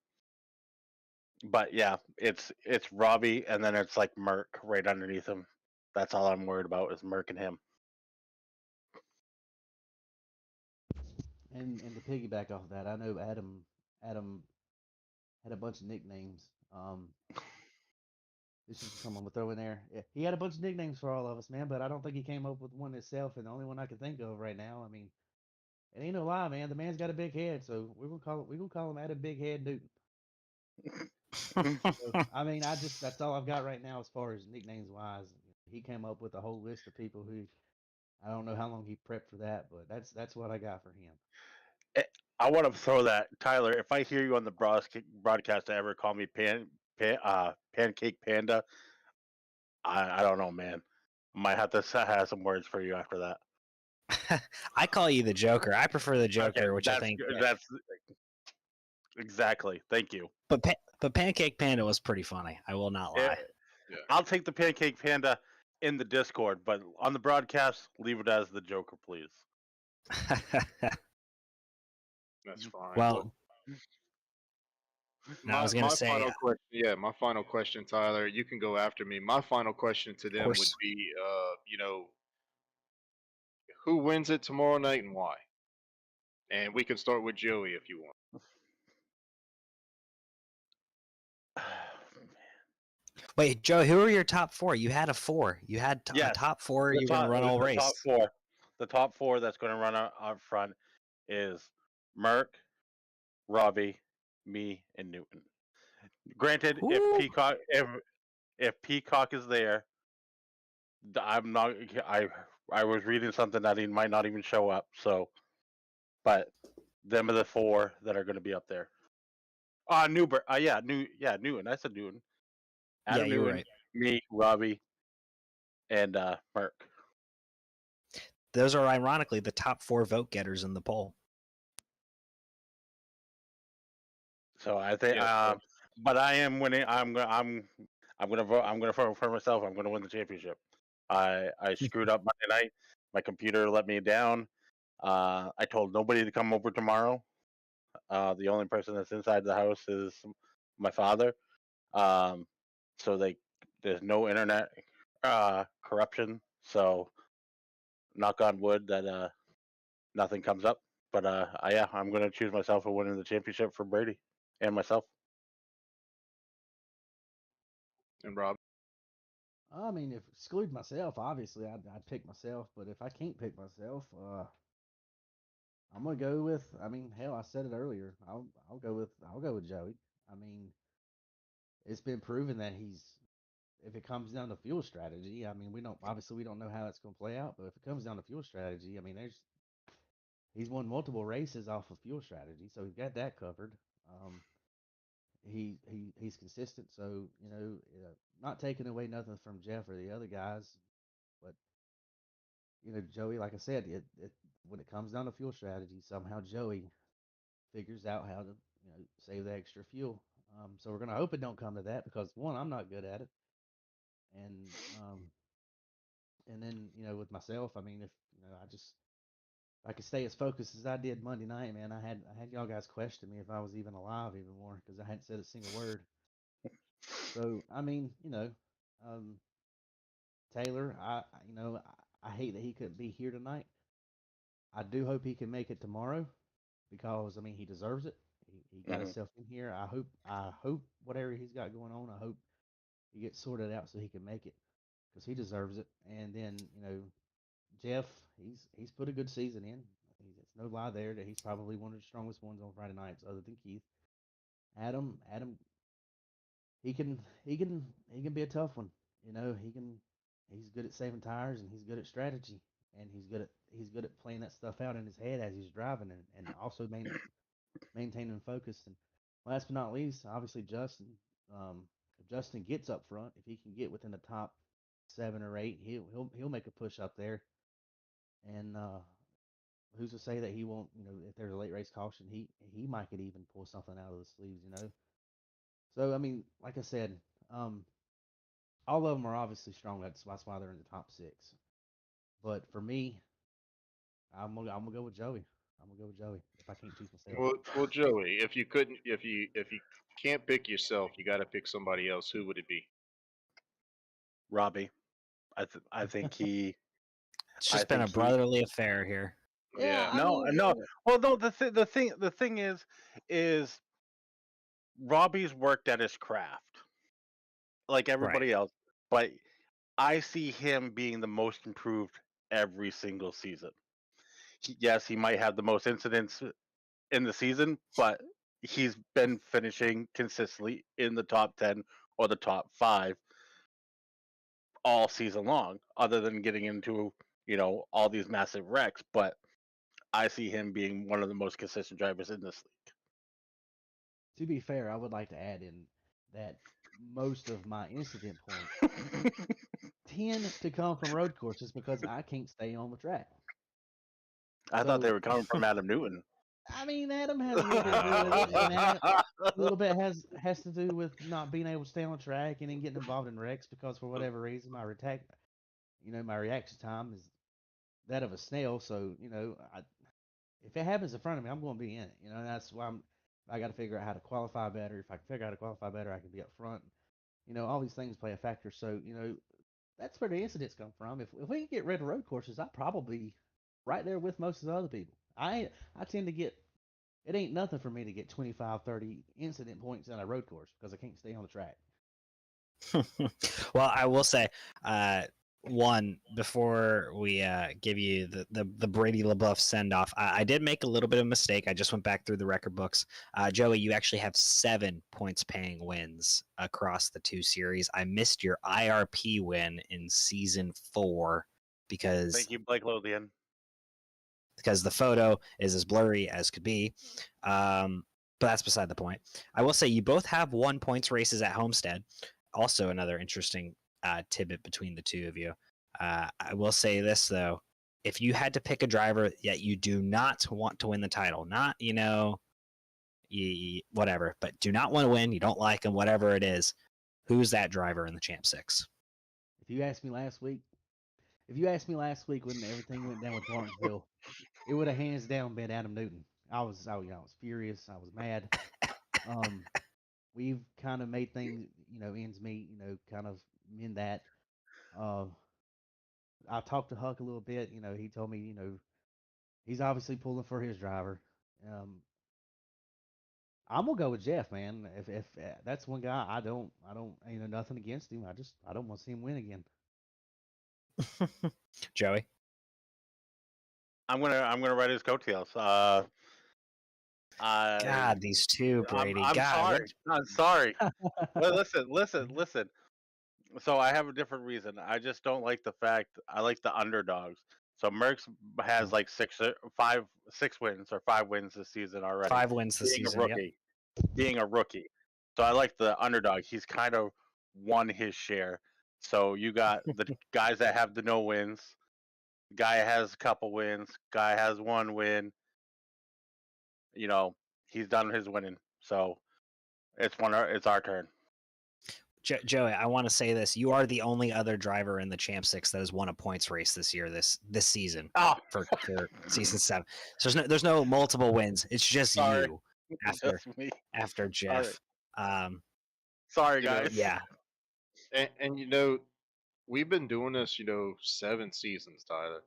but yeah, it's Robbie, and then it's like Merck right underneath him. That's all I'm worried about is Merck and him. And to piggyback off of that, I know Adam had a bunch of nicknames. This is something I'm gonna throw in there. Yeah, he had a bunch of nicknames for all of us, man, but I don't think he came up with one himself. And the only one I can think of right now, I mean, it ain't no lie, man. The man's got a big head, so we're gonna call him Adam Big Head Newton. So I mean, that's all I've got right now as far as nicknames wise. He came up with a whole list of people who I don't know how long he prepped for that, but that's what I got for him. Eh, I want to throw that, Tyler. If I hear you on the broadcast ever call me Pancake Panda, I don't know, man. Might have to have some words for you after that. I call you the Joker. I prefer the Okay, Joker, which I think. that's exactly. Thank you. But Pancake Panda was pretty funny. I will not Eh, lie. Yeah. I'll take the Pancake Panda in the Discord, but on the broadcast, leave it as the Joker, please. That's fine. Well, Well, I was gonna my say, final question, yeah, my final question, Tyler. You can go after me. My final question to of them would course. be, who wins it tomorrow night and why? And we can start with Joey if you want. Wait, Joe, who are your top four? You had a four. You had a Yes, top four. the You're gonna top run all the top race. four. The top four that's going to run out front is Merck, Robbie, me, and Newton. Granted, Woo. if Peacock is there, I'm not. I was reading something that he might not even show up. So, but them are the four that are going to be up there. Newbert. Newton. I said Newton. Yeah, Adam you're Newton, right. me, Robbie, and Merck. Those are ironically the top four vote getters in the poll. So I think, Yes, sir. but I am winning. I'm gonna vote. I'm gonna vote for myself. I'm gonna win the championship. I screwed up Monday night. My computer let me down. I told nobody to come over tomorrow. The only person that's inside the house is my father. Um, so there's no internet corruption. So knock on wood that nothing comes up. But yeah, I'm gonna choose myself for winning the championship for Brady and myself. And Rob. I mean, if exclude myself, obviously I'd pick myself. But if I can't pick myself, I'm gonna go with. I mean, hell, I said it earlier. I'll go with Joey. I mean, it's been proven that he's. If it comes down to fuel strategy, I mean, we don't know how it's gonna play out. But if it comes down to fuel strategy, I mean, he's won multiple races off of fuel strategy, so he's got that covered. Um, he's consistent, so not taking away nothing from Jeff or the other guys, but Joey, like I said, when it comes down to fuel strategy, somehow Joey figures out how to save the extra fuel. So we're gonna hope it don't come to that because one, I'm not good at it, and then with myself, I mean, if I could stay as focused as I did Monday night, man. I had y'all guys question me if I was even alive even more because I hadn't said a single word. So I mean, um, Taylor, I hate that he couldn't be here tonight. I do hope he can make it tomorrow. because I mean he deserves it. He got Mhm. himself in here. I hope whatever he's got going on, I hope he gets sorted out so he can make it because he deserves it. And then Jeff, he's put a good season in. It's no lie there that he's probably one of the strongest ones on Friday nights, other than Keith. Adam, he can be a tough one. He's good at saving tires and he's good at strategy and he's good at playing that stuff out in his head as he's driving and also maintaining focus. And last but not least, obviously Justin. If Justin gets up front, if he can get within the top 7 or 8, he'll make a push up there. And who's to say that he won't? If there's a late race caution, he might could even pull something out of the sleeves. So I mean, like I said, um, all of them are obviously strong. That's why they're in the top 6. But for me, I'm gonna go with Joey. I'm gonna go with Joey if I can't choose myself. Well, Joey, if you can't pick yourself, you got to pick somebody else. Who would it be? Robbie. I think he. It's I just been a think he. brotherly affair here. Yeah, Yeah. I No, mean, no. Well, no. The thing is Robbie's worked at his craft like Right. everybody else, but I see him being the most improved every single season. Yes, he might have the most incidents in the season, but he's been finishing consistently in the top 10 or the top 5 all season long, other than getting into, all these massive wrecks. But I see him being one of the most consistent drivers in this to be fair, I would like to add in that most of my incident points league. tend to come from road courses because I can't stay on the track. I thought they So were coming from Adam Newton. I mean, Adam has a little bit to do with it, and Adam a little bit has to do with not being able to stay on track and then getting involved in wrecks because for whatever reason my reaction time is that of a snail. So if it happens in front of me, I'm going to be in it. And that's why I got to figure out how to qualify better. If I can figure out how to qualify better, I can be up front. All these things play a factor. So that's where the incidents come from. If we can get rid of road courses, I'd probably right there with most of the other people. I tend to get it ain't nothing for me to get 25, 30 incident points on a road course because I can't stay on the track. Well, I will say, one before we give you the Brady LaBeouf send off, I did make a little bit of a mistake. I just went back through the record books. Joey, you actually have 7 points paying wins across the 2 series. I missed your IRP win in season 4 because Thank you, Blake Lothian. the photo is as blurry as could be. But that's beside the point. I will say you both have 1 points races at Homestead. Also, another interesting tidbit between the two of you. I will say this though: if you had to pick a driver that you do not want to win the title, not whatever, but do not want to win, you don't like him, whatever it is, who's that driver in the Champ 6? If you asked me last week, when everything went down with Martinsville, it would have hands down been Adam Newton. I was furious. I was mad. Um, we've kind of made things, ends meet, kind of mend that. Uh, I talked to Huck a little bit. He told me, he's obviously pulling for his driver. Um, I'm gonna go with Jeff, man. If that's one guy, I don't, nothing against him. I don't want to see him win again. Joey? I'm gonna ride his coattails. God, these two, Brady. I'm God, sorry. I'm sorry. Well, listen. So I have a different reason. I just don't like the fact I like the underdogs. So Merckx has like 6 wins or 5 wins this season already. 5 wins this Being a season. Yep. rookie, being a rookie. So I like the underdog. He's kind of won his share. So you got the guys that have the no wins. Guy has a couple wins. Guy has 1 win. He's done his winning. So it's our turn. Joey, I want to say this: you are the only other driver in the Champ 6 that has won a points race this year, this season Oh, for season 7. So there's no multiple wins. It's just sorry. you after Just me. after Jeff. Sorry, You know, guys. Yeah, and we've been doing this, 7 seasons, Tyler.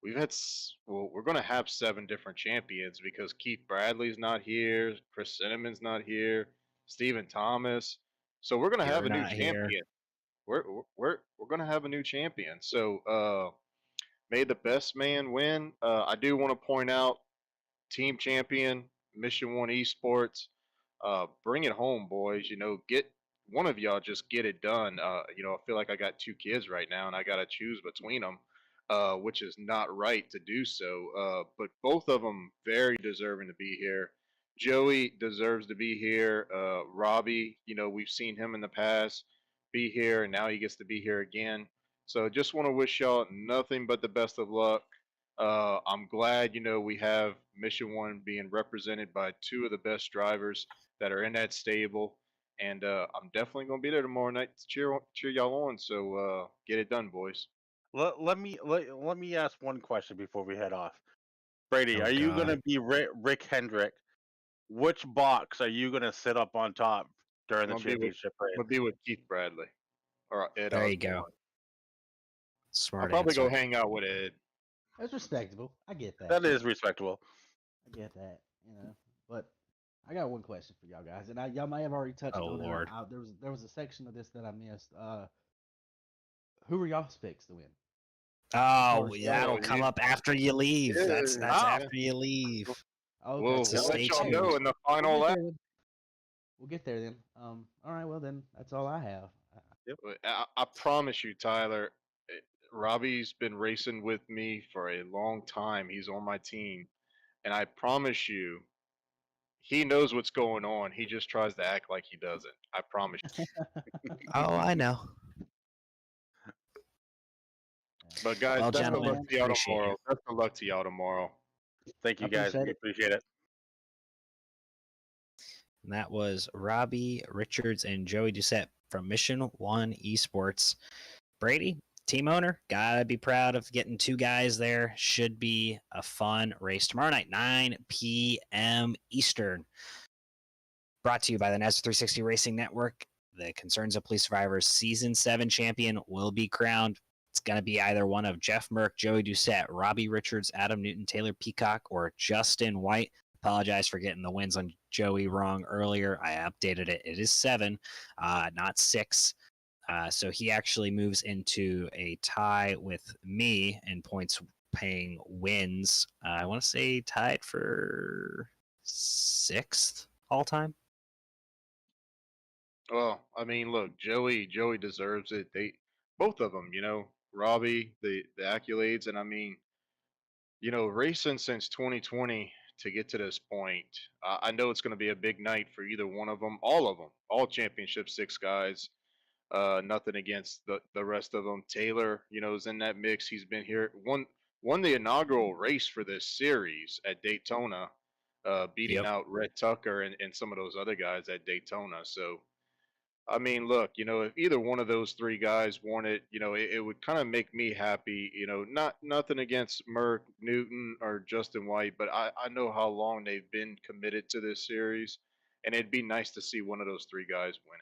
well, we're gonna have 7 different champions because Keith Bradley's not here, Chris Cinnamon's not here, Stephen Thomas. So we're gonna have You're a new not here. champion. We're gonna have a new champion. So may the best man win. I do want to point out team champion, Mission One Esports. Bring it home, boys. Get one of y'all just get it done. I feel like I got 2 kids right now, and I gotta choose between them, which is not right to do so. But both of them very deserving to be here. Joey deserves to be here. Robbie, we've seen him in the past be here, and now he gets to be here again. So just want to wish y'all nothing but the best of luck. I'm glad, we have Mission One being represented by 2 of the best drivers that are in that stable, and I'm definitely gonna be there tomorrow night to cheer y'all on. So get it done, boys. Let me ask one question before we head off. Brady, Oh are you gonna God. be Rick Hendrick? Which box are you gonna sit up on top during I'm the gonna be with championship race? I'm gonna be with Keith Bradley or Ed There you go. Osborne. I'll Smart probably go answer. hang out with Ed. That's respectable. I get that. That is respectable. I get that. But I got one question for y'all guys, and y'all may have already touched Oh on it. Lord. There was a section of this that I missed. Who were y'all's picks to win? Oh, First, that'll Oh come yeah, up after you leave. That's yeah, that's Oh, yeah. after you leave. Okay, We'll So we'll well, let stay y'all hey, know tuned. in the we'll final get lap. there then. We'll get there then. All right, well then, that's all I have. yep. I promise you, Tyler. eh, Robbie's been racing with me for a long time. He's on my team, and I promise you, he knows what's going on. He just tries to act like he doesn't. I promise. Oh, I know. But guys, Well, All best right, of luck gentlemen, man. to y'all appreciate you. tomorrow. Best of luck to y'all tomorrow. Thank I you guys. appreciate We it. appreciate it. And that was Robbie Richards and Joey Doucette from Mission One Esports. Brady, team owner, gotta be proud of getting 2 guys there. Should be a fun race tomorrow night, 9 p.m. Eastern. Brought to you by the NASCAR 360 Racing Network. The Concerns of Police Survivors Season 7 champion will be crowned. It's going to be either one of Jeff Merck, Joey Doucette, Robbie Richards, Adam Newton, Taylor Peacock, or Justin White. Apologize for getting the wins on Joey wrong earlier. I updated it. It is 7, not 6. So he actually moves into a tie with me in points paying wins. I want to say tied for 6th all time. Well, I mean, look, Joey deserves it. They both of them, Robbie, the accolades, and I mean, racing since 2020 to get to this point. I know it's going to be a big night for either one of them, all championship 6 guys. Nothing against the rest of them. Taylor, is in that mix. He's been here, won the inaugural race for this series at Daytona, beating Yep. out Red Tucker and some of those other guys at Daytona. So I mean, look, if either one of those 3 guys won it, it would kind of make me happy. Not nothing against Merck, Newton, or Justin White, but I know how long they've been committed to this series, and it'd be nice to see one of those 3 guys win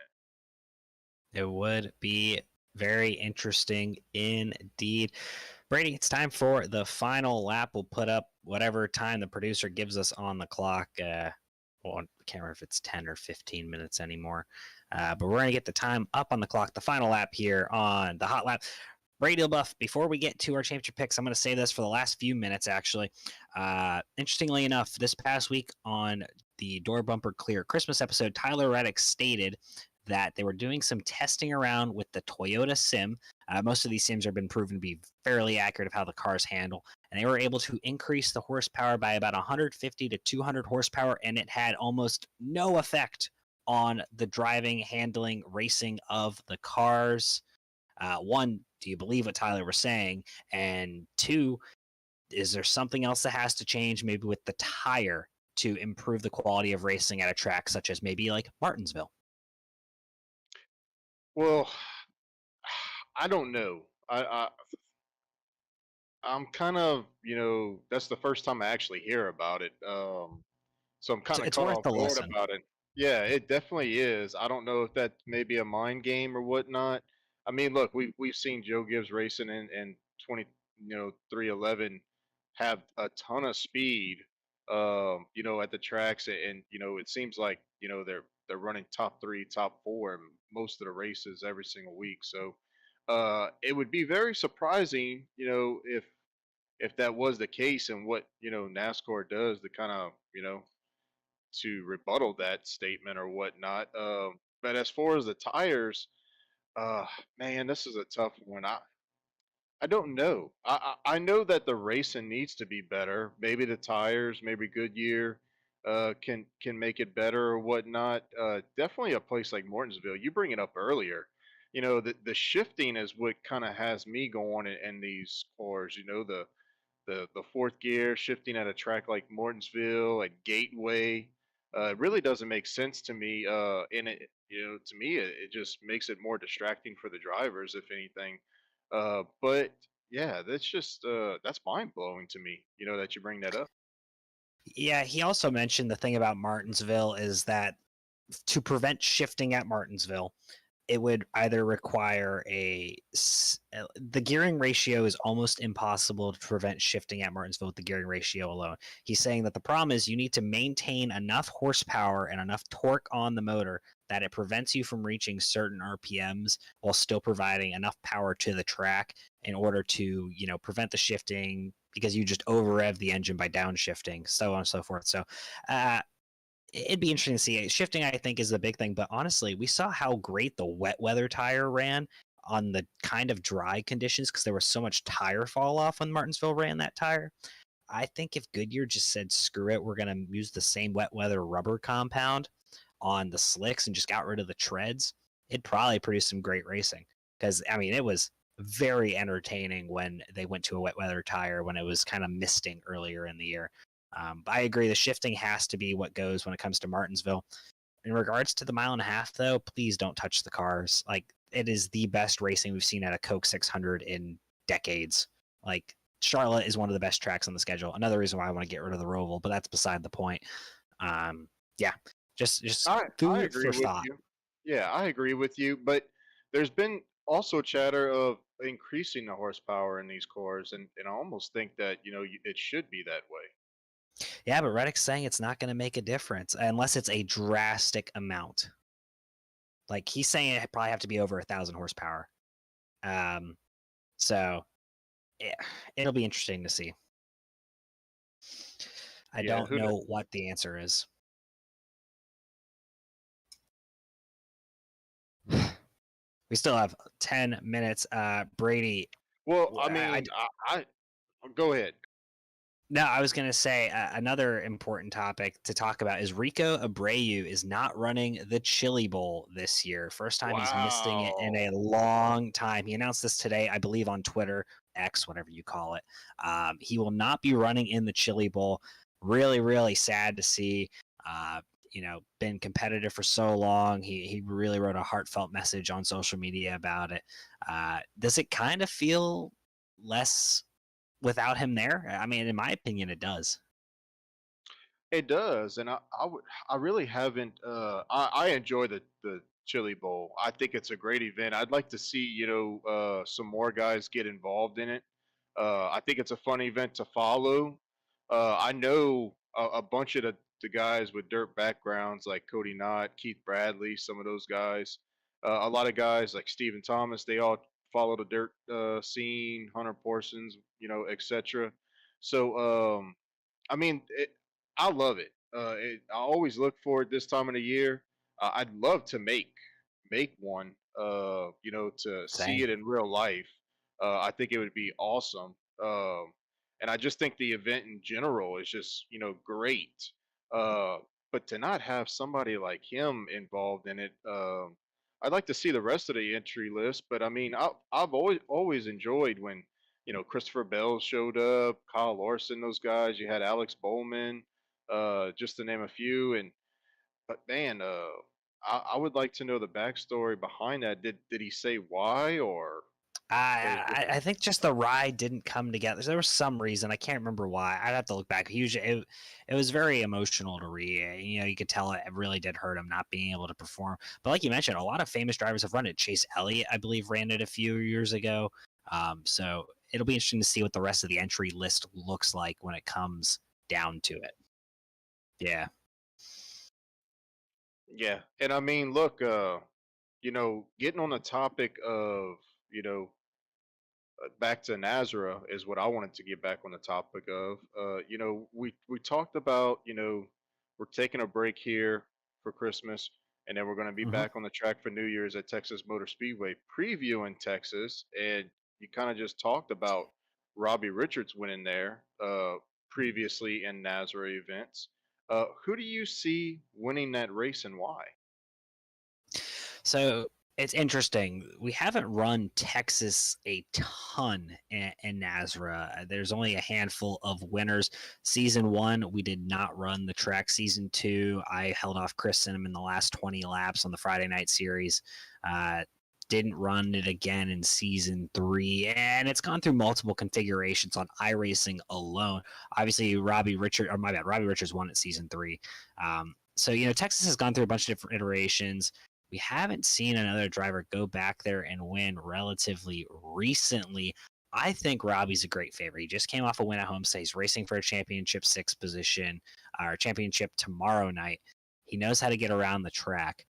it. It would be very interesting indeed. Brady, it's time for the final lap. We'll put up whatever time the producer gives us on the clock. Well, I can't remember if it's 10 or 15 minutes anymore. But we're going to get the time up on the clock, the final lap here on the hot lap. Brady Buff, before we get to our championship picks, I'm going to say this for the last few minutes, actually. Interestingly enough, this past week on the Door Bumper Clear Christmas episode, Tyler Reddick stated that they were doing some testing around with the Toyota Sim. Most of these sims have been proven to be fairly accurate of how the cars handle, and they were able to increase the horsepower by about 150 to 200 horsepower, and it had almost no effect on the driving, handling, racing of the cars. One, do you believe what Tyler was saying? And 2, is there something else that has to change, maybe with the tire, to improve the quality of racing at a track such as maybe like Martinsville? Well, I don't know. I'm kind of, that's the first time I actually hear about it. So I'm kind of It's caught worth off the guard listen. about it. Yeah, it definitely is. I don't know if that may be a mind game or whatnot. I mean, look, we've seen Joe Gibbs racing in 20, 311 have a ton of speed, at the tracks, and it seems like they're running top three, top four in most of the races every single week. So it would be very surprising, if that was the case, and what NASCAR does to kind of to rebuttal that statement or whatnot. But as far as the tires, uh, man, this is a tough one. I don't know. I know that the racing needs to be better. Maybe the tires, maybe Goodyear, can make it better or whatnot. Definitely a place like Mortonsville. You bring it up earlier. The shifting is what kind of has me going in these cars. The fourth gear shifting at a track like Mortonsville at Gateway. It really doesn't make sense to me. And to me, it just makes it more distracting for the drivers, if anything. But yeah, that's mind blowing to me. That you bring that up. Yeah, he also mentioned the thing about Martinsville is that to prevent shifting at Martinsville, it would either require the gearing ratio is almost impossible to prevent shifting at Martinsville with the gearing ratio alone. He's saying that the problem is you need to maintain enough horsepower and enough torque on the motor that it prevents you from reaching certain RPMs while still providing enough power to the track in order to, prevent the shifting, because you just over rev the engine by downshifting, so on and so forth. So it'd be interesting to see. Shifting, I think, is the big thing. But honestly, we saw how great the wet weather tire ran on the kind of dry conditions, because there was so much tire fall off when Martinsville ran that tire. I think if Goodyear just said, screw it, we're going to use the same wet weather rubber compound on the slicks and just got rid of the treads, it'd probably produce some great racing. Because, I mean, it was very entertaining when they went to a wet weather tire when it was kind of misting earlier in the year. But I agree, the shifting has to be what goes when it comes to Martinsville. In regards to the mile and a half, though, please don't touch the cars. Like, it is the best racing we've seen at a Coke 600 in decades. Like, Charlotte is one of the best tracks on the schedule. Another reason why I want to get rid of the Roval, but that's beside the point. Yeah, just I I food agree for with thought. you. Yeah, I agree with you. But there's been also chatter of increasing the horsepower in these cars, and I almost think that it should be that way. Yeah, but Reddick's saying it's not going to make a difference unless it's a drastic amount. Like, he's saying it probably have to be over 1,000 horsepower. So it'll be interesting to see. I Yeah, don't who knows? know what the answer is. We still have 10 minutes. Brady, Well, I I mean, I go ahead. no, I was going to say another important topic to talk about is Rico Abreu is not running the Chili Bowl this year. First time he's missing it in a Wow. long time. He announced this today, I believe, on Twitter, X, whatever you call it. He will not be running in the Chili Bowl. Really, really sad to see. Been competitive for so long. He really wrote a heartfelt message on social media about it. Does it kind of feel less without him there? I mean, in my opinion, it does. It does, and I really haven't. I enjoy the Chili Bowl. I think it's a great event. I'd like to see some more guys get involved in it. I think it's a fun event to follow. I know a bunch of the guys with dirt backgrounds like Cody Knott, Keith Bradley, some of those guys. A lot of guys like Stephen Thomas. They all follow the dirt scene. Hunter Porsons, etc. So I mean, I love it. I always look forward this time of the year. I'd love to make one. To see Same. it in real life. I think it would be awesome. And I just think the event in general is just great. Uh, but to not have somebody like him involved in it, I'd like to see the rest of the entry list. But I mean, I've always enjoyed when Christopher Bell showed up, Kyle Larson, those guys. You had Alex Bowman, just to name a few. And but man, I would like to know the backstory behind that. Did he say why, or I think just the ride didn't come together. There was some reason, I can't remember why. I'd have to look back. Usually, it was very emotional to read. You could tell it really did hurt him not being able to perform. But like you mentioned, a lot of famous drivers have run it. Chase Elliott, I believe, ran it a few years ago. So it'll be interesting to see what the rest of the entry list looks like when it comes down to it. Yeah. Yeah, and I mean, look, getting on the topic of, you know, back to Nazareth is what I wanted to get back on the topic of. We talked about, we're taking a break here for Christmas, and then we're going to be Mhm. back on the track for New Year's at Texas Motor Speedway, previewing Texas, and you kind of just talked about Robbie Richards winning there previously in Nazareth events. Who do you see winning that race and why? So it's interesting. We haven't run Texas a ton in Nazareth. There's only a handful of winners. Season 1, we did not run the track. Season 2, I held off Chris Cinnamon the last 20 laps on the Friday night series. Didn't run it again in season 3, and it's gone through multiple configurations on iRacing alone. Obviously, Robbie Richards won at season 3. So Texas has gone through a bunch of different iterations. We haven't seen another driver go back there and win relatively recently. I think Robbie's a great favorite. He just came off a win at Homestead. He's racing for a championship 6 position, or championship tomorrow night. He knows how to get around the track.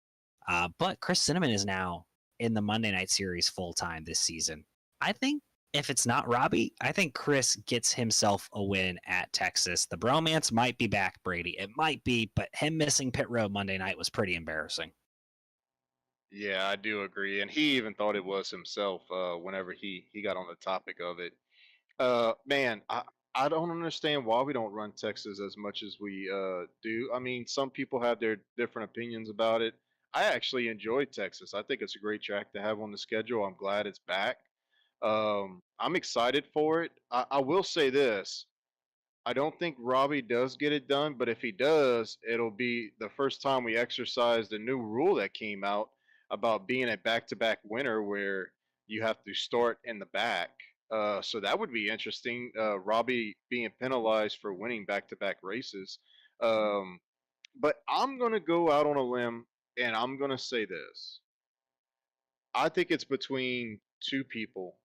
But Chris Cinnamon is now in the Monday night series full time this season. I think if it's not Robbie, I think Chris gets himself a win at Texas. The bromance might be back, Brady. It might be, but him missing pit road Monday night was pretty embarrassing. Yeah, I do agree, and he even thought it was himself whenever he got on the topic of it. Man, I don't understand why we don't run Texas as much as we do. I mean, some people have their different opinions about it. I actually enjoy Texas. I think it's a great track to have on the schedule. I'm glad it's back. I'm excited for it. I will say this. I don't think Robbie does get it done, but if he does, it'll be the first time we exercise the new rule that came out about being a back-to-back winner, where you have to start in the back. So that would be interesting. Robbie being penalized for winning back-to-back races. Um, but I'm gonna go out on a limb and I'm gonna say this. I think it's between two people.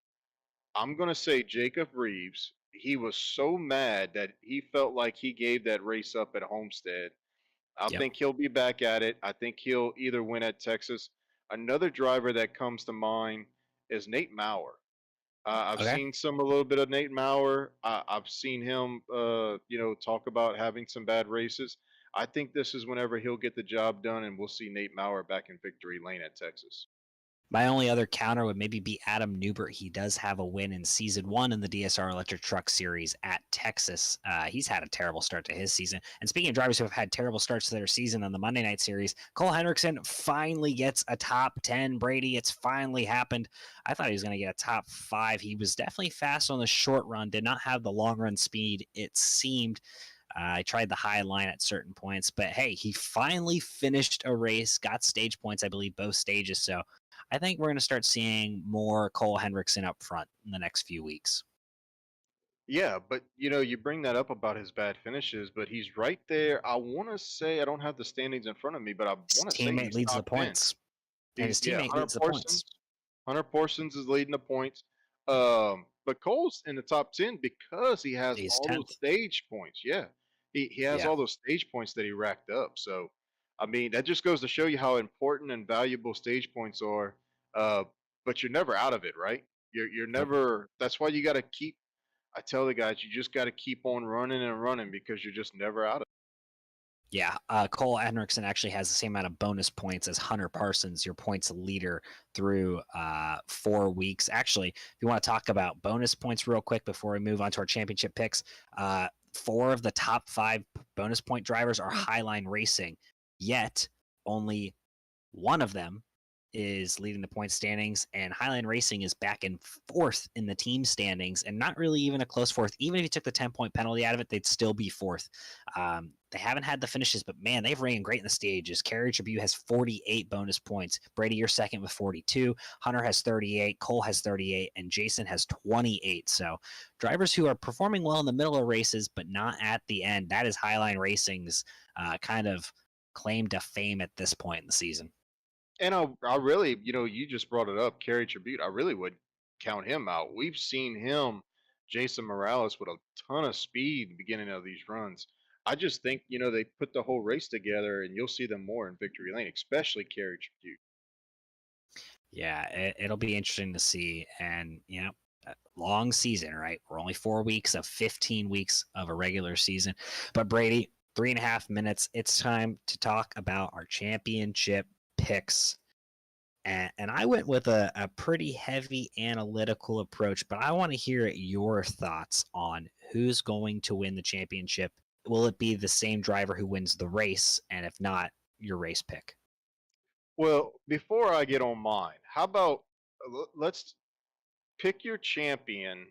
I'm gonna say Jacob Reeves. He was so mad that he felt like he gave that race up at Homestead. I Yep. think he'll be back at it. I think he'll either win at Texas. Another driver that comes to mind is Nate Maurer. I've Okay. seen a little bit of Nate Maurer. I've seen him, talk about having some bad races. I think this is whenever he'll get the job done, and we'll see Nate Maurer back in victory lane at Texas. My only other counter would maybe be Adam Newbert. He does have a win in season 1 in the DSR Electric Truck Series at Texas. He's had a terrible start to his season. And speaking of drivers who have had terrible starts to their season on the Monday night series, Cole Hendrickson finally gets a top 10. Brady, it's finally happened. I thought he was going to get a top 5. He was definitely fast on the short run, did not have the long run speed, it seemed. I tried the high line at certain points, but hey, he finally finished a race, got stage points, I believe, both stages. So I think we're going to start seeing more Cole Hendrickson up front in the next few weeks. Yeah, but you bring that up about his bad finishes, but he's right there. I want to say I don't have the standings in front of me, but I His want to say teammate he's leads the top 10. points, and his Yeah, teammate leads the points. Hunter Parsons is leading the points. But Cole's in the top 10 because he has He's all those 10th. stage points. Yeah, he has Yeah. all those stage points that he racked up. So, I mean, that just goes to show you how important and valuable stage points are. Uh, but you're never out of it, right? You're Nope. never. That's why you got to keep. I tell the guys, you just got to keep on running and running because you're just never out of it. Yeah, Cole Hendrickson actually has the same amount of bonus points as Hunter Parsons, your points leader through 4 weeks. Actually, if you want to talk about bonus points real quick before we move on to our championship picks, 4 of the top 5 bonus point drivers are Highline Racing, yet only one of them is leading the point standings, and Highline Racing is back in 4th in the team standings, and not really even a close 4th. Even if you took the 10-point penalty out of it, they'd still be 4th. They haven't had the finishes, but man, they've ran great in the stages. Carrier Tribute has 48 bonus points. Brady, you're second with 42. Hunter has 38. Cole has 38, and Jason has 28. So drivers who are performing well in the middle of races, but not at the end. That is Highline Racing's kind of claim to fame at this point in the season. And I really, you just brought it up, Carry Tribute. I really would count him out. We've seen him, Jason Morales, with a ton of speed at the beginning of these runs. I just think, they put the whole race together and you'll see them more in victory lane, especially Carrie Tribute. Yeah, it'll be interesting to see. And, long season, right? We're only 4 weeks of 15 weeks of a regular season. But Brady, 3.5 minutes. It's time to talk about our championship picks. And I went with a pretty heavy analytical approach, but I want to hear your thoughts on who's going to win the championship. Will it be the same driver who wins the race? And if not, your race pick? Well, before I get on mine, how about let's pick your champion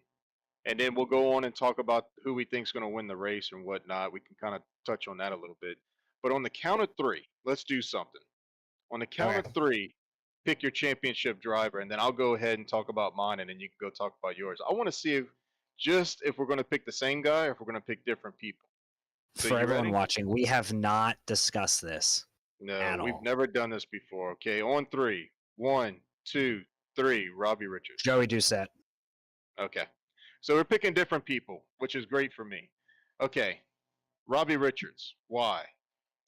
and then we'll go on and talk about who we think's going to win the race and whatnot. We can kind of touch on that a little bit. But on the count of three, let's do something. On the count Okay. of three, pick your championship driver, and then I'll go ahead and talk about mine, and then you can go talk about yours. I want to see if we're going to pick the same guy or if we're going to pick different people. So For you everyone ready? watching, we have not discussed this No, at we've all. never done this before. Okay, on three. 1, 2, 3. Robbie Richards. Joey Doucette. Okay. So we're picking different people, which is great for me. Okay. Robbie Richards. Why?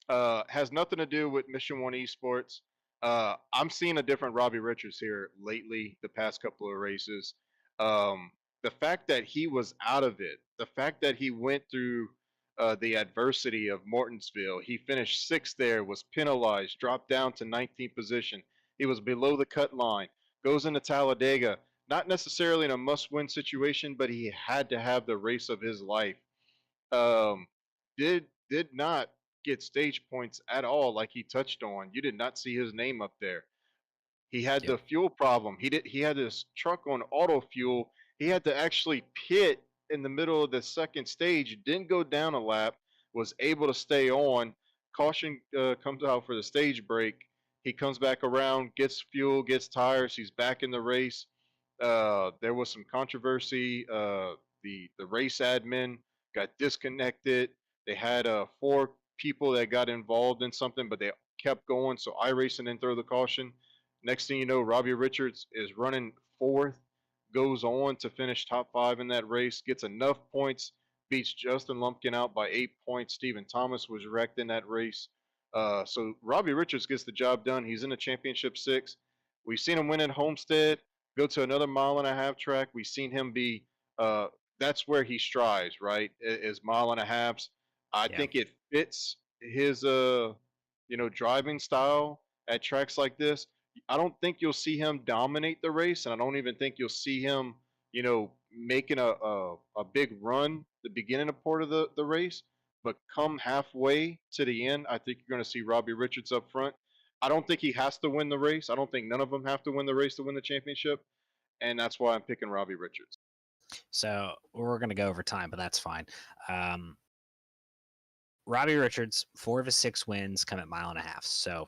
Has nothing to do with Mission One Esports. I'm seeing a different Robbie Richards here lately, the past couple of races. Um, the fact that he was out of it, the fact that he went through the adversity of Mortonsville, he finished sixth there, was penalized, dropped down to 19th position. He was below the cut line, goes into Talladega, not necessarily in a must-win situation, but he had to have the race of his life. Um, did not get stage points at all, like he touched on. You did not see his name up there. He had Yep. the fuel problem. He had this truck on auto fuel. He had to actually pit in the middle of the second stage. Didn't go down a lap. Was able to stay on. Caution comes out for the stage break. He comes back around, gets fuel, gets tires. He's back in the race. There was some controversy. The race admin got disconnected. They had 4 people that got involved in something, but they kept going. So iRacing didn't throw the caution. Next thing you know, Robbie Richards is running fourth, goes on to finish top 5 in that race, gets enough points, beats Justin Lumpkin out by 8 points. Stephen Thomas was wrecked in that race. So Robbie Richards gets the job done. He's in the championship 6. We've seen him win at Homestead, go to another mile-and-a-half track. We've seen him be, that's where he strives, right? Is mile-and-a-halves. I Yeah. think it fits his, driving style at tracks like this. I don't think you'll see him dominate the race, and I don't even think you'll see him, making a big run the beginning of part of the race. But come halfway to the end, I think you're going to see Robbie Richards up front. I don't think he has to win the race. I don't think none of them have to win the race to win the championship, and that's why I'm picking Robbie Richards. So we're going to go over time, but that's fine. Robbie Richards, 4 of his 6 wins come at mile-and-a-half. So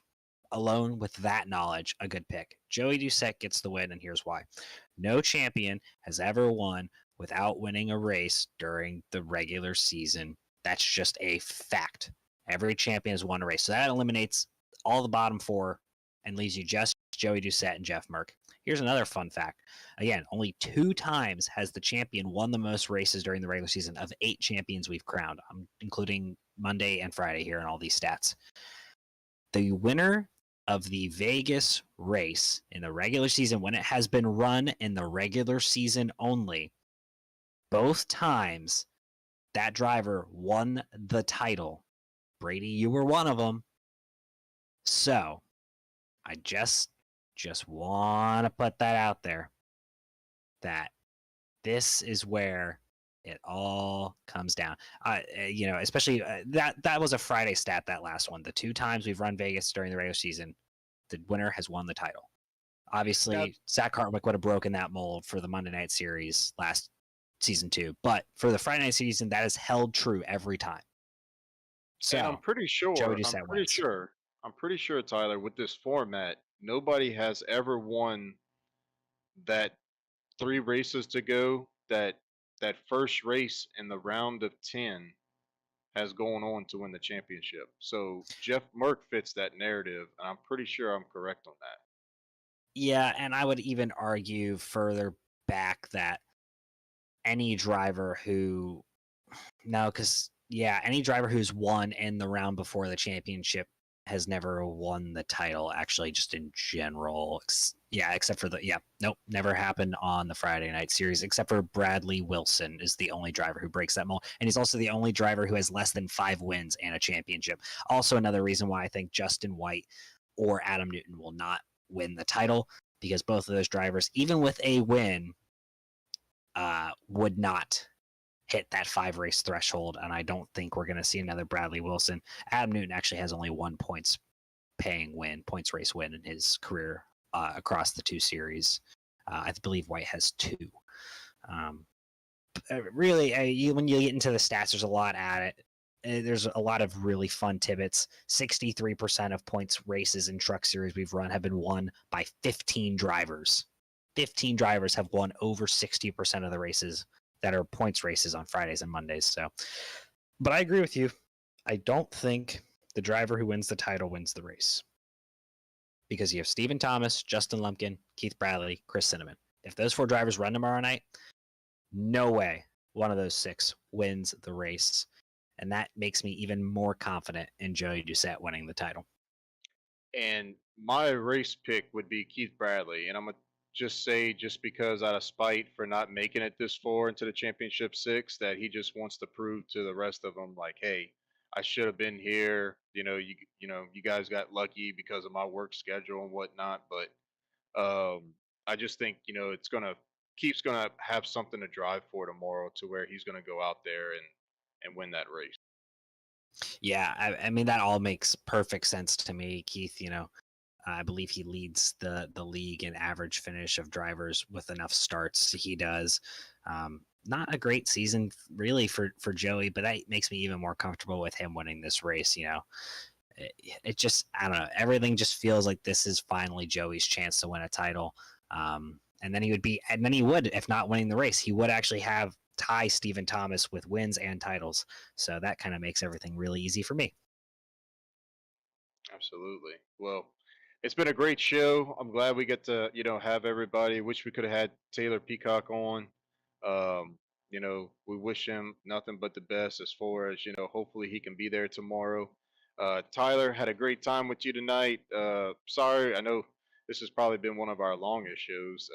alone with that knowledge, a good pick. Joey Doucette gets the win, and here's why. No champion has ever won without winning a race during the regular season. That's just a fact. Every champion has won a race. So that eliminates all the bottom 4 and leaves you just Joey Doucette and Jeff Merck. Here's another fun fact. Again, only 2 times has the champion won the most races during the regular season of 8 champions we've crowned. I'm including Monday and Friday here in all these stats. The winner of the Vegas race in the regular season, when it has been run in the regular season only, both times that driver won the title. Brady, you were one of them. So I just want to put that out there that this is where it all comes down. Especially that was a Friday stat, that last one. The 2 times we've run Vegas during the regular season, the winner has won the title. Obviously, Now, Zach Hartwick would have broken that mold for the Monday night series last season 2, but for the Friday night season, that has held true every time. So And I'm pretty Joey sure, Doucette wins. I'm pretty sure, Tyler, with this format, nobody has ever won that 3 races to go. That first race in the round of 10 has gone on to win the championship. So Jeff Merck fits that narrative, and I'm pretty sure I'm correct on that. Yeah, and I would even argue further back that any driver who no, because any driver who's won in the round before the championship has never won the title. Actually, just in general, except for nope, never happened on the Friday night series. Except for Bradley Wilson is the only driver who breaks that mold, and he's also the only driver who has less than 5 wins and a championship. Also, another reason why I think Justin White or Adam Newton will not win the title, because both of those drivers, even with a win, would not hit that 5 race threshold, and I don't think we're going to see another Bradley Wilson. Adam Newton actually has only 1 points race win in his career across the 2 series. I believe White has 2. Really, when you get into the stats, there's a lot at it. There's a lot of really fun tidbits. 63% of points races in truck series we've run have been won by 15 drivers. 15 drivers have won over 60% of the races that are points races on Fridays and Mondays. So, but I agree with you. I don't think the driver who wins the title wins the race, because you have Stephen Thomas, Justin Lumpkin, Keith Bradley, Chris Cinnamon. If those 4 drivers run tomorrow night, no way one of those 6 wins the race. And that makes me even more confident in Joey Doucette winning the title. And my race pick would be Keith Bradley. And I'm going to just say, just because out of spite for not making it this far into the championship 6, that he just wants to prove to the rest of them, like, hey, I should have been here. You guys got lucky because of my work schedule and whatnot. But I just think, Keith's gonna have something to drive for tomorrow, to where he's gonna go out there and win that race. Yeah, I mean, that all makes perfect sense to me. Keith, I believe he leads the league in average finish of drivers with enough starts. He does. Not a great season really for Joey, but that makes me even more comfortable with him winning this race. It just, I don't know, everything just feels like this is finally Joey's chance to win a title. And then he would, if not winning the race, he would actually tie Stephen Thomas with wins and titles. So that kind of makes everything really easy for me. Absolutely. Well, it's been a great show. I'm glad we get to, have everybody. Wish we could have had Taylor Peacock on. We wish him nothing but the best, as far as, hopefully he can be there tomorrow. Tyler, had a great time with you tonight. Sorry, I know this has probably been one of our longest shows,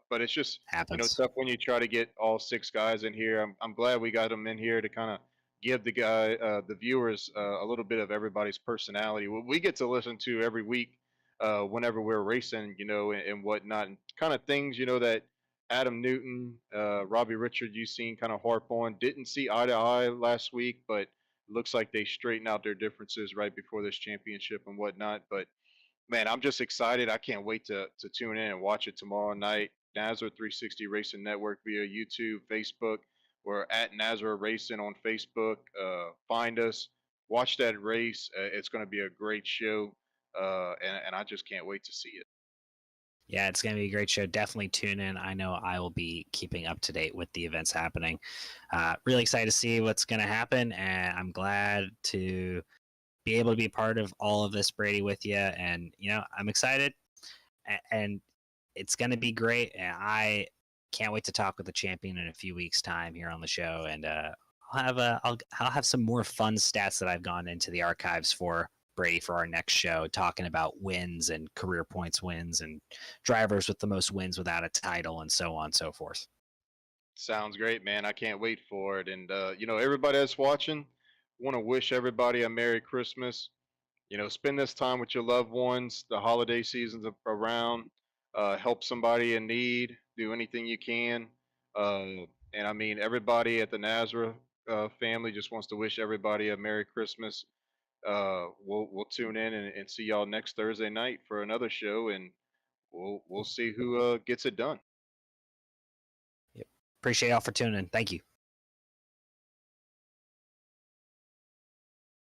but it's just, Happens. tough when you try to get all 6 guys in here. I'm glad we got them in here to kind of give the viewers a little bit of everybody's personality. What we get to listen to every week, whenever we're racing, and whatnot, and kind of things, that Adam Newton, Robbie Richard, you seen kind of harp on. Didn't see eye to eye last week, but looks like they straightened out their differences right before this championship and whatnot. But man, I'm just excited. I can't wait to tune in and watch it tomorrow night. Nazareth 360 Racing Network via YouTube, Facebook. We're at Nazareth Racing on Facebook. Find us, watch that race. It's going to be a great show, and I just can't wait to see it. Yeah, it's going to be a great show. Definitely tune in. I know I will be keeping up to date with the events happening. Really excited to see what's going to happen, and I'm glad to be able to be part of all of this, Brady, with you. And, I'm excited, and it's going to be great. And I can't wait to talk with the champion in a few weeks' time here on the show. And I'll have some more fun stats that I've gone into the archives for Brady for our next show, talking about wins and career points wins and drivers with the most wins without a title and so on and so forth. Sounds great, man. I can't wait for it. And, everybody that's watching, want to wish everybody a Merry Christmas. Spend this time with your loved ones. The holiday season's around. Help somebody in need. Do anything you can. And I mean, everybody at the Nazareth family just wants to wish everybody a Merry Christmas. We'll tune in and see y'all next Thursday night for another show, and we'll see who gets it done. Yep. Appreciate y'all for tuning in. Thank you.